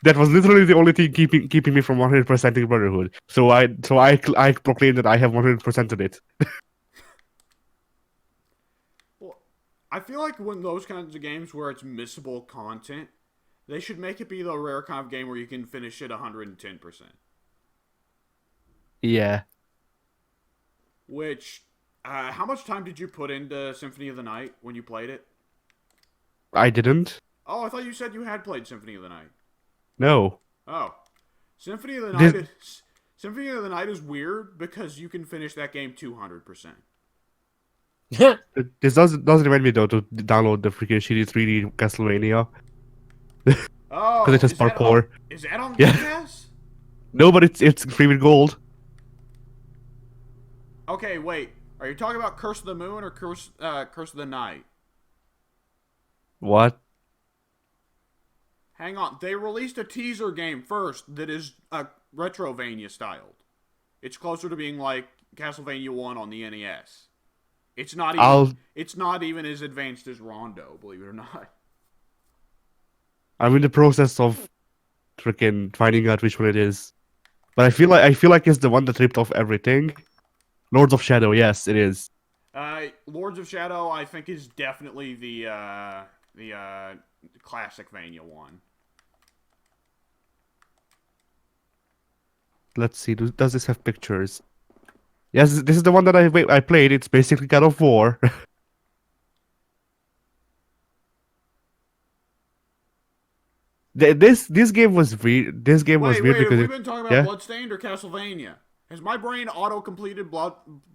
That was literally the only thing keeping me from 100%ing Brotherhood. So I proclaim that I have 100%ed it. Well, I feel like when those kinds of games where it's missable content, They should make it be the rare kind of game where you can finish it 110%. Yeah. Which, how much time did you put into Symphony of the Night when you played it? I didn't. Oh, I thought you said you had played Symphony of the Night. No. Oh. Symphony of the This- Night is... Symphony of the Night is weird because you can finish that game 200%. This doesn't remind me though to download the freaking shitty 3D Castlevania Oh, because it has parkour. Is that on Yeah. Game Pass? No, but it's free with gold. Okay, wait. Are you talking about Curse of the Moon or Curse of the Night? What? Hang on. They released a teaser game first that is Retrovania styled. It's closer to being like Castlevania 1 on the NES. It's not even as advanced as Rondo, believe it or not. I'm in the process of freaking finding out which one it is, but I feel like it's the one that ripped off everything. Lords of Shadow, yes, it is. Lords of Shadow, I think, is definitely the classic Vania one. Let's see. Does this have pictures? Yes, this is the one that I played. It's basically God of War. This game was weird. This game was weird Wait, because have we been talking about yeah? Bloodstained or Castlevania? Has my brain auto-completed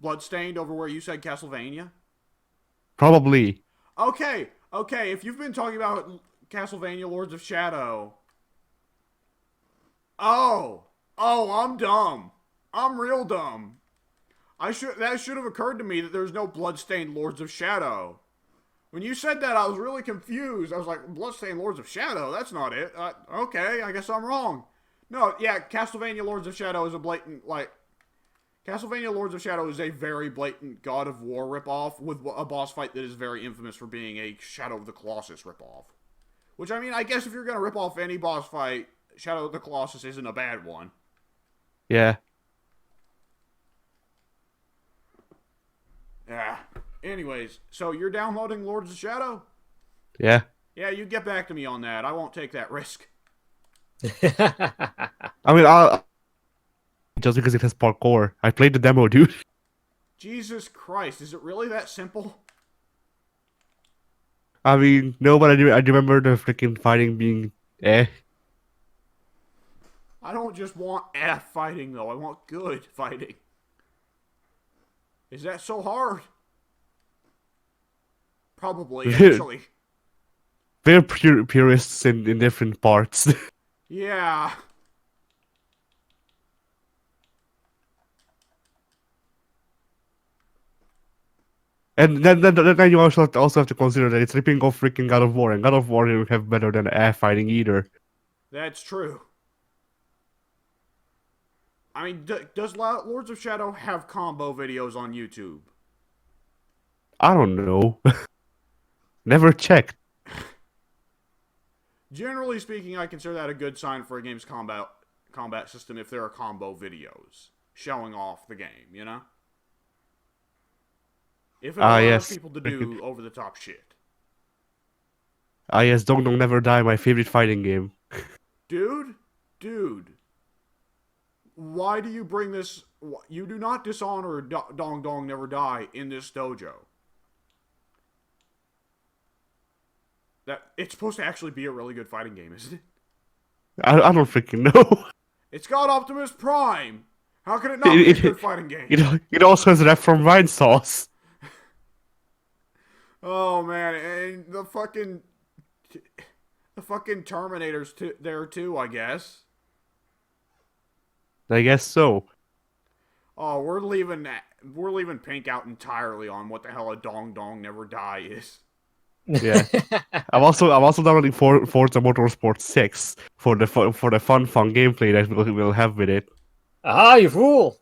Bloodstained over where you said Castlevania? Probably. Okay, if you've been talking about Castlevania Lords of Shadow... Oh, I'm dumb. I'm real dumb. That should have occurred to me that there's no Bloodstained Lords of Shadow. When you said that, I was really confused. I was like, Bloodstained Lords of Shadow? That's not it. Okay, I guess I'm wrong. No, yeah, Castlevania Lords of Shadow is a blatant, Castlevania Lords of Shadow is a very blatant God of War ripoff with a boss fight that is very infamous for being a Shadow of the Colossus ripoff. Which, I mean, I guess if you're going to rip off any boss fight, Shadow of the Colossus isn't a bad one. Yeah. Yeah. Anyways, so you're downloading Lords of Shadow? Yeah. Yeah, you get back to me on that. I won't take that risk. I mean, I'll just because it has parkour. I played the demo, dude. Jesus Christ, is it really that simple? I mean, no, but I remember the freaking fighting being I don't just want fighting, though. I want good fighting. Is that so hard? Probably, actually. They're purists in different parts. Yeah. And then you also have to consider that it's ripping off freaking God of War, and God of War didn't have better than fighting either. That's true. I mean, does Lords of Shadow have combo videos on YouTube? I don't know. Never checked. Generally speaking, I consider that a good sign for a game's combat system if there are combo videos showing off the game, you know? If it allows yes. people to do over-the-top shit. Yes, Dong Dong Never Die, my favorite fighting game. Dude, why do you bring this... You do not dishonor Dong Dong Never Die in this dojo. It's supposed to actually be a really good fighting game, isn't it? I don't freaking know. It's got Optimus Prime! How can it not be a good fighting game? It also has rap from Vine Sauce. Oh man, and the fucking Terminator's there too, I guess. I guess so. Oh, we're leaving Pink out entirely on what the hell a Dong Dong Never Die is. Yeah. I'm also downloading Forza Motorsport 6 for the fun gameplay that we'll have with it. Ah, you fool!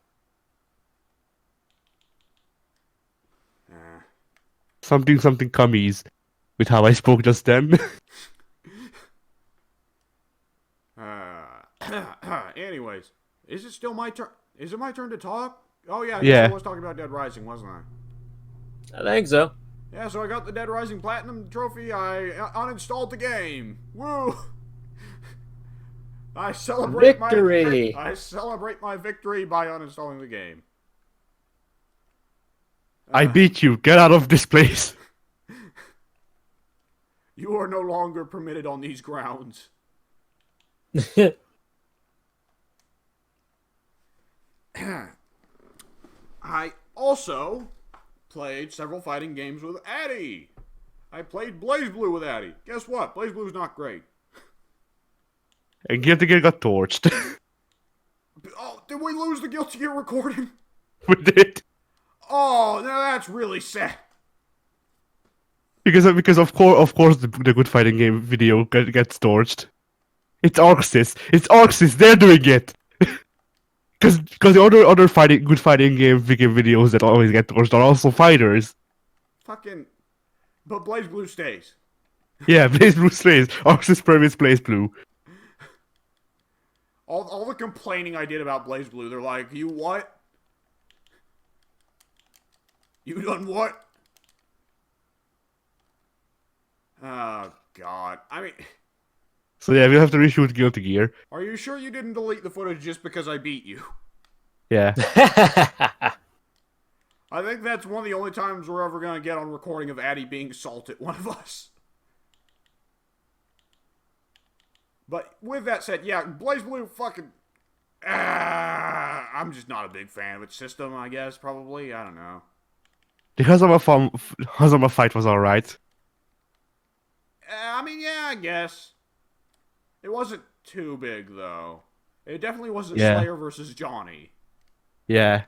Something cummies with how I spoke just then. Anyways, is it still my turn? Is it my turn to talk? Oh yeah, I was talking about Dead Rising, wasn't I? I think so. Yeah, so I got the Dead Rising Platinum trophy. I uninstalled the game. Woo! I celebrate Victory! I celebrate my victory by uninstalling the game. I beat you. Get out of this place. You are no longer permitted on these grounds. I also played several fighting games with Addy. I played BlazBlue with Addy. Guess what? BlazBlue's not great. And Guilty Gear got torched. Oh, did we lose the Guilty Gear recording? We did. Oh, now that's really sad. Because of course the good fighting game video gets torched. It's Arxis. It's Arxis. They're doing it. Because the other good fighting game videos that always get torched are also fighters. Fucking. But BlazBlue stays. Yeah, BlazBlue stays. Arxis premise BlazBlue. All the complaining I did about BlazBlue, they're like, you what? You done what? Oh, God. I mean... So yeah, we'll have to reshoot Guilty Gear. Are you sure you didn't delete the footage just because I beat you? Yeah. I think that's one of the only times we're ever going to get on recording of Addy being salted, one of us. But with that said, yeah, BlazBlue fucking... I'm just not a big fan of its system, I guess, probably. I don't know. The Hazama fight was alright. I mean, yeah, I guess. It wasn't too big, though. It definitely wasn't Slayer versus Johnny. Yeah.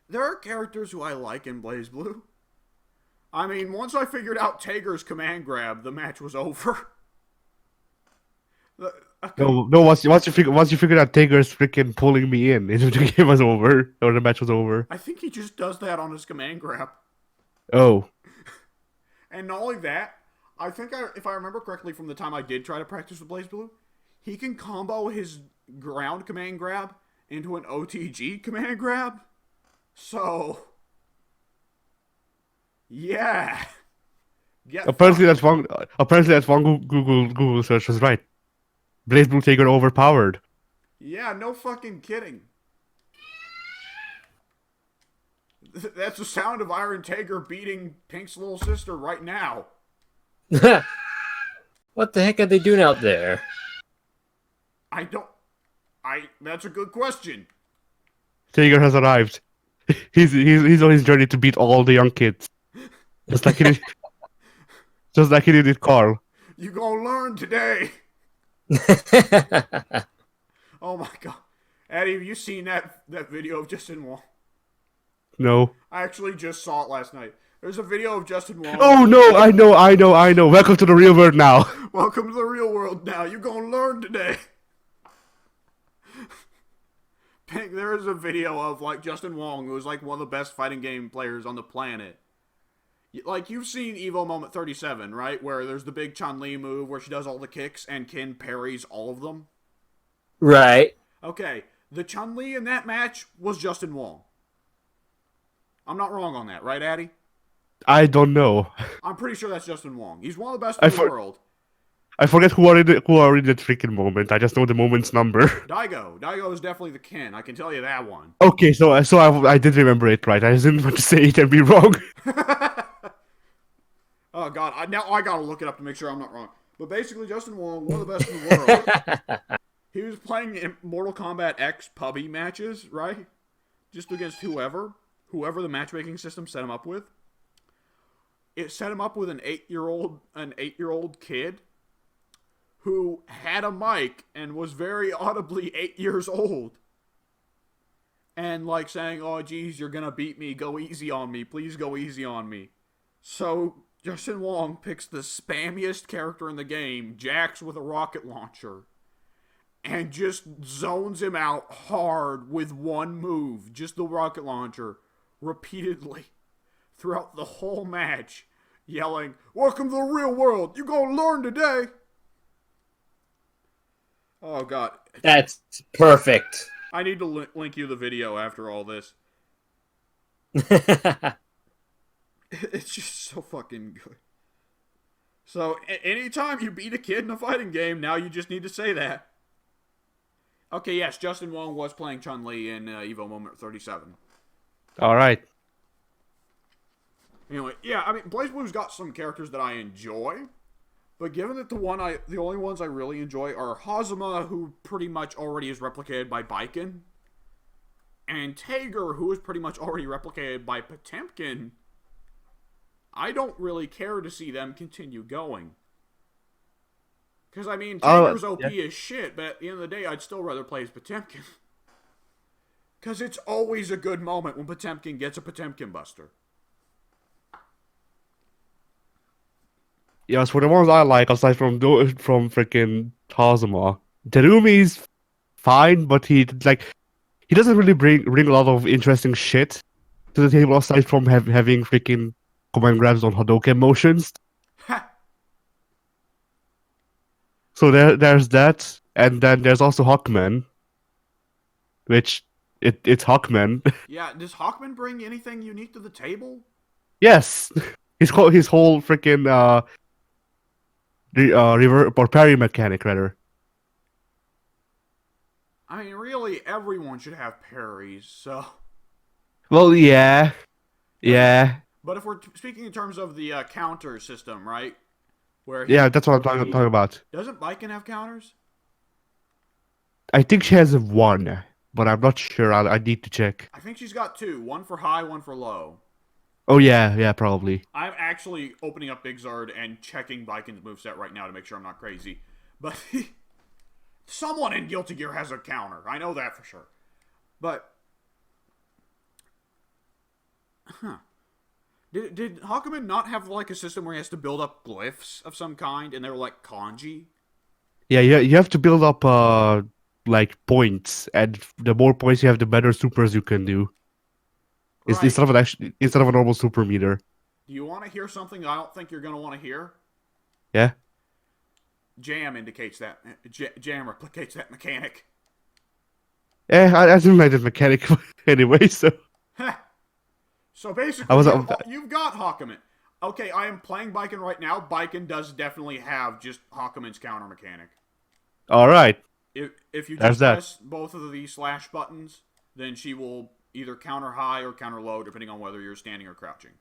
There are characters who I like in BlazBlue. I mean, once I figured out Tager's command grab, the match was over. No. Once you figured out Tager's freaking pulling me in, the game was over, or the match was over. I think he just does that on his command grab. Oh. And not only that, I think if I remember correctly from the time I did try to practice with BlazBlue, he can combo his ground command grab into an OTG command grab. So, yeah. Apparently that's one. Google search was right. BlazBlue Taker overpowered. Yeah, no fucking kidding. That's the sound of Iron Tager beating Pink's little sister right now. What the heck are they doing out there? That's a good question. Tager has arrived. He's on his journey to beat all the young kids. Just like he did with Carl. You gonna learn today. Oh my god. Addy, have you seen that video of Justin Wong? No. I actually just saw it last night. There's a video of Justin Wong. Oh no, I know. Welcome to the real world now. Welcome to the real world now. You gonna learn today. Pink, there is a video of like Justin Wong, who is like one of the best fighting game players on the planet. Like, you've seen Evo Moment 37, right? Where there's the big Chun-Li move where she does all the kicks and Ken parries all of them. Right. Okay, the Chun-Li in that match was Justin Wong. I'm not wrong on that, right, Addy? I don't know. I'm pretty sure that's Justin Wong. He's one of the best in the world. I forget who are in the freaking moment. I just know the moment's number. Daigo. Daigo is definitely the Ken. I can tell you that one. Okay, so I did remember it right. I just didn't want to say it and be wrong. Oh god, now I gotta look it up to make sure I'm not wrong. But basically, Justin Wong, one of the best in the world. He was playing in Mortal Kombat X PUBG matches, right? Just against whoever the matchmaking system set him up with. It set him up with an 8-year-old kid who had a mic and was very audibly 8 years old. And like saying, "Oh geez, you're gonna beat me, go easy on me, please go easy on me." So Justin Wong picks the spammiest character in the game, Jax with a rocket launcher, and just zones him out hard with one move, just the rocket launcher, repeatedly, throughout the whole match, yelling, "Welcome to the real world, you gonna learn today!" Oh god. That's perfect. I need to link you the video after all this. It's just so fucking good. So anytime you beat a kid in a fighting game, now you just need to say that. Okay, yes, Justin Wong was playing Chun-Li in Evo Moment 37. All right. Anyway, yeah, I mean, BlazBlue's got some characters that I enjoy, but given that the only ones I really enjoy are Hazuma, who pretty much already is replicated by Baiken, and Tager, who is pretty much already replicated by Potemkin, I don't really care to see them continue going. Because, I mean, Tager's OP as shit, but at the end of the day, I'd still rather play as Potemkin. Because it's always a good moment when Potemkin gets a Potemkin Buster. Yes, for the ones I like, aside from freaking Hazuma, Terumi's fine, but he doesn't really bring a lot of interesting shit to the table aside from having freaking command grabs on Hadouken motions. So there's that, and then there's also Hawkman, which it's Hawkman. Yeah, does Hawkman bring anything unique to the table? Yes, his whole freaking reverse or parry mechanic rather. I mean, really, everyone should have parries, so... Well, yeah. Yeah. But if we're speaking in terms of the counter system, right? Where Yeah, that's what I'm talking about. Doesn't Baiken have counters? I think she has one, but I'm not sure. I need to check. I think she's got two. One for high, one for low. Oh, yeah, probably. I'm actually opening up Big Zard and checking Baiken's moveset right now to make sure I'm not crazy. But someone in Guilty Gear has a counter. I know that for sure. But... Huh. Did Hakumen not have, like, a system where he has to build up glyphs of some kind, and they were, like, kanji? Yeah, you have to build up, like, points, and the more points you have, the better supers you can do. Right. Instead of a normal super meter. Do you want to hear something I don't think you're going to want to hear? Yeah? Jam indicates that. Jam replicates that mechanic. I didn't like the mechanic anyway, so... So basically, you've got Hakumen. Okay, I am playing Baiken right now. Baiken does definitely have just Hakumen's counter mechanic. Alright. If you just press both of the slash buttons, then she will either counter high or counter low, depending on whether you're standing or crouching.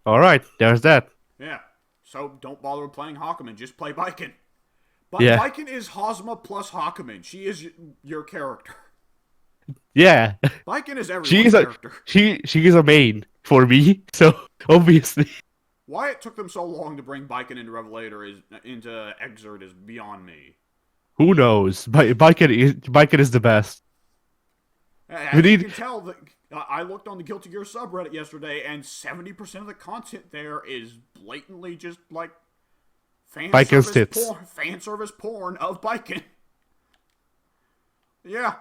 Alright, there's that. Yeah. So don't bother with playing Hakumen. Just play Baiken. But yeah. Baiken is Hazuma plus Hakumen. She is your character. Yeah. Baiken is everyone's character. She is a main for me, so obviously. Why it took them so long to bring Baiken into Revelator into Exert is beyond me. Who knows? Baiken is the best. As you can tell, I looked on the Guilty Gear subreddit yesterday, and 70% of the content there is blatantly just like fan service porn of Baiken. Yeah.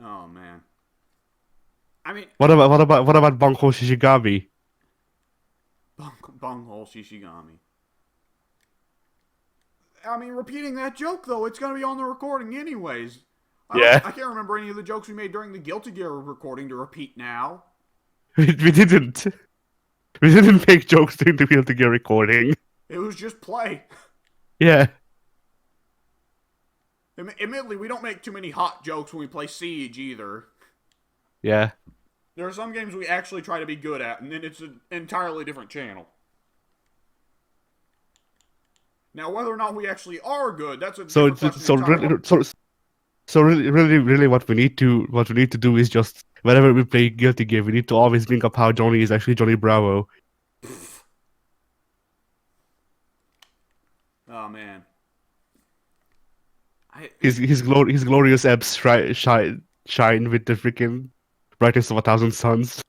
Oh man. I mean, what about Bunghole Shishigami? Bunghole Shishigami. I mean, repeating that joke though, it's gonna be on the recording anyways. I can't remember any of the jokes we made during the Guilty Gear recording to repeat now. We didn't. We didn't make jokes during the Guilty Gear recording. It was just play. Yeah. Admittedly, we don't make too many hot jokes when we play Siege either. Yeah. There are some games we actually try to be good at, and then it's an entirely different channel. Now, whether or not we actually are good, that's a different question. So really, what we need to do is just whenever we play Guilty Gear, we need to always bring up how Johnny is actually Johnny Bravo. Oh man. His glorious abs shine with the freaking brightness of 1,000 suns.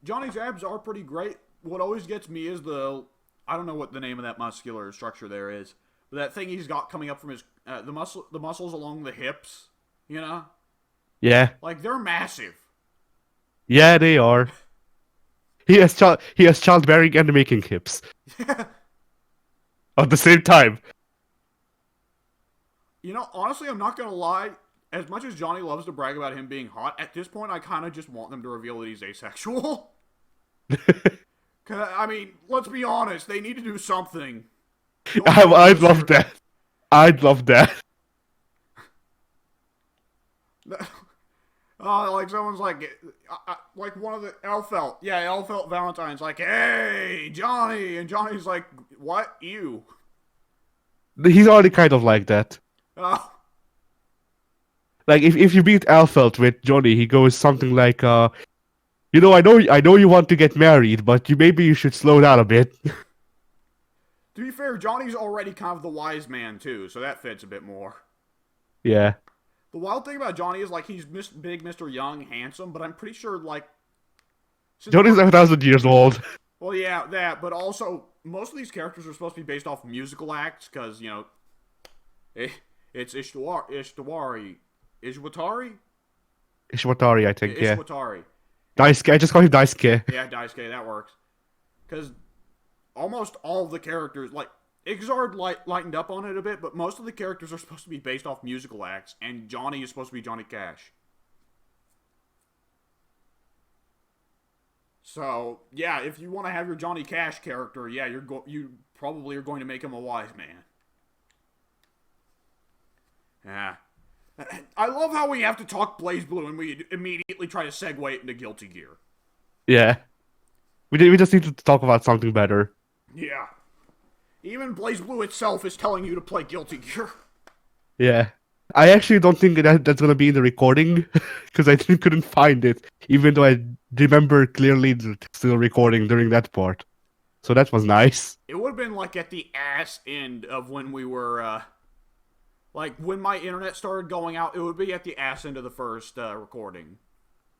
Johnny's abs are pretty great. What always gets me is I don't know what the name of that muscular structure there is, but that thing he's got coming up from his the muscles along the hips, you know? Yeah. Like they're massive. Yeah, they are. He has childbearing and making hips. Yeah. At the same time. You know, honestly, I'm not gonna lie. As much as Johnny loves to brag about him being hot, at this point, I kind of just want them to reveal that he's asexual. I mean, let's be honest. They need to do something. I'd love that. I'd love that. Like someone's like one of the Elfelt. Yeah, Elfelt Valentine's like, hey, Johnny. And Johnny's like, what? You. He's already kind of like that. Oh. Like if you beat Alfeld with Johnny, he goes something like, you know, I know you want to get married, but maybe you should slow down a bit. To be fair, Johnny's already kind of the wise man too, so that fits a bit more. Yeah. The wild thing about Johnny is like he's big Mr. Young, handsome, but I'm pretty sure like Johnny's 1,000 years old. Well, yeah, that, but also most of these characters are supposed to be based off musical acts because you know it's Ishwatari, Ishwatari, I think. Yeah. Ishwatari. Daisuke. I just call him Daisuke. Yeah, Daisuke, that works. Because almost all of the characters, like, Ixard lightened up on it a bit, but most of the characters are supposed to be based off musical acts, and Johnny is supposed to be Johnny Cash. So, yeah, if you want to have your Johnny Cash character, yeah, you probably are going to make him a wise man. Yeah. I love how we have to talk Blaze Blue and we immediately try to segue it into Guilty Gear. Yeah. We just need to talk about something better. Yeah. Even Blaze Blue itself is telling you to play Guilty Gear. Yeah. I actually don't think that's gonna be in the recording, because I couldn't find it, even though I remember clearly still recording during that part. So that was nice. It would have been like at the ass end of when we were, like when my internet started going out, it would be at the ass end of the first recording.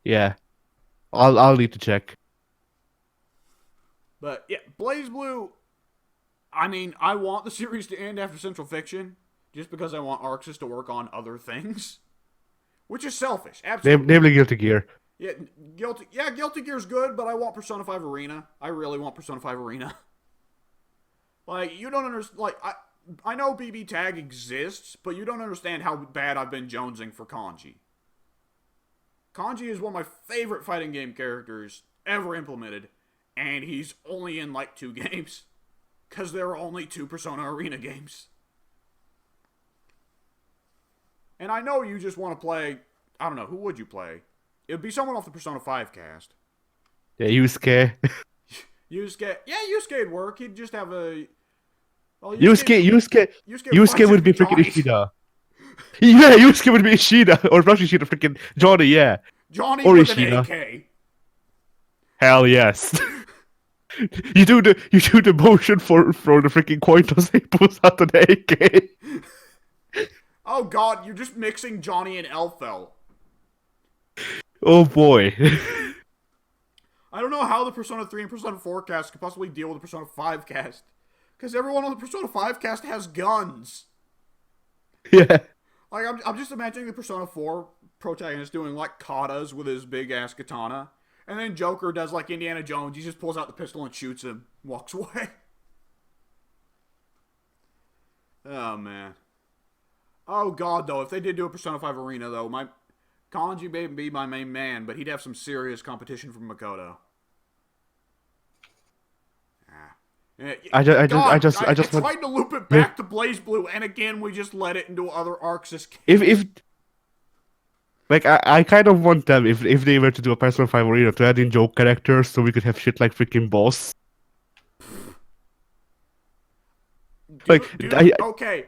Yeah. I'll need to check. But yeah, Blaze Blue, I mean, I want the series to end after Central Fiction, just because I want Arxis to work on other things. Which is selfish, absolutely. Namely Guilty Gear. Yeah, Guilty Gear's good, but I want Persona 5 Arena. I really want Persona 5 Arena. Like, you don't understand, like, I know BB Tag exists, but you don't understand how bad I've been jonesing for Kanji. Kanji is one of my favorite fighting game characters ever implemented, and he's only in, like, 2 games. Because there are only 2 Persona Arena games. And I know you just want to play, I don't know, who would you play? It would be someone off the Persona 5 cast. Yeah, Yusuke. Yusuke would work. He'd just have a... Well, Yusuke would be freaking Ishida. Yeah, Yusuke would be Ishida. Or not Ishida, freaking Johnny, yeah. Johnny or with Ishida. an AK. Hell yes. You do the motion for the freaking coin toss, he pulls out an AK. Oh god, you're just mixing Johnny and Elfel. Oh boy. I don't know how the Persona 3 and Persona 4 cast could possibly deal with the Persona 5 cast. Because everyone on the Persona 5 cast has guns. Yeah. Like, I'm just imagining the Persona 4 protagonist doing, like, katas with his big-ass katana. And then Joker does, like, Indiana Jones. He just pulls out the pistol and shoots him. Walks away. Oh, man. Oh, God, though. If they did do a Persona 5 Arena, though, my... Kanji may be my main man, but he'd have some serious competition from Makoto. I just tried to loop it back to Blaze Blue, and again we just led it into other Arxis if games. like I kind of want them if they were to do a Persona 5 Arena to add in joke characters so we could have shit like freaking boss. Okay.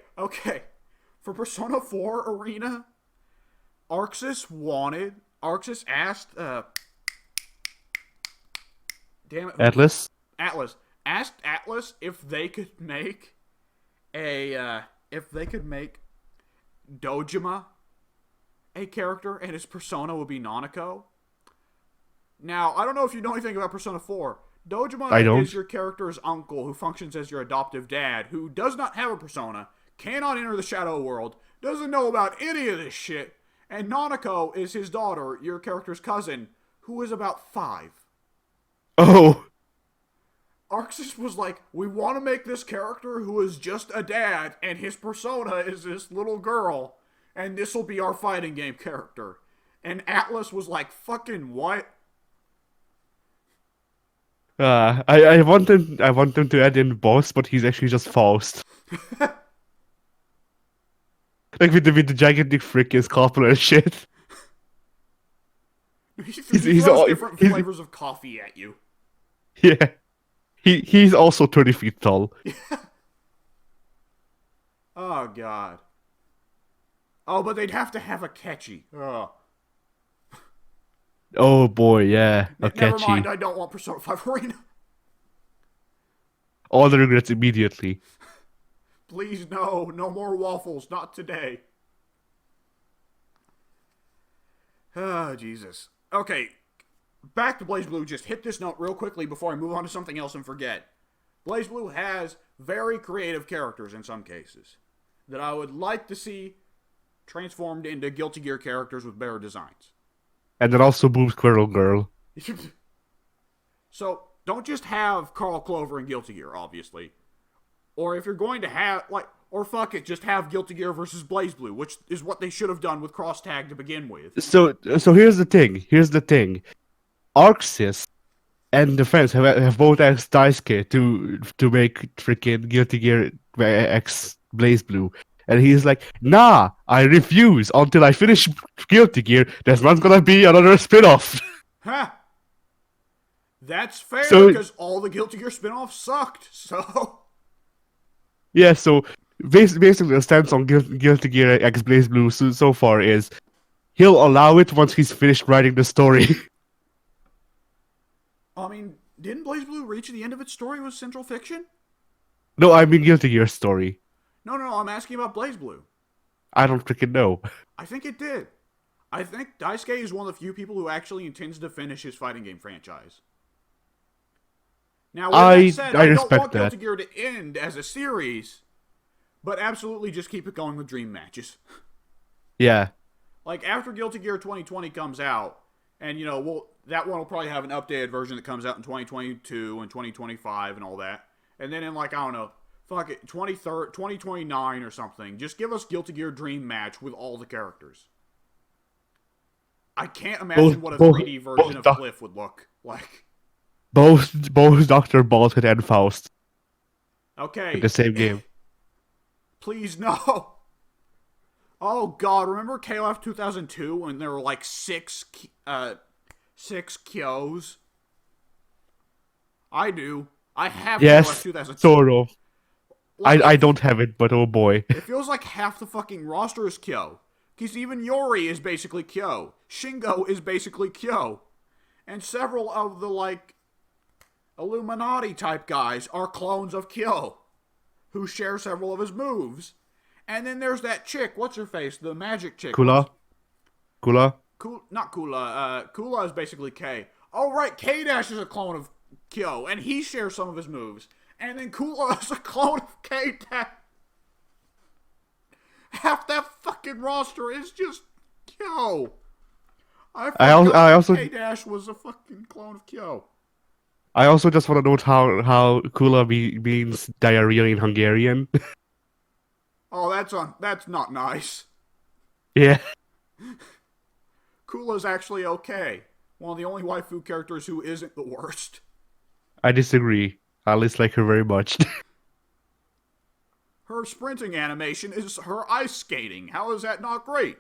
For Persona 4 Arena, Arxis asked damn it. Atlas asked Atlas if they could make Dojima a character and his persona would be Nanako. Now, I don't know if you know anything about Persona 4. Dojima is your character's uncle who functions as your adoptive dad, who does not have a persona, cannot enter the shadow world, doesn't know about any of this shit, and Nanako is his daughter, your character's cousin, who is about 5. Oh. Arxis was like, we want to make this character who is just a dad, and his persona is this little girl, and this will be our fighting game character. And Atlas was like, fucking what? I want him to add in boss, but he's actually just Faust. Like with the gigantic freaking scalpel and shit. He He's throws all different he's flavors of coffee at you. yeah. He's also 30 feet tall. Oh, God. Oh, but they'd have to have a catchy. Oh. Oh boy, yeah. A Never mind, catchy. I don't want Persona 5 Arena. All the regrets immediately. Please, no. No more waffles. Not today. Oh, Jesus. Okay. Back to Blaze Blue. Just hit this note real quickly before I move on to something else and forget. Blaze Blue has very creative characters in some cases that I would like to see transformed into Guilty Gear characters with better designs. And then also Boom Squirrel Girl. So, don't just have Carl Clover and Guilty Gear, obviously. Or if you're going to have, or fuck it, just have Guilty Gear versus Blaze Blue, which is what they should have done with Cross Tag to begin with. So here's the thing. Arxis and the fans have both asked Daisuke to make freaking Guilty Gear X Blaze Blue. And he's like, nah, I refuse. Until I finish Guilty Gear, there's not gonna be another spin-off. Huh. That's fair, So- because all the Guilty Gear spin-offs sucked, so... Yeah, so basically the stance on Guilty Gear X Blaze Blue so far is he'll allow it once he's finished writing the story. I mean, didn't Blaze Blue reach the end of its story with Central Fiction? No, I mean Guilty Gear story. No, I'm asking about Blaze Blue. I don't freaking know. I think it did. I think Daisuke is one of the few people who actually intends to finish his fighting game franchise. Now, with that said, I don't respect want that. Guilty Gear to end as a series, but absolutely just keep it going with dream matches. Yeah. Like, after Guilty Gear 2020 comes out, and, that one will probably have an updated version that comes out in 2022 and 2025 and all that. And then in, I don't know, fuck it, 2029 or something, just give us Guilty Gear Dream Match with all the characters. I can't imagine what a 3D version of Cliff would look like. Both Dr. Baldhead and Faust Okay. in the same game. Please, no. Oh, God, remember KOF 2002 when there were, six Kyos? I do. I have KOF Yes, 2002. sort of. I don't have it, but oh boy. It feels like half the fucking roster is Kyo. Because even Yori is basically Kyo. Shingo is basically Kyo. And several of the, Illuminati-type guys are clones of Kyo, who share several of his moves. And then there's that chick, what's her face, the magic chick. Kula? Not Kula, Kula is basically K. Oh, right, K-Dash is a clone of Kyo, and he shares some of his moves. And then Kula is a clone of K-Dash. Half that fucking roster is just Kyo. I also K-Dash was a fucking clone of Kyo. I also just want to note how Kula means diarrhea in Hungarian. Oh, that's not nice. Yeah. Kula's actually okay. One of the only waifu characters who isn't the worst. I disagree. I dislike her very much. Her sprinting animation is her ice skating. How is that not great?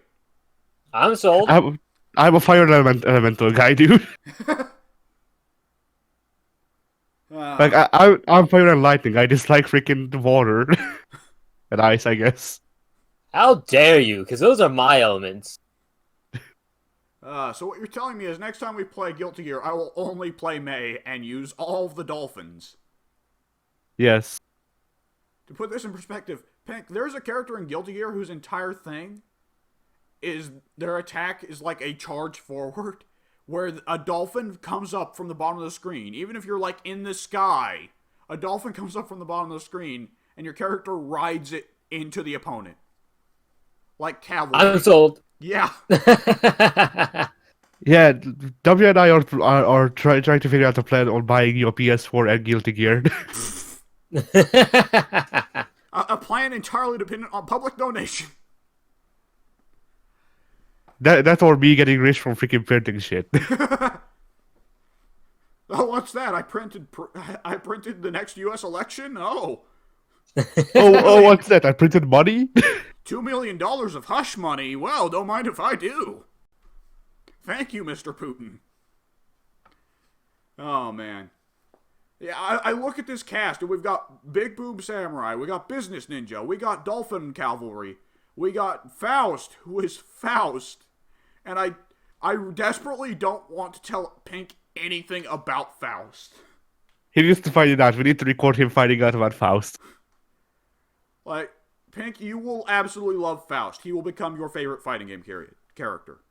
I'm sold. I'm a fire elemental guy, dude. I'm fire and lightning. I dislike freaking water and ice, I guess. How dare you? Because those are my elements. So what you're telling me is next time we play Guilty Gear, I will only play Mei and use all of the dolphins. Yes. To put this in perspective, Pink, there's a character in Guilty Gear whose entire thing is their attack is like a charge forward, where a dolphin comes up from the bottom of the screen. Even if you're in the sky, a dolphin comes up from the bottom of the screen, and your character rides it into the opponent. Like cavalry. I'm sold. Yeah. Yeah, W and I are trying to figure out a plan on buying your PS4 and Guilty Gear. A plan entirely dependent on public donation. That's or me getting rich from freaking printing shit. Oh, what's that? I printed the next U.S. election? Oh. Oh, what's that? I printed money? $2 million of hush money? Well, don't mind if I do. Thank you, Mr. Putin. Oh, man. Yeah, I look at this cast, and we've got Big Boob Samurai, we got Business Ninja, we got Dolphin Cavalry, we got Faust, who is Faust. And I desperately don't want to tell Pink anything about Faust. He needs to find it out. We need to record him finding out about Faust. Like, Pink, you will absolutely love Faust. He will become your favorite fighting game character.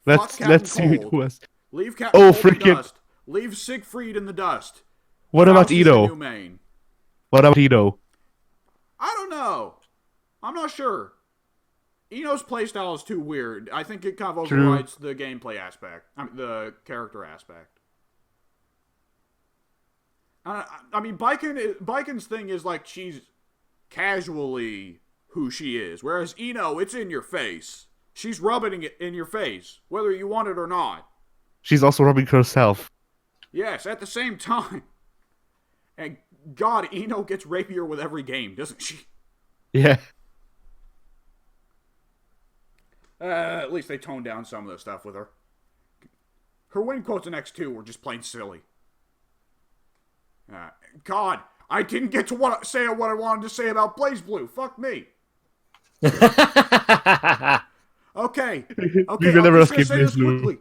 Let's see who else. Leave Captain Oh, Cold in the freaking! dust. Leave Siegfried in the dust. What about Faust is the Ito? new main. What about Ito? I don't know. I'm not sure. Ino's playstyle is too weird. I think it kind of overrides the gameplay aspect. I mean, the character aspect. I mean, Baiken's thing is like she's casually who she is, whereas Ino, it's in your face. She's rubbing it in your face, whether you want it or not. She's also rubbing herself. Yes, at the same time. And God, Ino gets rapier with every game, doesn't she? Yeah. At least they toned down some of the stuff with her. Her win quotes in X2 were just plain silly. God, I didn't get to say what I wanted to say about BlazBlue. Fuck me. Okay. We will never escape BlazBlue. Quickly.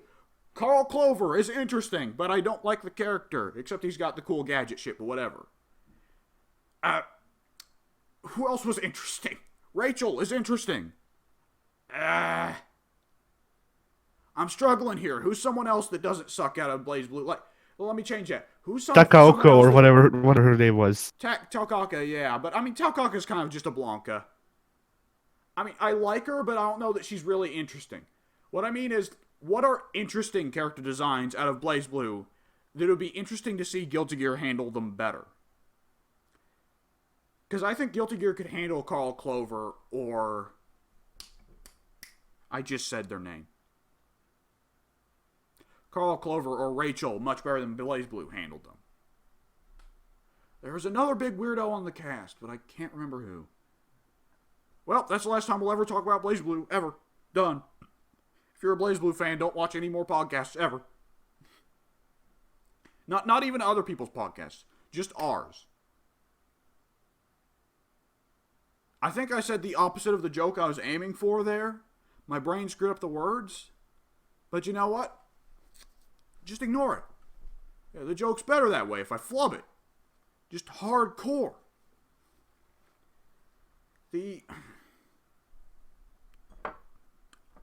Carl Clover is interesting, but I don't like the character, except he's got the cool gadget shit, but whatever. Who else was interesting? Rachel is interesting. I'm struggling here. Who's someone else that doesn't suck out of BlazBlue? Like, well, let me change that. Who's Takaoka or whatever her name was. Takaka, yeah. But, I mean, Takaka's kind of just a Blanca. I mean, I like her, but I don't know that she's really interesting. What I mean is, what are interesting character designs out of BlazBlue that would be interesting to see Guilty Gear handle them better? Because I think Guilty Gear could handle Carl Clover or... I just said their name. Carl Clover or Rachel much better than BlazBlue handled them. There's another big weirdo on the cast, but I can't remember who. Well, that's the last time we'll ever talk about BlazBlue, ever. Done. If you're a BlazBlue fan, don't watch any more podcasts, ever. Not even other people's podcasts. Just ours. I think I said the opposite of the joke I was aiming for there. My brain screwed up the words. But you know what? Just ignore it. Yeah, the joke's better that way if I flub it. Just hardcore.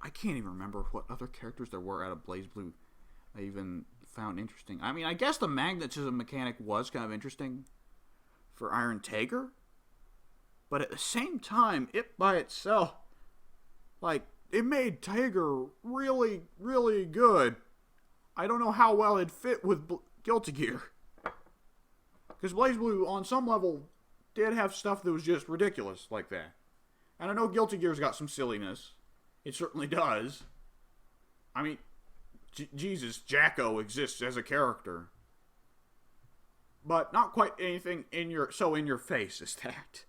I can't even remember what other characters there were out of BlazBlue I even found interesting. I mean, I guess the magnetism mechanic was kind of interesting for Iron Tiger. But at the same time, it by itself, like, it made Tiger really, really good. I don't know how well it fit with Guilty Gear. Because BlazBlue, on some level, did have stuff that was just ridiculous like that. And I know Guilty Gear's got some silliness. It certainly does. I mean, Jesus, Jacko exists as a character. But not quite anything in your face as that.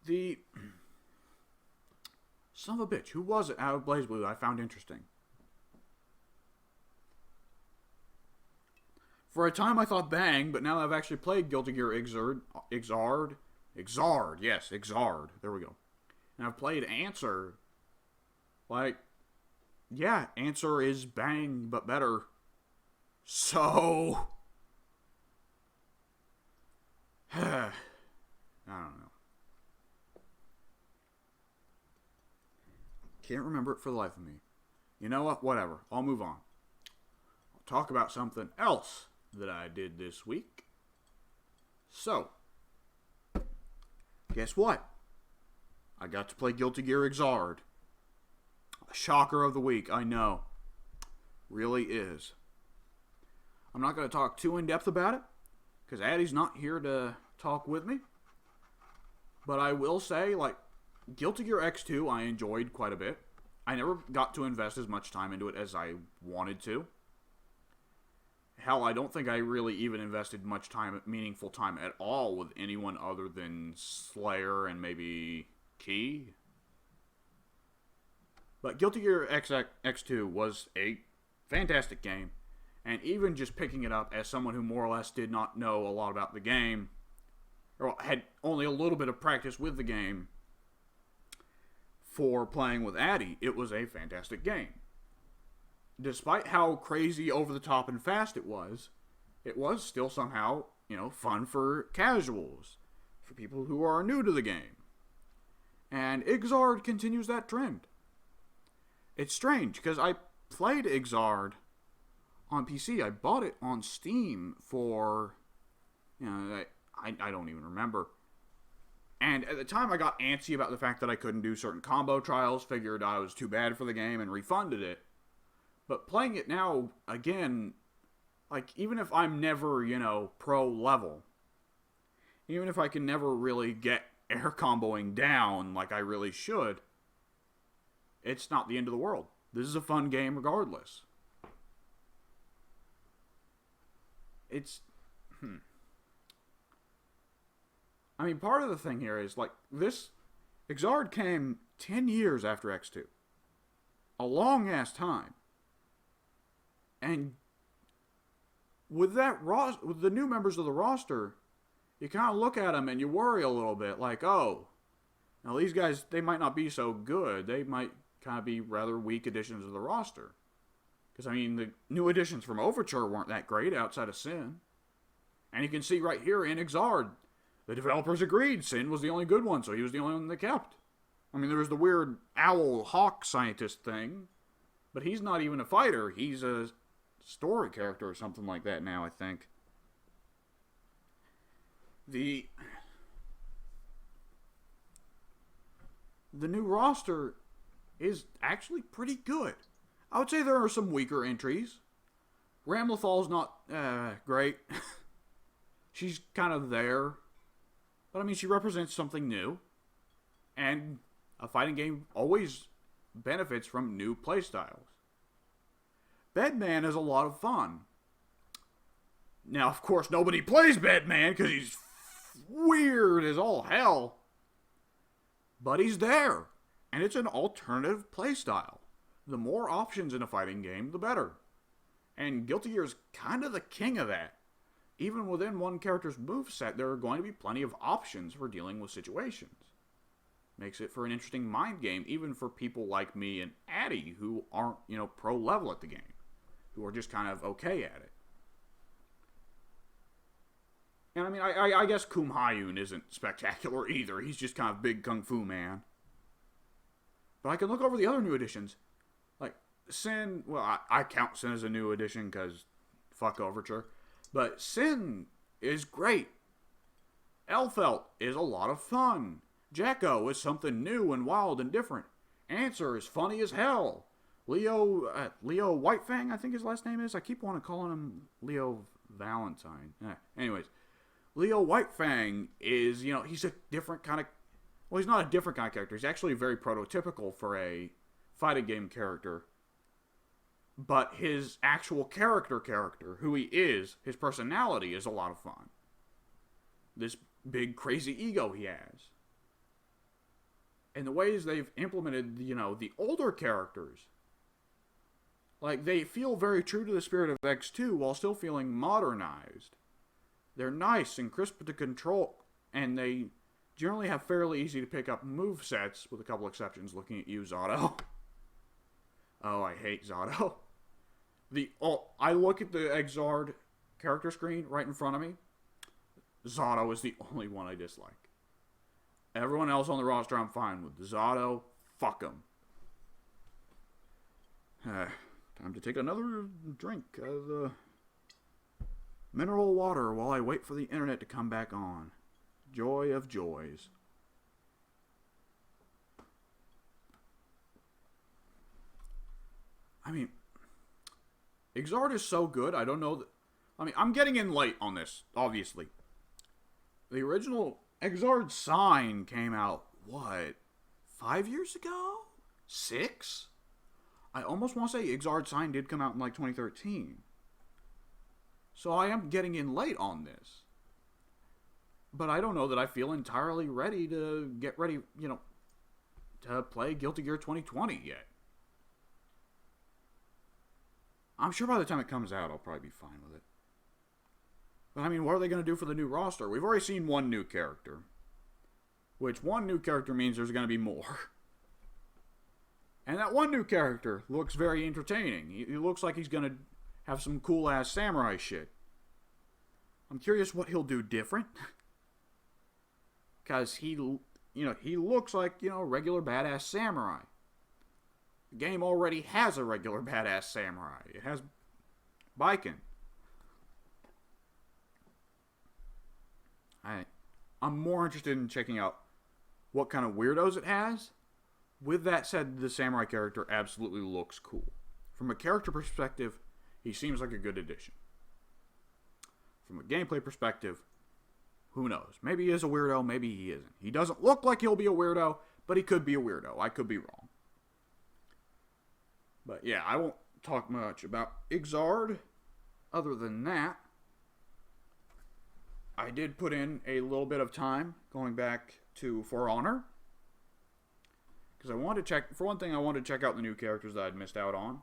The son of a bitch, who was it out of BlazBlue that I found interesting? For a time I thought Bang, but now I've actually played Guilty Gear Exard, yes, Exard, there we go. And I've played Answer. Like, yeah, Answer is Bang, but better. So, I don't know. Can't remember it for the life of me. You know what? Whatever. I'll move on. I'll talk about something else that I did this week. So, guess what? I got to play Guilty Gear Exard. A shocker of the week, I know. Really is. I'm not going to talk too in depth about it, because Addie's not here to talk with me. But I will say, like, Guilty Gear X2 I enjoyed quite a bit. I never got to invest as much time into it as I wanted to. Hell, I don't think I really even invested much time, meaningful time at all with anyone other than Slayer and maybe Key. But Guilty Gear X2 was a fantastic game. And even just picking it up as someone who more or less did not know a lot about the game, or had only a little bit of practice with the game for playing with Addy, it was a fantastic game. Despite how crazy, over the top, and fast it was still somehow, fun for casuals, for people who are new to the game. And Ixard continues that trend. It's strange, because I played Ixard on PC. I bought it on Steam for, I don't even remember. And at the time, I got antsy about the fact that I couldn't do certain combo trials, figured I was too bad for the game, and refunded it. But playing it now, again, like, even if I'm never, pro level, even if I can never really get air comboing down like I really should, it's not the end of the world. This is a fun game regardless. I mean, part of the thing here is, like, this Ixard came 10 years after X2. A long-ass time. And with with the new members of the roster, you kind of look at them and you worry a little bit, like, oh, now these guys, they might not be so good. They might kind of be rather weak additions to the roster. Because, I mean, the new additions from Overture weren't that great outside of Sin. And you can see right here in Ixard, the developers agreed Sin was the only good one, so he was the only one they kept. I mean, there was the weird owl hawk scientist thing, but he's not even a fighter. He's a story character or something like that now, I think. The new roster is actually pretty good. I would say there are some weaker entries. Ramlethal's not great. She's kind of there. But I mean, she represents something new. And a fighting game always benefits from new playstyles. Bedman is a lot of fun. Now, of course, nobody plays Bedman because he's weird as all hell. But he's there. And it's an alternative playstyle. The more options in a fighting game, the better. And Guilty Gear is kind of the king of that. Even within one character's moveset, there are going to be plenty of options for dealing with situations. Makes it for an interesting mind game, even for people like me and Addy, who aren't, pro level at the game. Who are just kind of okay at it. And I mean, I guess Kum Hayun isn't spectacular either. He's just kind of big kung fu man. But I can look over the other new additions. Like, Sin, well, I count Sin as a new addition because fuck Overture. But Sin is great. Elfelt is a lot of fun. Jekko is something new and wild and different. Answer is funny as hell. Leo Whitefang, I think his last name is. I keep wanting to call him Leo Valentine. Anyways, Leo Whitefang is, he's a different kind of... Well, he's not a different kind of character. He's actually very prototypical for a fighting game character. But his actual character, who he is, his personality is a lot of fun. This big crazy ego he has. And the ways they've implemented, the older characters... Like, they feel very true to the spirit of X2 while still feeling modernized. They're nice and crisp to control, and they generally have fairly easy to pick up movesets, with a couple exceptions, looking at you, Zato. Oh, I hate Zato. I look at the Ixard character screen right in front of me. Zato is the only one I dislike. Everyone else on the roster I'm fine with. Zato, fuck him. Time to take another drink of the mineral water while I wait for the internet to come back on. Joy of joys. I mean, Ixard is so good, I don't know that... I mean, I'm getting in late on this, obviously. The original Ixard Sign came out, 5 years ago? 6? I almost want to say Ixard Sign did come out in like 2013. So I am getting in late on this. But I don't know that I feel entirely ready to get ready, to play Guilty Gear 2020 yet. I'm sure by the time it comes out, I'll probably be fine with it. But I mean, what are they going to do for the new roster? We've already seen one new character. Which one new character means there's going to be more. And that one new character looks very entertaining. He looks like he's going to have some cool-ass samurai shit. I'm curious what he'll do different. Because he looks like, a regular badass samurai. The game already has a regular badass samurai. It has Baiken. I'm more interested in checking out what kind of weirdos it has. With that said, the samurai character absolutely looks cool. From a character perspective, he seems like a good addition. From a gameplay perspective, who knows? Maybe he is a weirdo, maybe he isn't. He doesn't look like he'll be a weirdo, but he could be a weirdo. I could be wrong. But yeah, I won't talk much about Ixard. Other than that, I did put in a little bit of time going back to For Honor. Because I wanted to check, for one thing, I wanted to check out the new characters that I'd missed out on.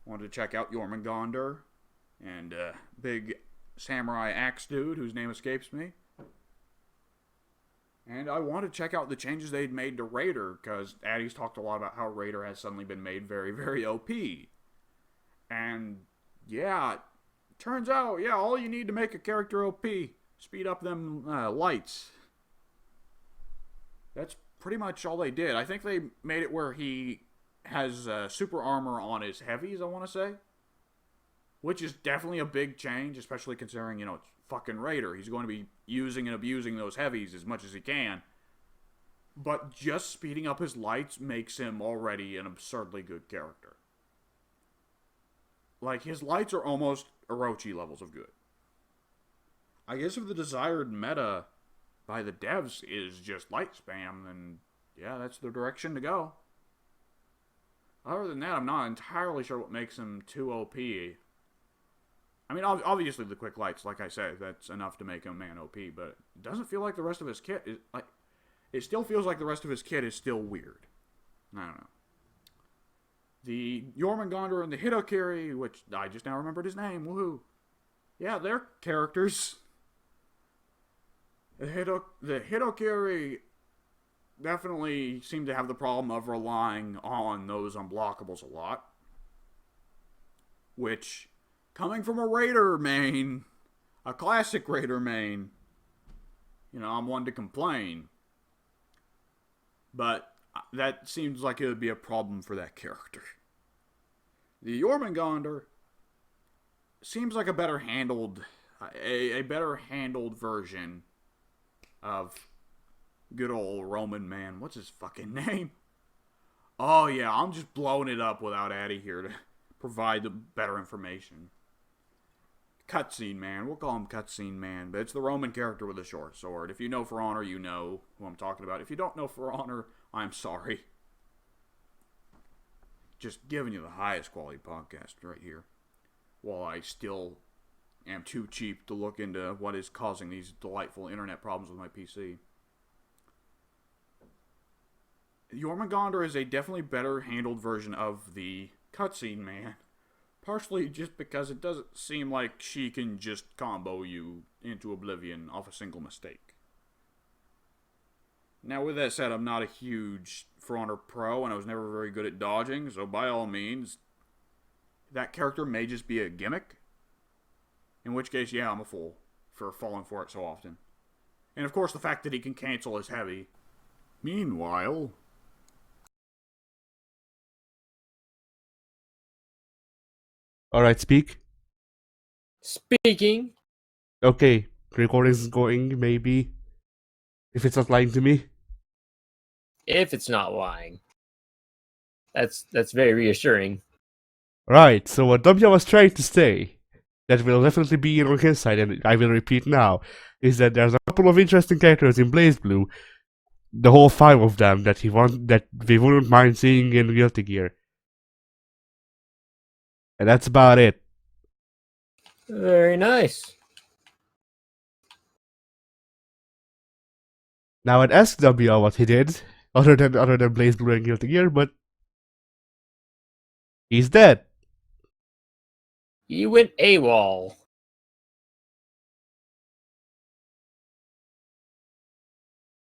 I wanted to check out Jormungandr and big samurai axe dude whose name escapes me. And I wanted to check out the changes they'd made to Raider, because Addy's talked a lot about how Raider has suddenly been made very, very OP. And yeah, turns out, all you need to make a character OP, speed up them lights. That's pretty much all they did. I think they made it where he has super armor on his heavies, I want to say. Which is definitely a big change, especially considering, it's fucking Raider. He's going to be using and abusing those heavies as much as he can. But just speeding up his lights makes him already an absurdly good character. Like, his lights are almost Orochi levels of good. I guess if the desired meta by the devs is just light spam, then yeah, that's the direction to go. Other than that, I'm not entirely sure what makes him too OP. I mean, obviously the quick lights, like I said, that's enough to make him man OP, but it doesn't feel like the rest of his kit is, like, it still feels like the rest of his kit is still weird. I don't know. The Jormungandr and the Hitokiri, which I just now remembered his name, woohoo. Yeah, they're characters. The Hitokiri definitely seem to have the problem of relying on those unblockables a lot. Which, coming from a Raider main, a classic Raider main, I'm one to complain. But that seems like it would be a problem for that character. The Jormungandr seems like a better handled version of good old Roman man. What's his fucking name? Oh yeah, I'm just blowing it up without Addy here to provide the better information. Cutscene man. We'll call him Cutscene man, but it's the Roman character with a short sword. If you know For Honor, you know who I'm talking about. If you don't know For Honor, I'm sorry. Just giving you the highest quality podcast right here. While I still am too cheap to look into what is causing these delightful internet problems with my PC. Jormungandr is a definitely better handled version of the Cutscene man. Partially just because it doesn't seem like she can just combo you into oblivion off a single mistake. Now, with that said, I'm not a huge For Honor pro, and I was never very good at dodging, so by all means, that character may just be a gimmick. In which case, yeah, I'm a fool for falling for it so often. And of course, the fact that he can cancel is heavy. Meanwhile... Alright, speak. Speaking. Okay, recording is going, maybe. If it's not lying to me. If it's not lying. That's very reassuring. Right, so what Dobja was trying to say, that will definitely be on his side, and I will repeat now, is that there's a couple of interesting characters in BlazBlue, the whole 5 of them, that we wouldn't mind seeing in Guilty Gear. And that's about it. Very nice. Now I'd ask WR what he did, other than Blaze Blue and Guilty Gear, but he's dead. He went AWOL.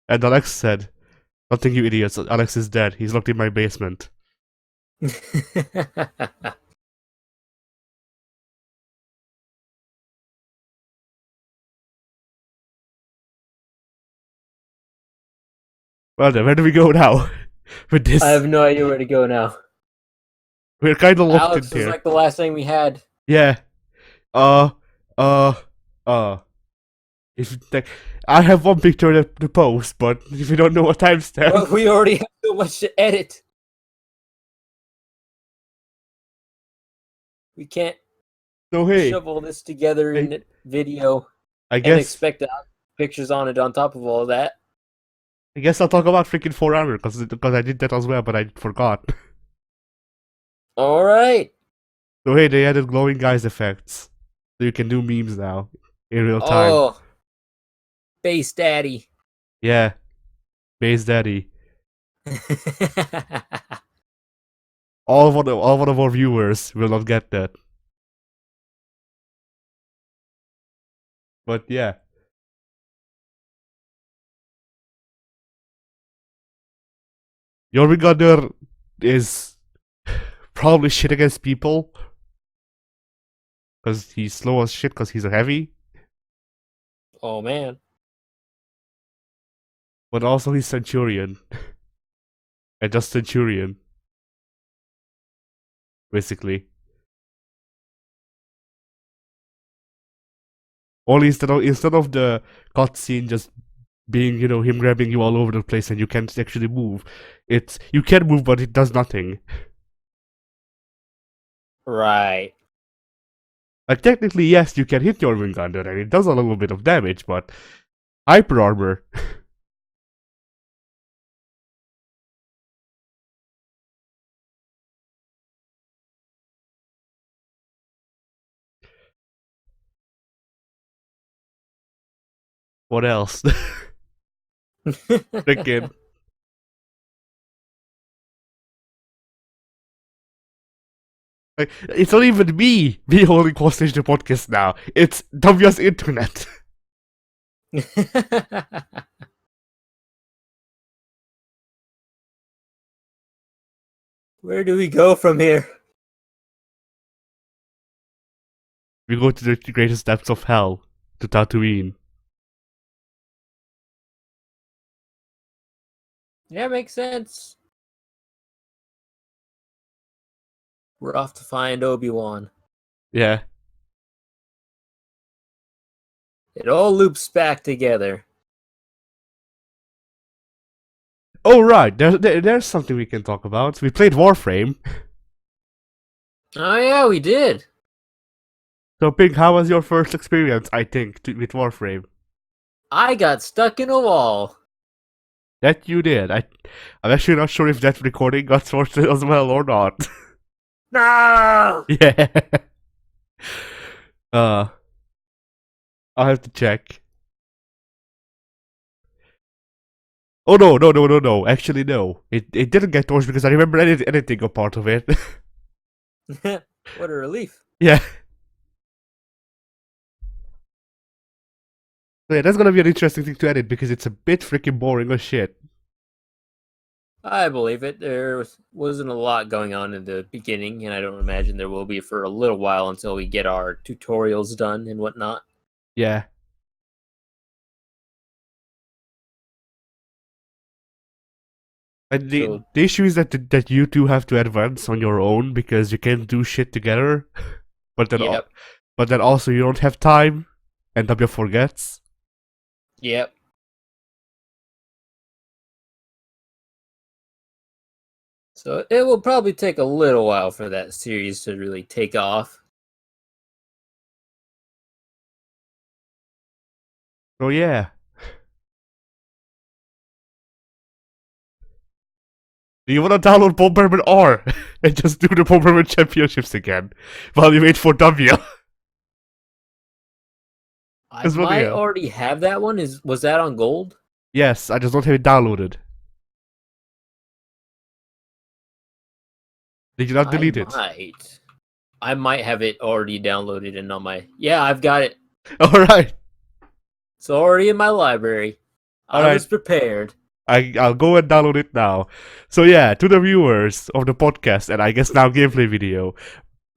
And Alex said, "Nothing, you idiots. Alex is dead. He's locked in my basement." Well then, where do we go now? With this, I have no idea where to go now. we're kind of locked Alex in was here. like the last thing we had. Yeah. Uh. Uh. Uh. If like, I have one picture to post, but if you don't know what timestamp, But we already have so much to edit. We can't so hey, shovel this together in a video I and guess expect to have pictures on it on top of all of that. I'll talk about freaking For Honor because I did that as well, but I forgot. All right. So hey, they added glowing eyes effects, so you can do memes now in real time. Oh, Base Daddy. Yeah, Base Daddy. All one of our viewers will not get that. But yeah. Jormungandr is probably shit against people. Because he's slow as shit because he's a heavy. Oh man. But also he's Centurion. And just Centurion. Basically. Only instead of the cutscene just being, him grabbing you all over the place and you can't actually move. You can move but it does nothing. Right. Like technically yes, you can hit your Jormungandr and it does a little bit of damage, but hyper armor. What else? Freaking. Like, it's not even me holding hostage the podcast now. It's WS internet. Where do we go from here? We go to the greatest depths of hell, to Tatooine. Yeah, makes sense. We're off to find Obi-Wan. Yeah. It all loops back together. Oh right, there's something we can talk about. We played Warframe. Oh yeah, we did. So Pink, how was your first experience, I think, with Warframe? I got stuck in a wall. That you did. I'm actually not sure if that recording got sorted as well or not. No! Yeah. I'll have to check. Oh no. Actually no. It didn't get torched because I remember editing a part of it. What a relief. Yeah. So yeah, that's gonna be an interesting thing to edit because it's a bit freaking boring as shit. I believe it. There wasn't a lot going on in the beginning, and I don't imagine there will be for a little while until we get our tutorials done and whatnot. Yeah. And the issue is that you two have to advance on your own because you can't do shit together. But then also you don't have time, and W forgets. Yep. So it will probably take a little while for that series to really take off. So yeah. Do you want to download Bomberman R and just do the Bomberman Championships again while you wait for W? I It's funny, might yeah. already have that one. Was that on gold? Yes, I just don't have it downloaded. Did you not delete it? I might have it already downloaded and on my. Yeah, I've got it. Alright. It's already in my library. I Alright. was prepared. I'll go and download it now. So yeah, to the viewers of the podcast and I guess now gameplay video,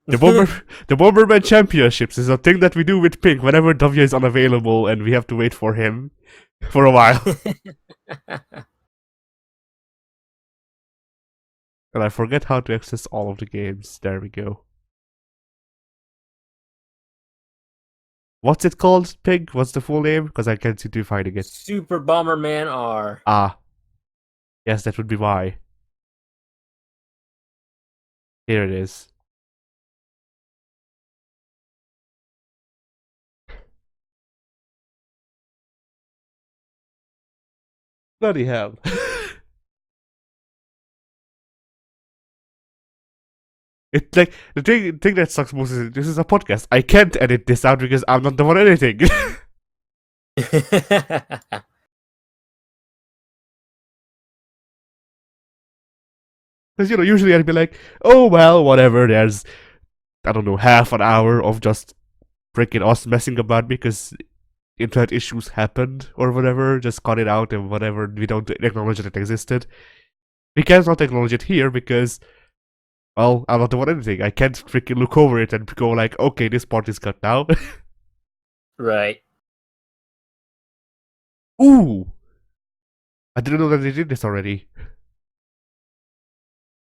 the Bomberman Championships is a thing that we do with Pink whenever W is unavailable and we have to wait for him for a while. And I forget how to access all of the games. There we go. What's it called, Pink? What's the full name? Because I can't seem to finding it. Super Bomberman R. Ah. Yes, that would be why. Here it is. Bloody hell. It's like the thing that sucks most is this is a podcast. I can't edit this out because I'm not the one editing. Because usually I'd be like, oh well, whatever. There's I don't know, half an hour of just freaking us messing about because internet issues happened or whatever. Just cut it out and whatever. We don't acknowledge that it existed. We cannot acknowledge it here because, well, I'm not the one editing. I can't freaking look over it and go like, okay, this part is cut now. Right. Ooh! I didn't know that they did this already.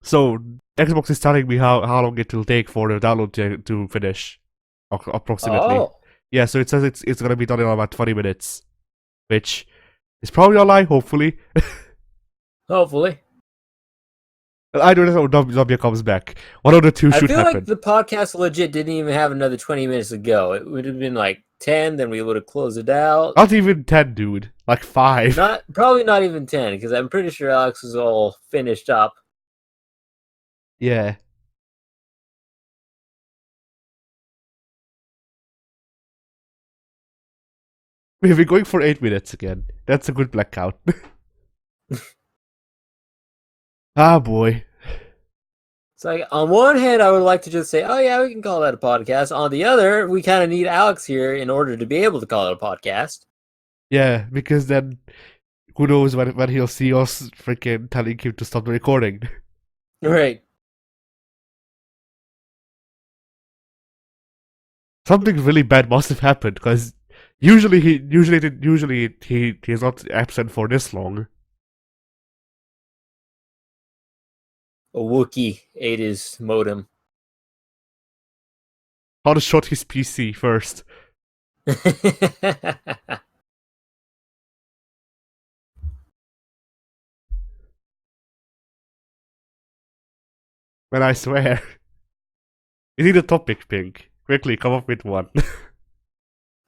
So, Xbox is telling me how long it will take for the download to finish. Approximately. Oh. Yeah, so it says it's gonna be done in about 20 minutes. Which is probably a lie, hopefully. Hopefully. I don't know when Zambia comes back. One of the two should I feel happen. like the podcast legit didn't even have another 20 minutes to go. It would have been like 10, then we would have closed it out. Not even 10, dude. Like 5. Probably not even 10, because I'm pretty sure Alex was all finished up. Yeah. We've been going for 8 minutes again. That's a good blackout. Ah, boy. It's like, on one hand, I would like to just say, oh yeah, we can call that a podcast. On the other, we kind of need Alex here in order to be able to call it a podcast. Yeah, because then who knows when he'll see us freaking telling him to stop the recording. Right. Something really bad must have happened because usually he's not absent for this long. A Wookiee ate his modem. How to shut his PC first. But I swear. You need a topic, Pink. Quickly, come up with one.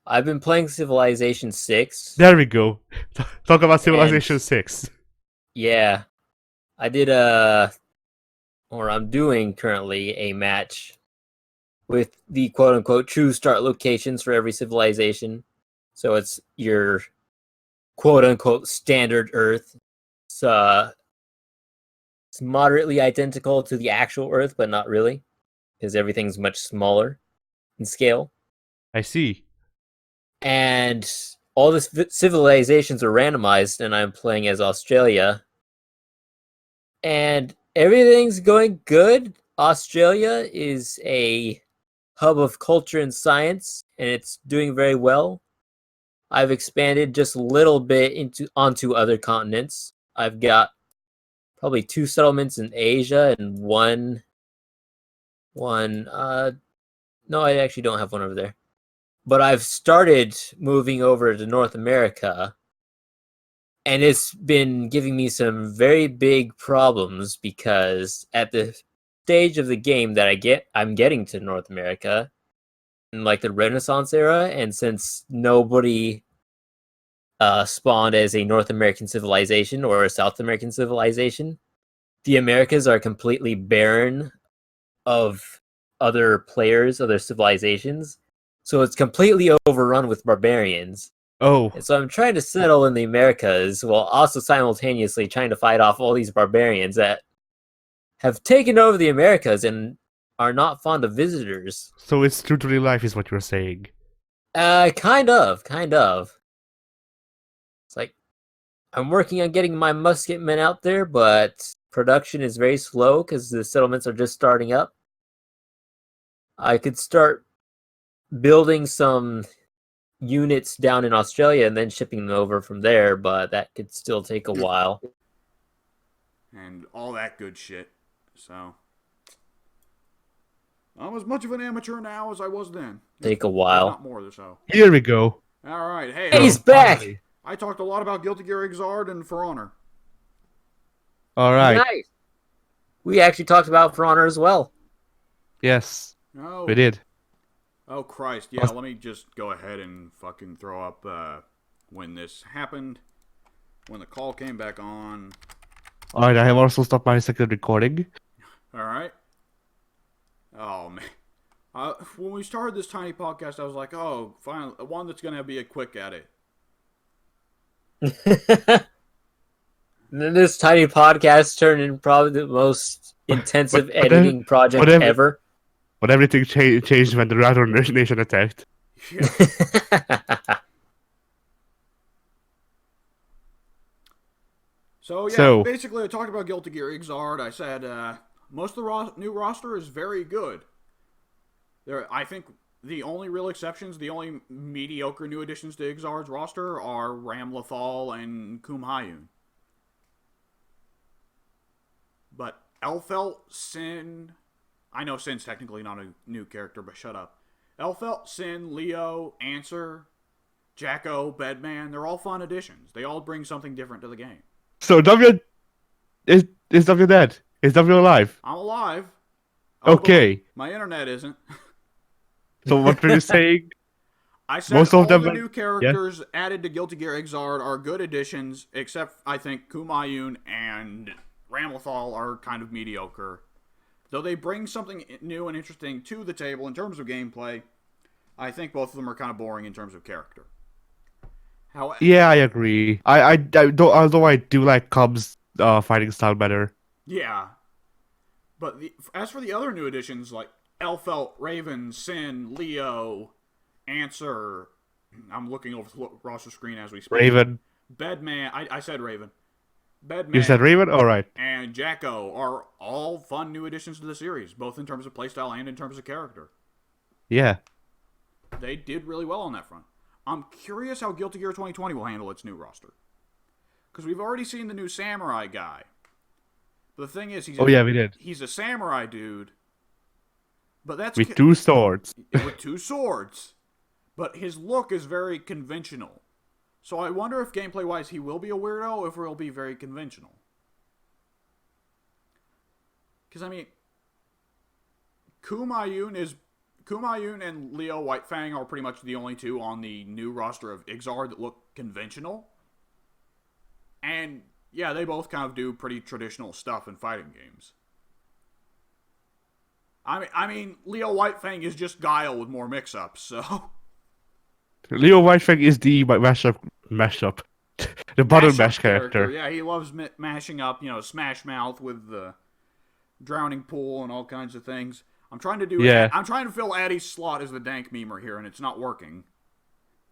I've been playing Civilization 6. There we go. Talk about Civilization 6. Yeah. I did I'm doing currently a match with the quote-unquote true start locations for every civilization. So it's your quote-unquote standard Earth. It's moderately identical to the actual Earth, but not really, because everything's much smaller in scale. I see. And all the civilizations are randomized, and I'm playing as Australia. And everything's going good. Australia is a hub of culture and science, and it's doing very well. I've expanded just a little bit onto other continents. I've got probably 2 settlements in Asia and one no, I actually don't have one over there. But I've started moving over to North America, and it's been giving me some very big problems because at the stage of the game that I'm getting to North America in like the Renaissance era, and since nobody spawned as a North American civilization or a South American civilization, the Americas are completely barren of other players, other civilizations. So it's completely overrun with barbarians. Oh, And so I'm trying to settle in the Americas while also simultaneously trying to fight off all these barbarians that have taken over the Americas and are not fond of visitors. so it's true to real life, is what you're saying. Kind of, kind of. It's like I'm working on getting my musketmen out there, but production is very slow because the settlements are just starting up. I could start building some units down in Australia and then shipping them over from there, but that could still take a while. And all that good shit. So I'm as much of an amateur now as I was then. Take a If while. not more so. Here we go. All right, hey, Hey, he's back! Finally. I talked a lot about Guilty Gear Xrd and For Honor. All right. Nice. We actually talked about For Honor as well. Yes, Oh, we did. oh Christ! Yeah, let me just go ahead and fucking throw up when this happened, when the call came back on. All right, I have also stopped my second recording. All right. Oh man. When we started this tiny podcast, I was like, "Oh, finally, one that's gonna be a quick edit." And then this tiny podcast turned into probably the most intensive but editing project but every- ever. But everything changed when the Rat Nation attacked. Yeah. So basically, I talked about Guilty Gear Xrd. I said most of the new roster is very good. I think the only real exceptions, the only mediocre new additions to Xr's roster are Ramlethal and Kumhayun. But Elfelt, Sin... I know Sin's technically not a new character, but shut up. Elfelt, Sin, Leo, Answer, Jacko, Bedman, they're all fun additions. They all bring something different to the game. So W is W dead? Is W alive? I'm alive. Although Okay. my internet isn't. So what were you saying? I said Most all of them the are- new characters added to Guilty Gear Xrd are good additions, except I think Kumayun and Ramlethal are kind of mediocre. Though they bring something new and interesting to the table in terms of gameplay, I think both of them are kind of boring in terms of character. However, Yeah, I agree. I don't. Although I do like Cub's fighting style better. yeah. But as for the other new additions like Elfelt, Raven, Sin, Leo, Answer, I'm looking over the roster screen as we speak. Raven. Bedman, I said Raven. Bedman. You said Raven? Alright. And Jacko are all fun new additions to the series, both in terms of playstyle and in terms of character. Yeah. They did really well on that front. I'm curious how Guilty Gear 2020 will handle its new roster. Because we've already seen the new samurai guy. But the thing is, Oh yeah, we did. he's a samurai dude. But that's With 2 swords. with 2 swords. But his look is very conventional. So I wonder if gameplay-wise he will be a weirdo, or if he'll be very conventional. Because, I mean, Kumayun and Leo Whitefang are pretty much the only two on the new roster of Xrd that look conventional. And, yeah, they both kind of do pretty traditional stuff in fighting games. I mean, Leo Whitefang is just Guile with more mix-ups, so... Leo Whitefang is the mashup. The bottom Mashup mash character. Yeah, he loves mashing up, Smash Mouth with the drowning pool and all kinds of things. I'm trying to do. Yeah. I'm trying to fill Addy's slot as the dank memer here, and it's not working.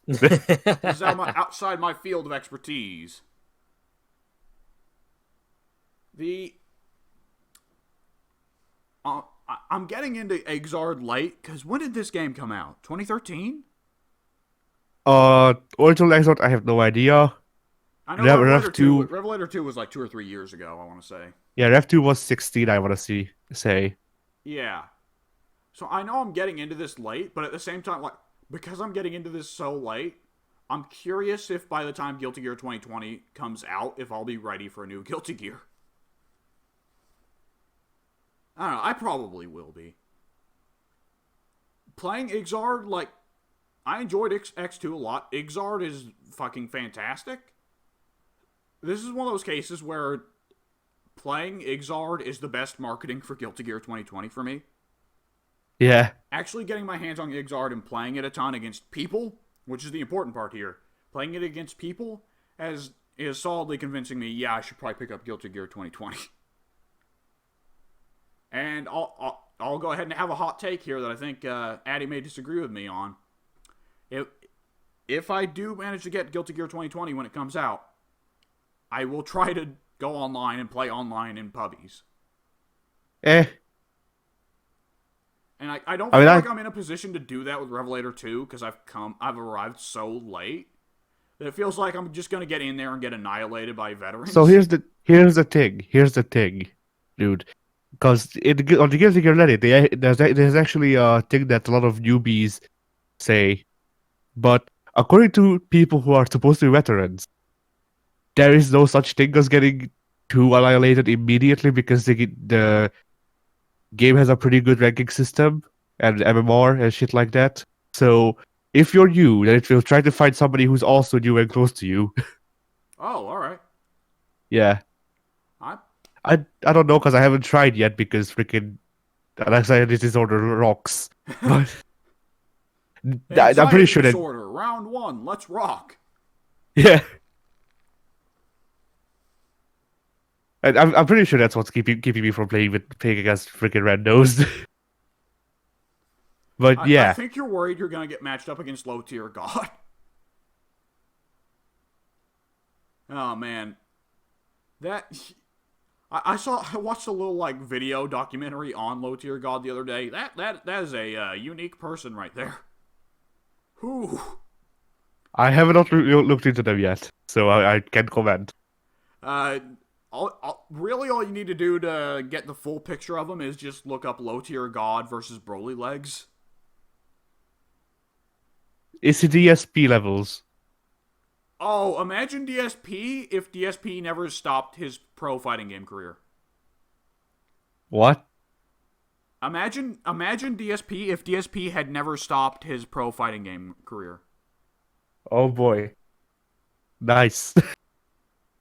This is outside my field of expertise. I'm getting into Xrd late because when did this game come out? 2013. Original Exort, I have no idea. I know Yeah, Revelator Rev 2. 2 Revelator 2 was like 2 or 3 years ago. I want to say. Yeah, Rev 2 was 16, I want to say. Yeah. So I know I'm getting into this late, but at the same time, like, because I'm getting into this so late, I'm curious if by the time Guilty Gear 2020 comes out, if I'll be ready for a new Guilty Gear. I don't know, I probably will be. Playing Xrd, like, I enjoyed X2 a lot. Xrd is fucking fantastic. This is one of those cases where playing Igzard is the best marketing for Guilty Gear 2020 for me. Yeah. Actually getting my hands on Igzard and playing it a ton against people, which is the important part here, playing it against people is solidly convincing me, yeah, I should probably pick up Guilty Gear 2020. And I'll go ahead and have a hot take here that I think Addy may disagree with me on. If I do manage to get Guilty Gear 2020 when it comes out, I will try to go online and play online in pubbies. Eh. And I don't feel like I'm in a position to do that with Revelator 2 because I've arrived so late that it feels like I'm just gonna get in there and get annihilated by veterans. So here's the thing, dude. Because on the Guilty Gear Reddit, there's actually a thing that a lot of newbies say, but according to people who are supposed to be veterans, there is no such thing as getting too annihilated immediately because the game has a pretty good ranking system and MMR and shit like that. So if you're new, then it will try to find somebody who's also new and close to you. Oh, all right. Yeah. I don't know because I haven't tried yet because freaking anxiety disorder rocks. But I'm pretty sure disorder, round 1, let's rock. Yeah. And I'm pretty sure that's what's keeping me from playing against freaking randos. But I think you're worried you're gonna get matched up against low tier god. Oh man, I watched a little like video documentary on low tier god the other day. That is a unique person right there. Whew. I have not looked into them yet, so I can't comment. Really, all you need to do to get the full picture of them is just look up low tier god versus Broly legs. It's the DSP levels. Oh, imagine DSP if DSP never stopped his pro fighting game career. What? Imagine DSP if DSP had never stopped his pro fighting game career. Oh boy. Nice.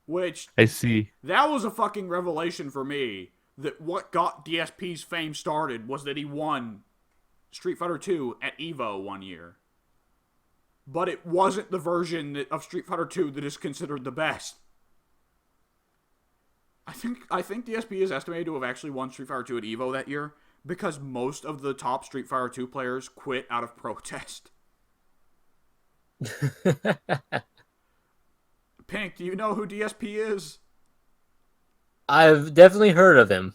Which, I see. That was a fucking revelation for me. That what got DSP's fame started was that he won Street Fighter 2 at EVO one year. But it wasn't the version of Street Fighter 2 that is considered the best. I think DSP is estimated to have actually won Street Fighter 2 at EVO that year because most of the top Street Fighter 2 players quit out of protest. Pink, do you know who DSP is? I've definitely heard of him.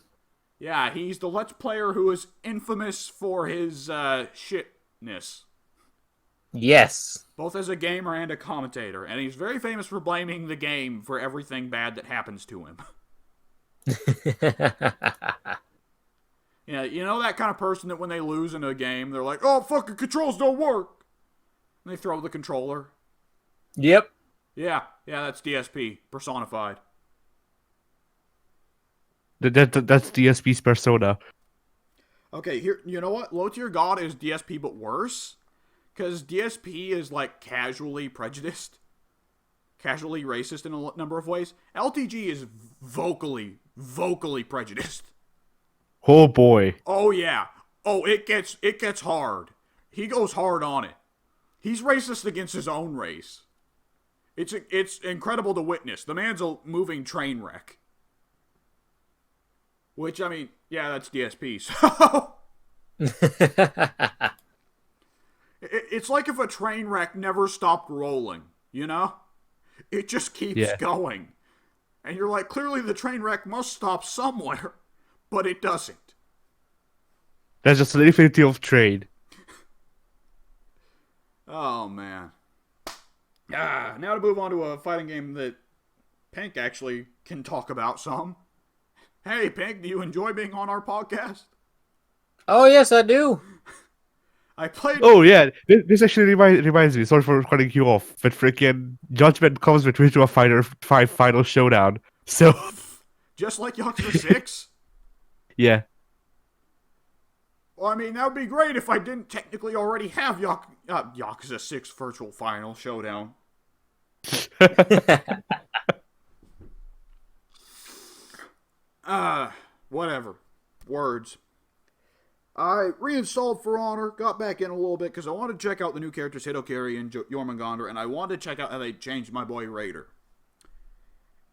Yeah, he's the Let's Player who is infamous for his shitness. Yes. Both as a gamer and a commentator. And he's very famous for blaming the game for everything bad that happens to him. Yeah, you know that kind of person that when they lose in a game, they're like, oh, fucking controls don't work. And they throw the controller. Yep. Yeah, that's DSP personified. That's DSP's persona. Okay, here, you know what? Low tier god is DSP, but worse. Because DSP is, like, casually prejudiced. Casually racist in a number of ways. LTG is vocally prejudiced. Oh boy. Oh, yeah. Oh, it gets hard. He goes hard on it. He's racist against his own race. It's incredible to witness. The man's a moving train wreck. Which, I mean, yeah, that's DSP, so... It's like if a train wreck never stopped rolling, you know? It just keeps going. And you're like, clearly the train wreck must stop somewhere, but it doesn't. That's just an infinity of trade. Oh, man. Now to move on to a fighting game that Pink actually can talk about some. Hey, Pink, do you enjoy being on our podcast? Oh, yes, I do. I played... Oh, yeah. This actually reminds me. Sorry for cutting you off. But freaking Judgment comes with Virtua Fighter 5 Final Showdown. So... Just like Yakuza 6? Yeah. Well, I mean, that would be great if I didn't technically already have Yakuza 6 Virtual Final Showdown. Whatever. Words. I reinstalled For Honor, got back in a little bit because I wanted to check out the new characters Hitokiri and Jormungandr, and I wanted to check out how they changed my boy Raider.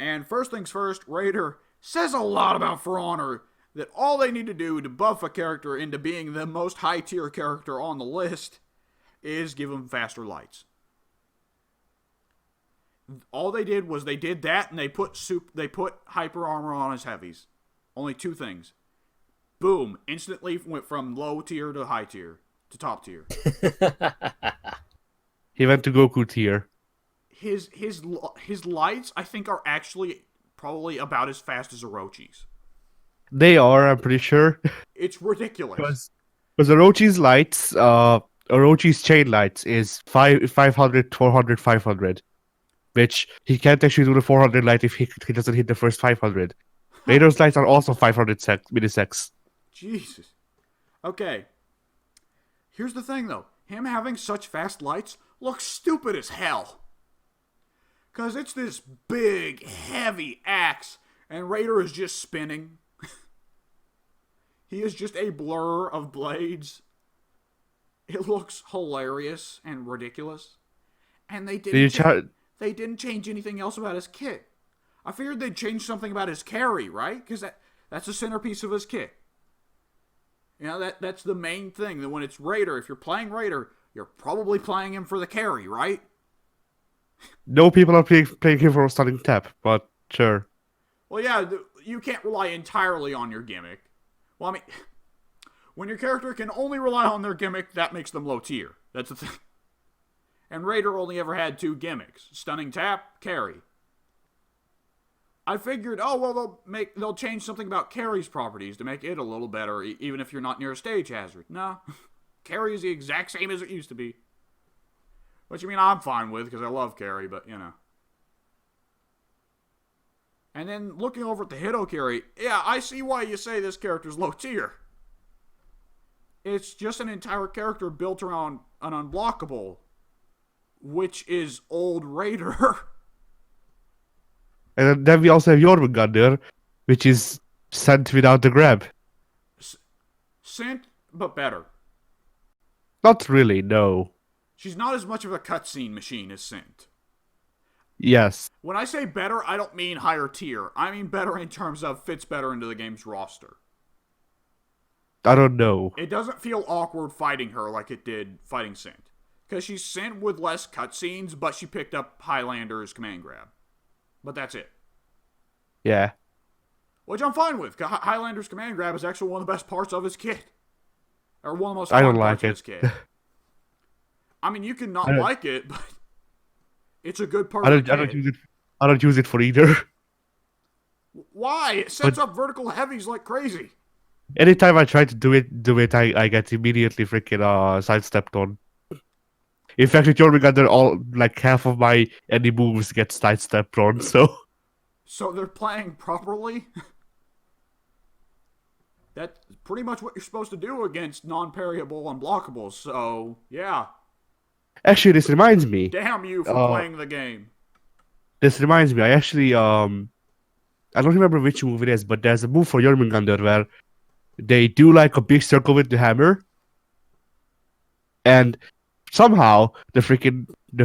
And first things first, Raider says a lot about For Honor, that all they need to do to buff a character into being the most high tier character on the list is give him faster lights. All they did was they did that and they put hyper armor on his heavies. Only two things. Boom, instantly went from low tier to high tier to top tier. He went to Goku tier. His lights, I think, are actually probably about as fast as Orochi's. They are, I'm pretty sure. It's ridiculous. Because Orochi's lights, Orochi's chain lights is 500, 400, 500. Which he can't actually do the 400 light if he doesn't hit the first 500. Raider's lights are also 500 milliseconds. Jesus. Okay. Here's the thing, though. Him having such fast lights looks stupid as hell. Because it's this big, heavy axe, and Raider is just spinning. He is just a blur of blades. It looks hilarious and ridiculous. And they didn't change anything else about his kit. I figured they'd change something about his carry, right? Because that's the centerpiece of his kit. You know, that's the main thing. That when it's Raider, if you're playing Raider, you're probably playing him for the carry, right? No people are playing him for a stunning tap, but sure. Well, yeah, you can't rely entirely on your gimmick. Well, I mean, when your character can only rely on their gimmick, that makes them low tier. That's the thing. And Raider only ever had two gimmicks. Stunning tap, carry. I figured, oh, well, they'll change something about carry's properties to make it a little better, even if you're not near a stage hazard. No. Carry is the exact same as it used to be. Which, I mean, I'm fine with, because I love carry, but, you know. And then, looking over at the Hitokiri, yeah, I see why you say this character's low tier. It's just an entire character built around an unblockable, which is old Raider. And then we also have Jormungandr, which is sent without the grab. Sent, but better. Not really, no. She's not as much of a cutscene machine as Sent. Yes. When I say better, I don't mean higher tier. I mean better in terms of fits better into the game's roster. I don't know. It doesn't feel awkward fighting her like it did fighting Sent. Because she's Sent with less cutscenes, but she picked up Highlander's command grab. But that's it. Yeah. Which I'm fine with. Highlander's command grab is actually one of the best parts of his kit. Or one of the most fun parts of his kit. I mean, you can not like it, but it's a good part of the kit. I don't use it for either. Why? It sets up vertical heavies like crazy. Anytime I try to do it, I get immediately freaking sidestepped on. In fact, with Jormungandr, all like half of my any moves get sidestepped on, so. So they're playing properly? That's pretty much what you're supposed to do against non-parryable unblockables, so yeah. Actually, this reminds me. Damn you for playing the game. This reminds me, I actually, I don't remember which move it is, but there's a move for Jormungandr where they do like a big circle with the hammer, and somehow the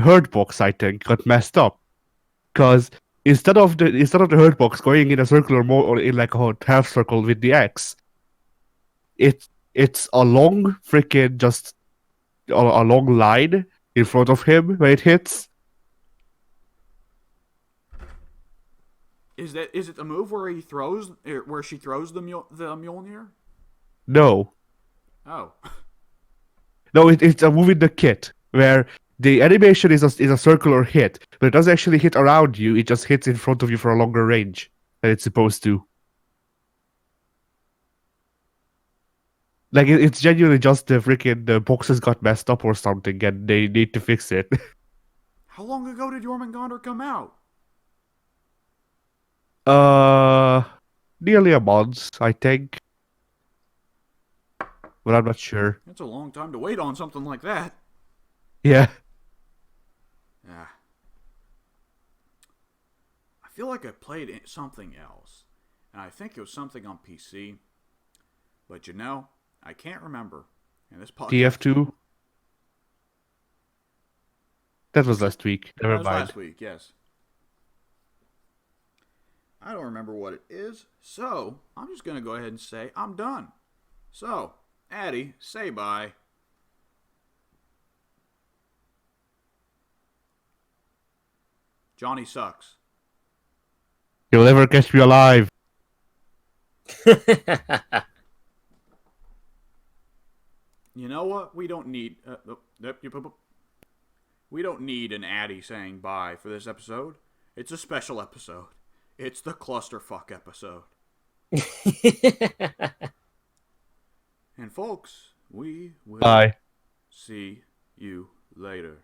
hurt box, I think, got messed up. Because instead of the hurt box going in a circular mode or in like a half circle with the X, it's a long freaking just a long line in front of him where it hits. Is it the move where she throws the Mjolnir? No. Oh. No, it's a move in the kit where the animation is a circular hit, but it doesn't actually hit around you. It just hits in front of you for a longer range than it's supposed to. Like it's genuinely just the boxes got messed up or something, and they need to fix it. How long ago did Jormungandr come out? Nearly a month, I think. But I'm not sure. That's a long time to wait on something like that. Yeah. Yeah. I feel like I played something else. and I think it was something on PC. But I can't remember. And this podcast. TF2. That was last week. That Never was mind. last week, yes. I don't remember what it is, so I'm just going to go ahead and say I'm done. So, Addie, say bye. Johnny sucks. You'll never catch me alive. You know what? We don't need... we don't need an Addie saying bye for this episode. It's a special episode. It's the clusterfuck episode. And folks, we will Bye. see you later.